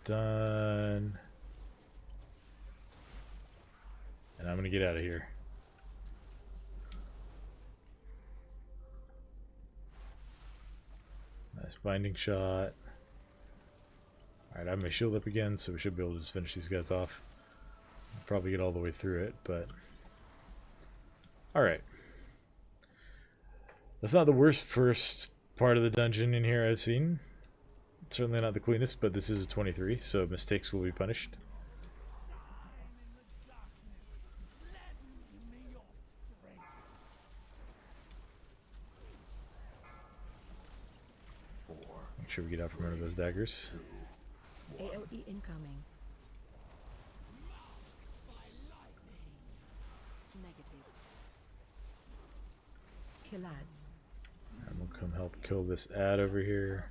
done. And I'm gonna get out of here. Nice binding shot. Alright, I have my shield up again, so we should be able to just finish these guys off. I'll probably get all the way through it, but alright. That's not the worst first part of the dungeon in here I've seen. Certainly not the cleanest, but this is a 23, so mistakes will be punished. Make sure we get out from under those daggers. AOE incoming. Negative. Kill ads. And we'll come help kill this ad over here.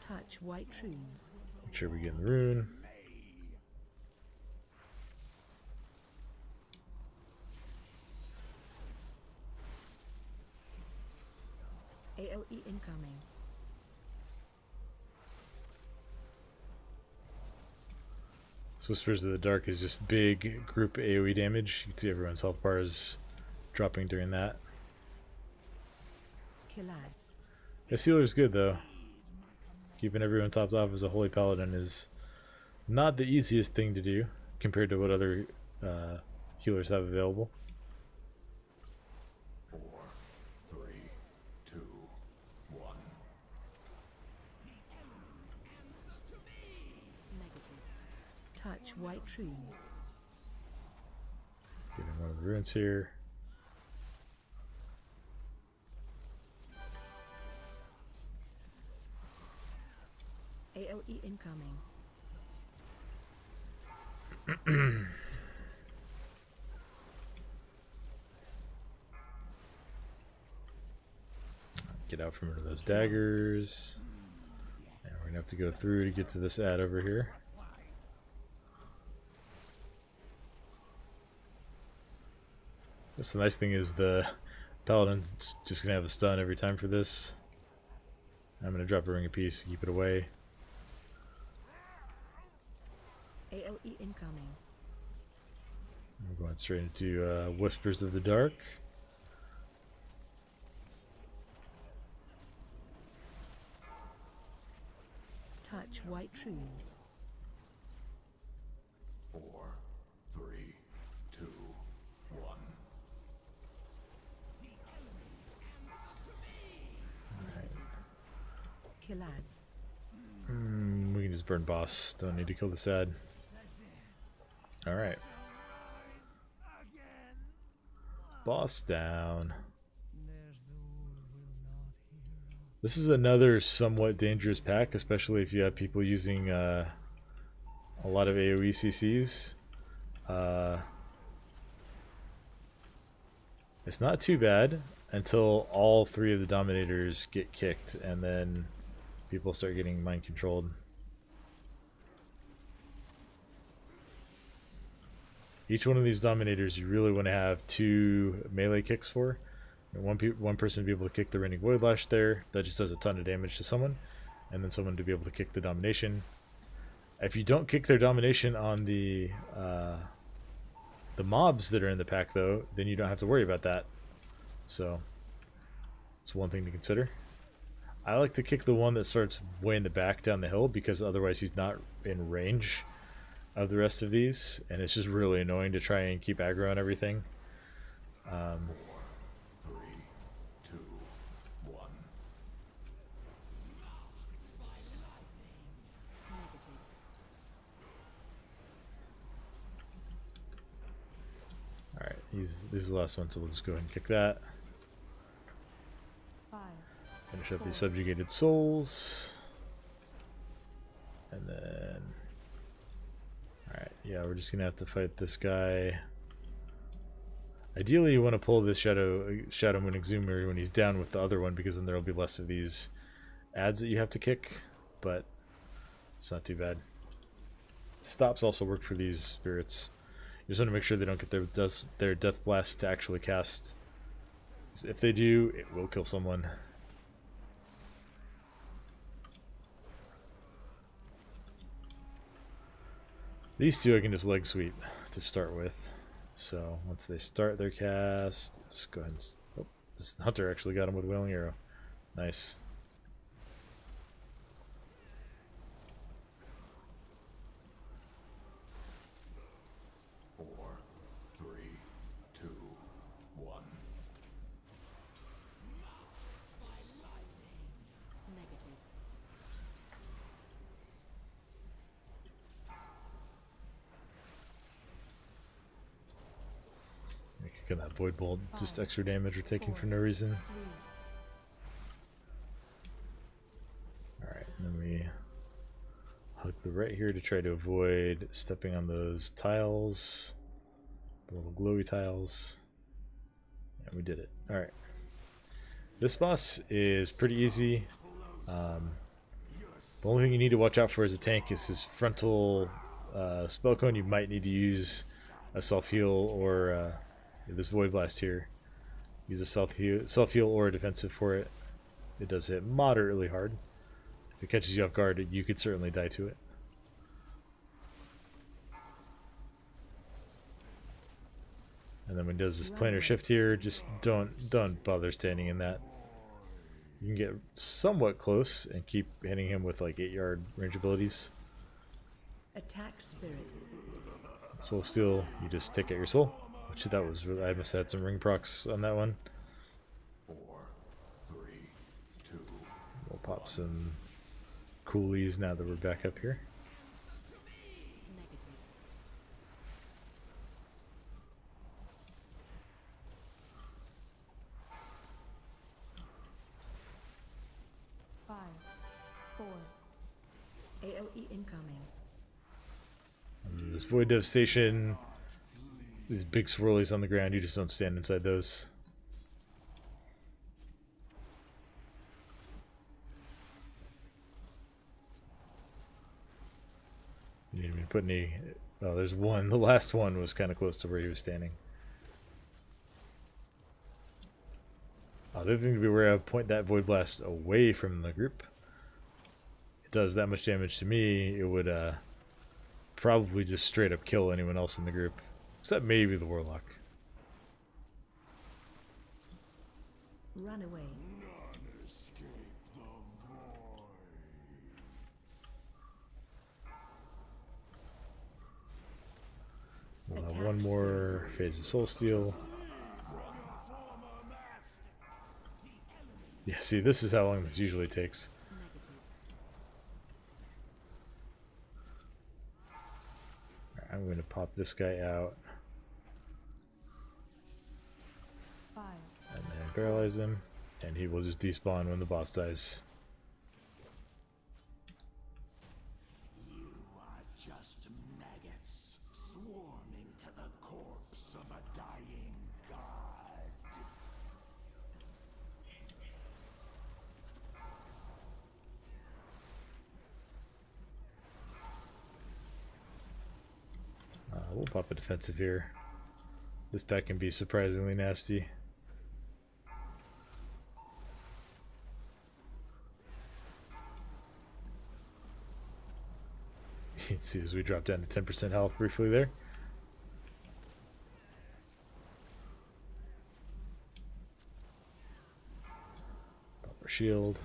Touch white runes. Make sure we get in the rune. AOE incoming. This Whispers of the Dark is just big group AoE damage. You can see everyone's health bar is dropping during that. Kill ads. This healer's good though. Keeping everyone topped off as a holy paladin is not the easiest thing to do compared to what other healers have available. 4, 3, 2, 1. Negative. Touch white runes. Getting one of the runes here. AOE incoming. Get out from under those daggers. And we're gonna have to go through to get to this ad over here. That's the nice thing is the Paladin's just gonna have a stun every time for this. I'm gonna drop a ring of peace to keep it away. AOE incoming. We're going straight into Whispers of the Dark. Touch white runes. 4, 3, 2, 1. Kill ads. We can just burn boss. Don't need to kill this ad. Alright. Boss down. This is another somewhat dangerous pack, especially if you have people using a lot of AoE CCs. It's not too bad until all three of the Dominators get kicked, and then people start getting mind controlled. Each one of these Dominators you really want to have 2 melee kicks for. One person to be able to kick the Raining Void Lash there, that just does a ton of damage to someone, and then someone to be able to kick the Domination. If you don't kick their Domination on the mobs that are in the pack though, then you don't have to worry about that. So it's one thing to consider. I like to kick the one that starts way in the back down the hill, because otherwise he's not in range of the rest of these, and it's just really annoying to try and keep aggro on everything. 4, 3, 2, 1. Alright, this is the last one, so we'll just go ahead and kick that. 5. Finish up these subjugated souls. And then... Alright, yeah, we're just gonna have to fight this guy. Ideally you want to pull this Shadow Moon Exhumer when he's down with the other one, because then there will be less of these ads that you have to kick, but it's not too bad. Stops also work for these spirits. You just want to make sure they don't get their Death Blast to actually cast. If they do, it will kill someone. These two I can just leg sweep to start with. So once they start their cast, just go ahead and... Oh, this Hunter actually got him with Wailing Arrow. Nice. That Void Bolt, just extra damage we're taking for no reason. Alright, and then we hook the right here to try to avoid stepping on those tiles, the little glowy tiles, and we did it. Alright, this boss is pretty easy. The only thing you need to watch out for as a tank is his frontal spell cone. You might need to use a self-heal or this Void Blast here. Use a self-heal or a defensive for it. It does hit moderately hard. If it catches you off guard, you could certainly die to it. And then when it does this planar shift here, just don't bother standing in that. You can get somewhat close and keep hitting him with like 8-yard range abilities. Attack Spirit. Soul Steal, you just take out your soul. Which that was really, I must have had some ring procs on that one. 4, 3, 2. We'll pop some coolies now that we're back up here. Negative. 5, 4. AOE incoming. And this Void Devastation. These big swirlies on the ground, you just don't stand inside those. You need me to put any... Oh, there's one. The last one was kind of close to where he was standing. The other thing to be aware of, point that Void Blast away from the group. It does that much damage to me, it would probably just straight up kill anyone else in the group. Except maybe the Warlock. Run away. None escape the void. We'll have one more phase of Soul Steel. Yeah, see, this is how long this usually takes. Alright, I'm going to pop this guy out. 5. And then paralyze him. And he will just despawn when the boss dies. You are just maggots swarming to the corpse of a dying god. We'll pop a defensive here. This pack can be surprisingly nasty. You can see as we drop down to 10% health briefly there. Pop our shield.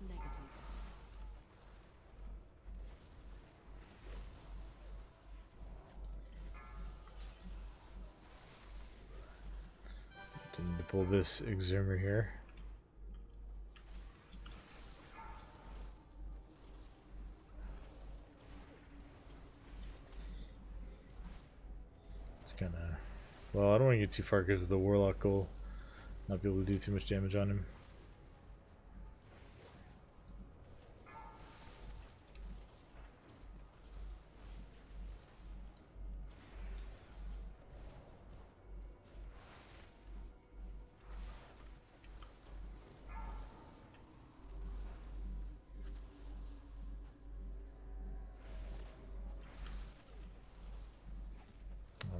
Negative. Need to pull this Exhumer here. It's kind of... Well, I don't want to get too far because the Warlock will not be able to do too much damage on him.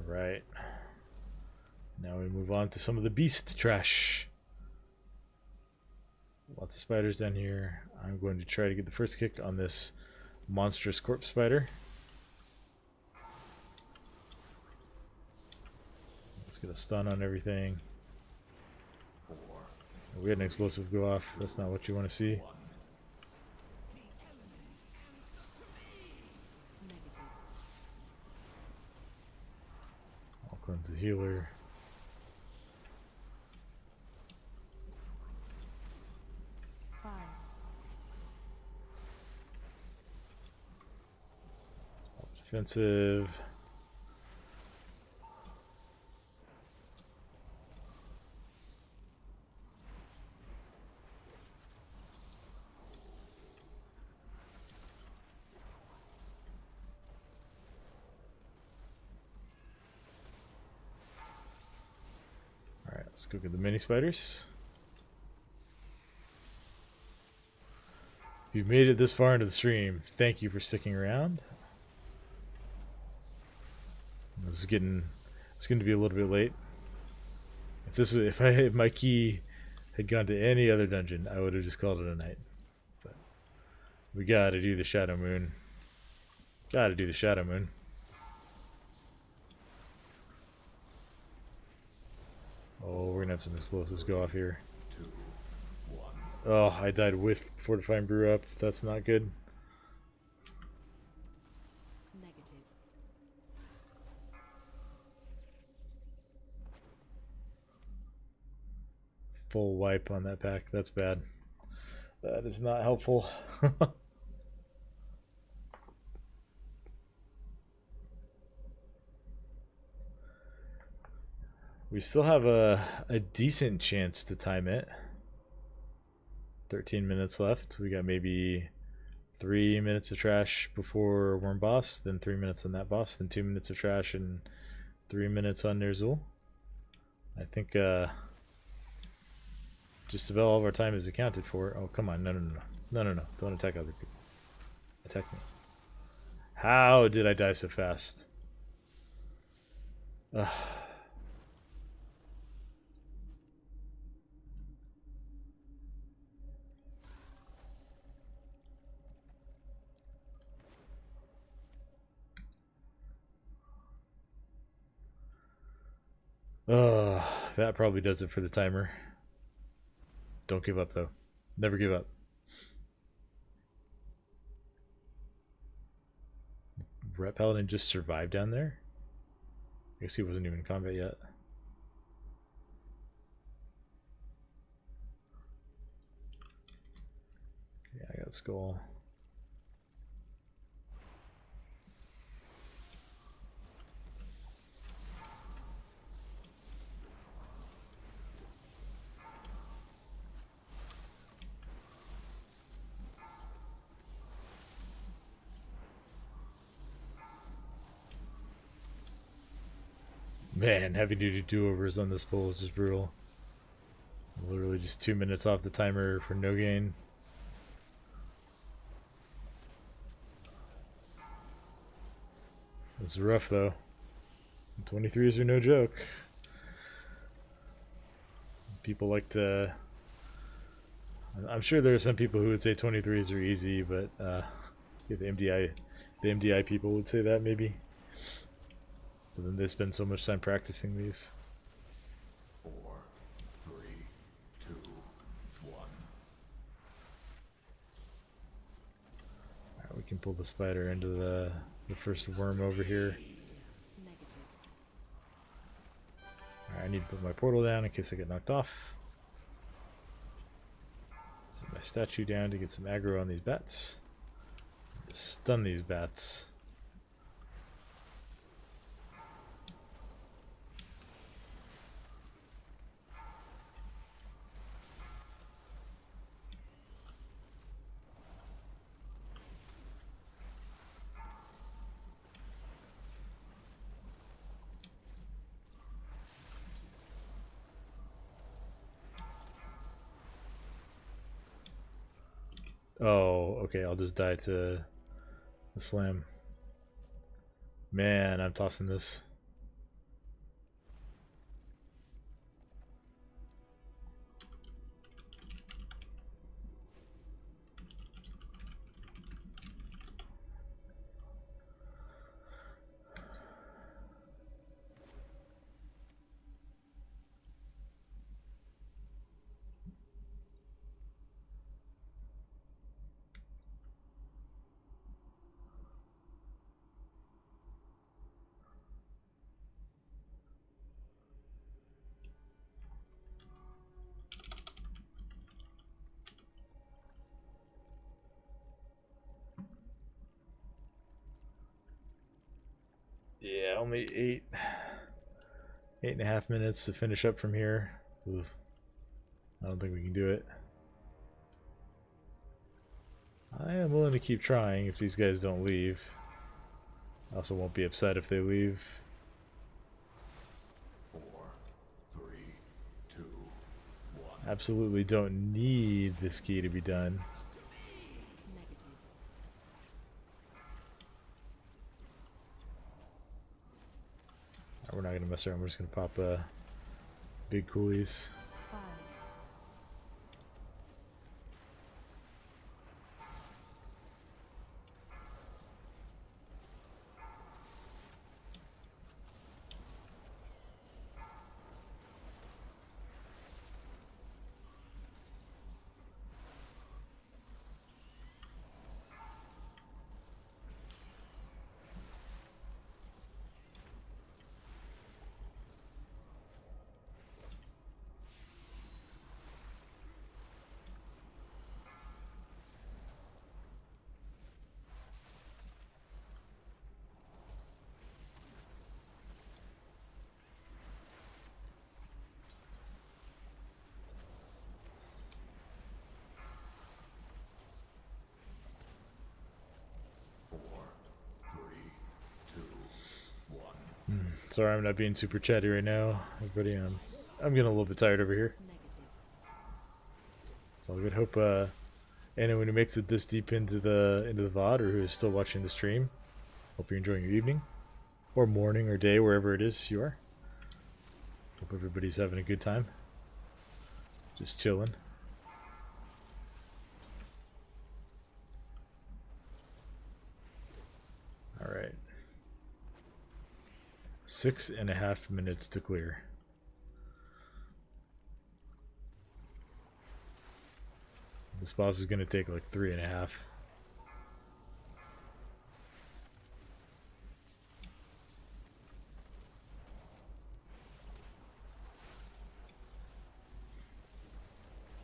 Alright. Now we move on to some of the beast trash. Lots of spiders down here. I'm going to try to get the first kick on this monstrous corpse spider. Let's get a stun on everything. We had an explosive go off. That's not what you want to see. I'll cleanse the healer. Defensive. Alright, let's go get the mini spiders. If you've made it this far into the stream, thank you for sticking around. It's going to be a little bit late. If my key had gone to any other dungeon, I would have just called it a night. But we gotta do the Shadow Moon. Gotta do the Shadow Moon. Oh, we're gonna have some explosives go off here. Oh, I died with Fortifying Brew up. That's not good. Negative. Full wipe on that pack. That's bad. That is not helpful. We still have a decent chance to time it. 13 minutes left. We got maybe 3 minutes of trash before worm boss, then 3 minutes on that boss, then 2 minutes of trash, and 3 minutes on Nerzul. I think just about all of our time is accounted for. Oh, come on. No. Don't attack other people. Attack me. How did I die so fast? Ugh. That probably does it for the timer. Don't give up, though. Never give up. Ret Paladin just survived down there? I guess he wasn't even in combat yet. Yeah, I got Skull. Man, heavy duty do-overs on this pull is just brutal. Literally just 2 minutes off the timer for no gain. It's rough though. 23s are no joke. People like to... I'm sure there are some people who would say 23s are easy, but yeah, the MDI people would say that maybe. But then they spend so much time practicing these. 4, 3, 2, 1. Alright, we can pull the spider into the first worm over here. Alright, I need to put my portal down in case I get knocked off. Set my statue down to get some aggro on these bats. Just stun these bats. Oh, okay, I'll just die to the slam. Man, I'm tossing this. Yeah, only 8.5 minutes to finish up from here. Oof. I don't think we can do it. I am willing to keep trying if these guys don't leave. I also won't be upset if they leave. 4, 3, 2, 1. Absolutely don't need this key to be done. We're not going to mess around. We're just going to pop big coolies. Sorry, I'm not being super chatty right now, everybody. I'm getting a little bit tired over here. Negative. So I would hope anyone who makes it this deep into the VOD or who is still watching the stream, hope you're enjoying your evening or morning or day, wherever it is you are. Hope everybody's having a good time. Just chilling. All right. 6.5 minutes to clear. This boss is going to take like 3.5.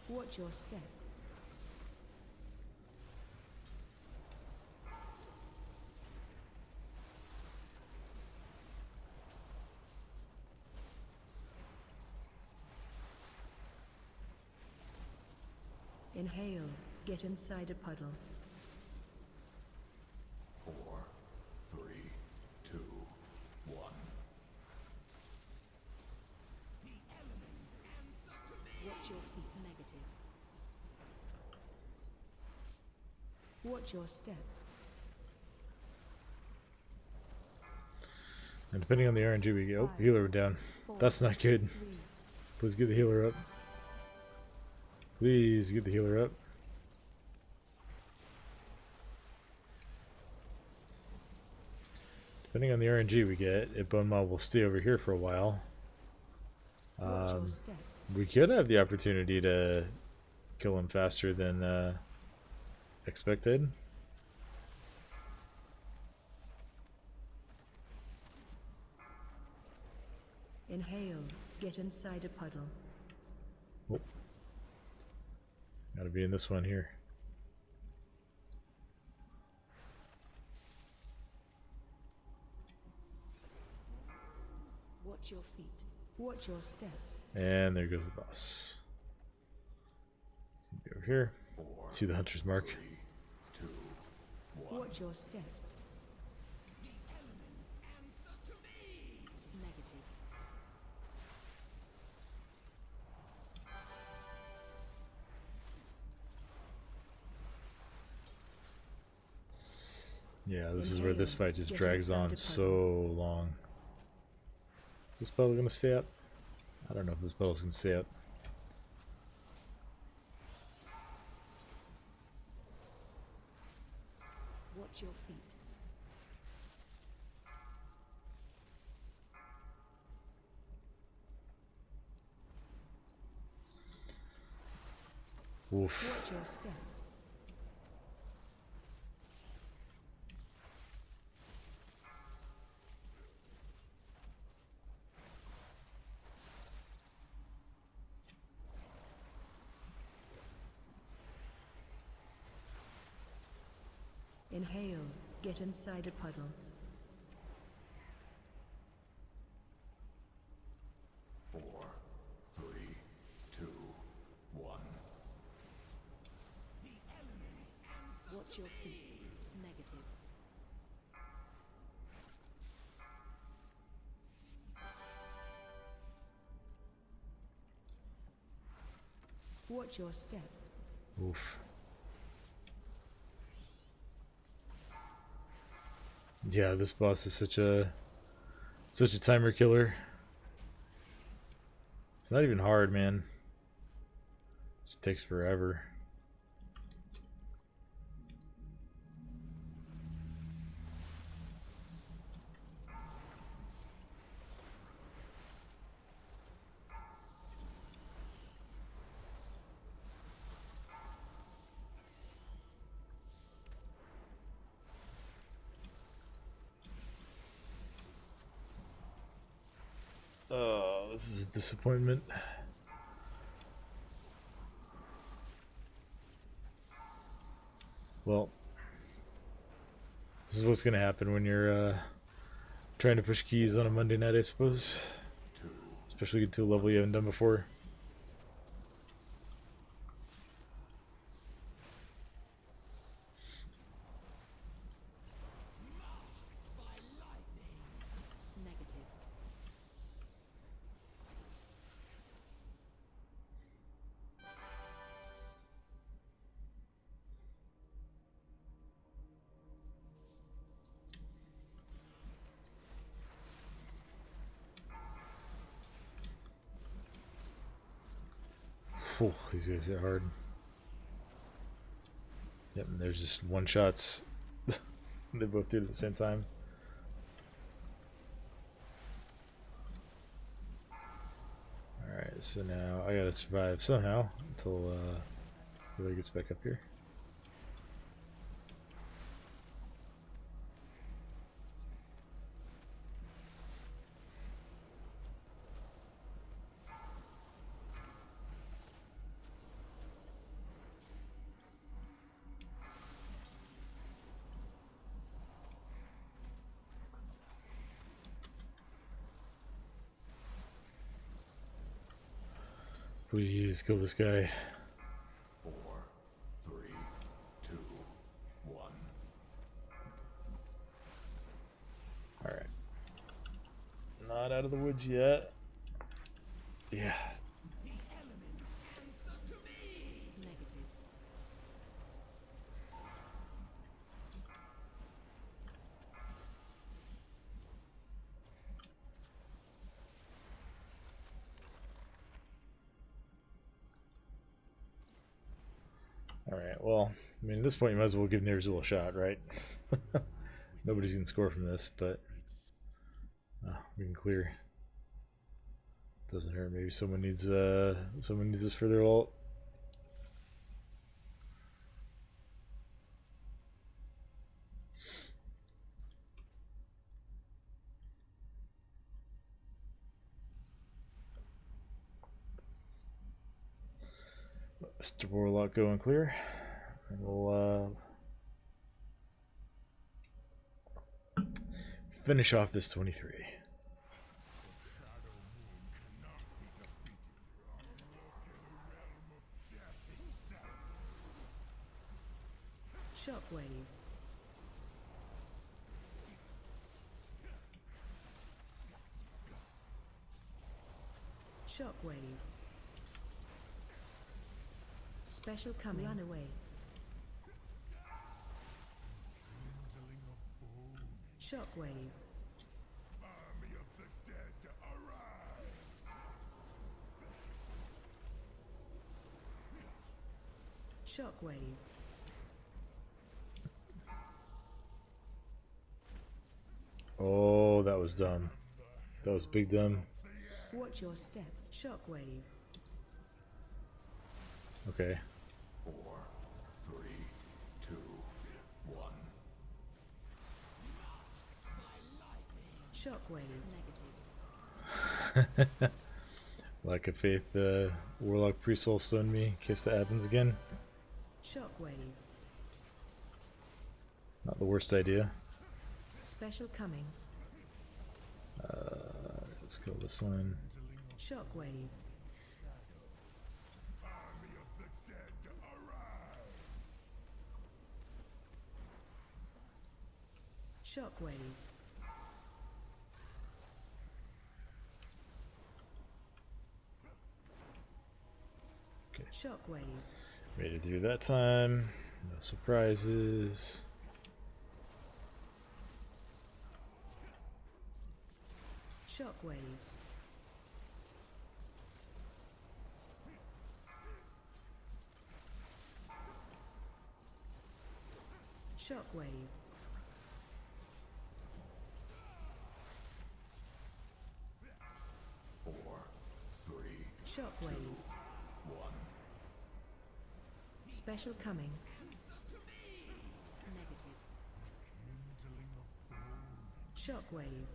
Watch your step. Inhale. Get inside a puddle. 4, 3, 2, 1. Watch your feet. Negative. Watch your step. And depending on the RNG we get, oh, healer went down. That's not good. Please get the healer up. Please get the healer up. Depending on the RNG we get, if Bone Mob will stay over here for a while, Watch your step. we could have the opportunity to kill him faster than expected. Inhale. Get inside a puddle. Oh. Gotta be in this one here. Watch your feet. Watch your step. And there goes the boss. Over here. See the hunter's mark. 3, 2, 1. Watch your step. Negative. Yeah, this is where this fight just drags on so long. Is this battle gonna stay up? I don't know if this battle's gonna stay up. Watch your feet. Oof. Watch your step. Inhale. Get inside a puddle. 4, 3, 2, 1. Watch your feet. Negative. Watch your step. Oof. Yeah, this boss is such a timer killer. It's not even hard, man. It just takes forever. Oh, this is a disappointment. Well, this is what's gonna happen when you're trying to push keys on a Monday night, I suppose. Especially get to a level you haven't done before. Negative. Whew, these guys hit hard. Yep, and there's just one shots. They both do it at the same time. Alright, so now I gotta survive somehow until Billy gets back up here. Please kill this guy. 4, 3, 2, 1. Alright. Not out of the woods yet. Yeah. Negative. Alright, well, I mean, at this point you might as well give Nerzul a shot, right? Nobody's gonna score from this, but we can clear. Doesn't hurt. Maybe someone needs this for their ult. Mr. Warlock going clear. And we'll finish off this 23. Shockwave. Shockwave. Special coming. Run away. Shockwave. Army of the dead, arise! Shockwave. Oh, that was dumb. That was big dumb. Watch your step. Shockwave. Okay. 4, 3, 2, 1. Shockwave. Negative. Lack of faith, Warlock pre-soul stunned me in case that happens again. Shockwave. Not the worst idea. Special coming. Let's kill this one. Shockwave. Army of the dead, arise! Shockwave. Okay. Shockwave. Made it through that time. No surprises. Shockwave. Shockwave. Four, three, Shockwave. 1. Special coming. Negative. Shockwave.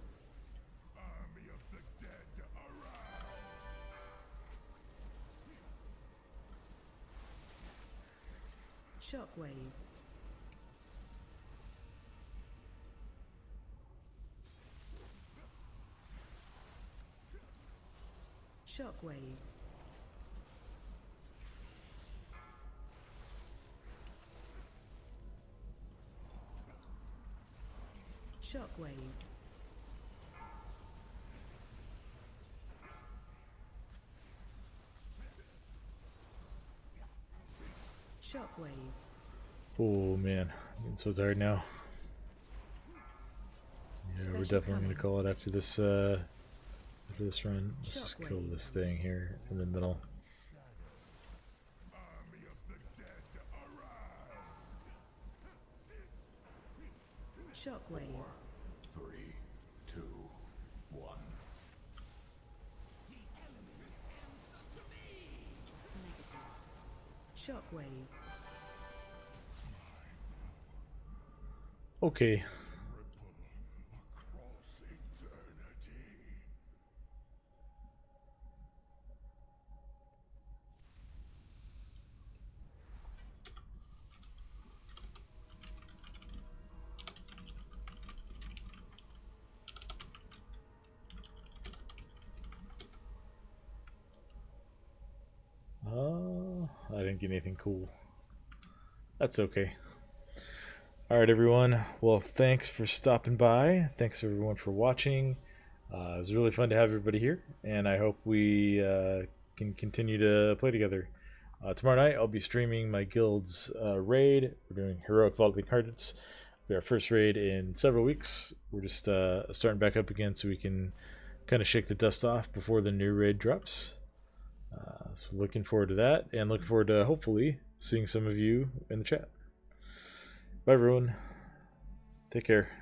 Army of the dead, arise! Shockwave. Shockwave. Shockwave. Shockwave. Oh man, I'm getting so tired now. Yeah, we're definitely gonna call it after this run. Let's just kill this thing here in the middle. Shockwave. 3, 2, 1. Negative. Shockwave. Okay. Across eternity. I didn't get anything cool. That's okay. All right, everyone. Well, thanks for stopping by. Thanks everyone for watching. It was really fun to have everybody here, and I hope we can continue to play together. Tomorrow night, I'll be streaming my guild's raid. We're doing Heroic Vault Incarnates. It'll be our first raid in several weeks. We're just starting back up again so we can kind of shake the dust off before the new raid drops. So looking forward to that, and looking forward to hopefully seeing some of you in the chat. Bye, everyone. Take care.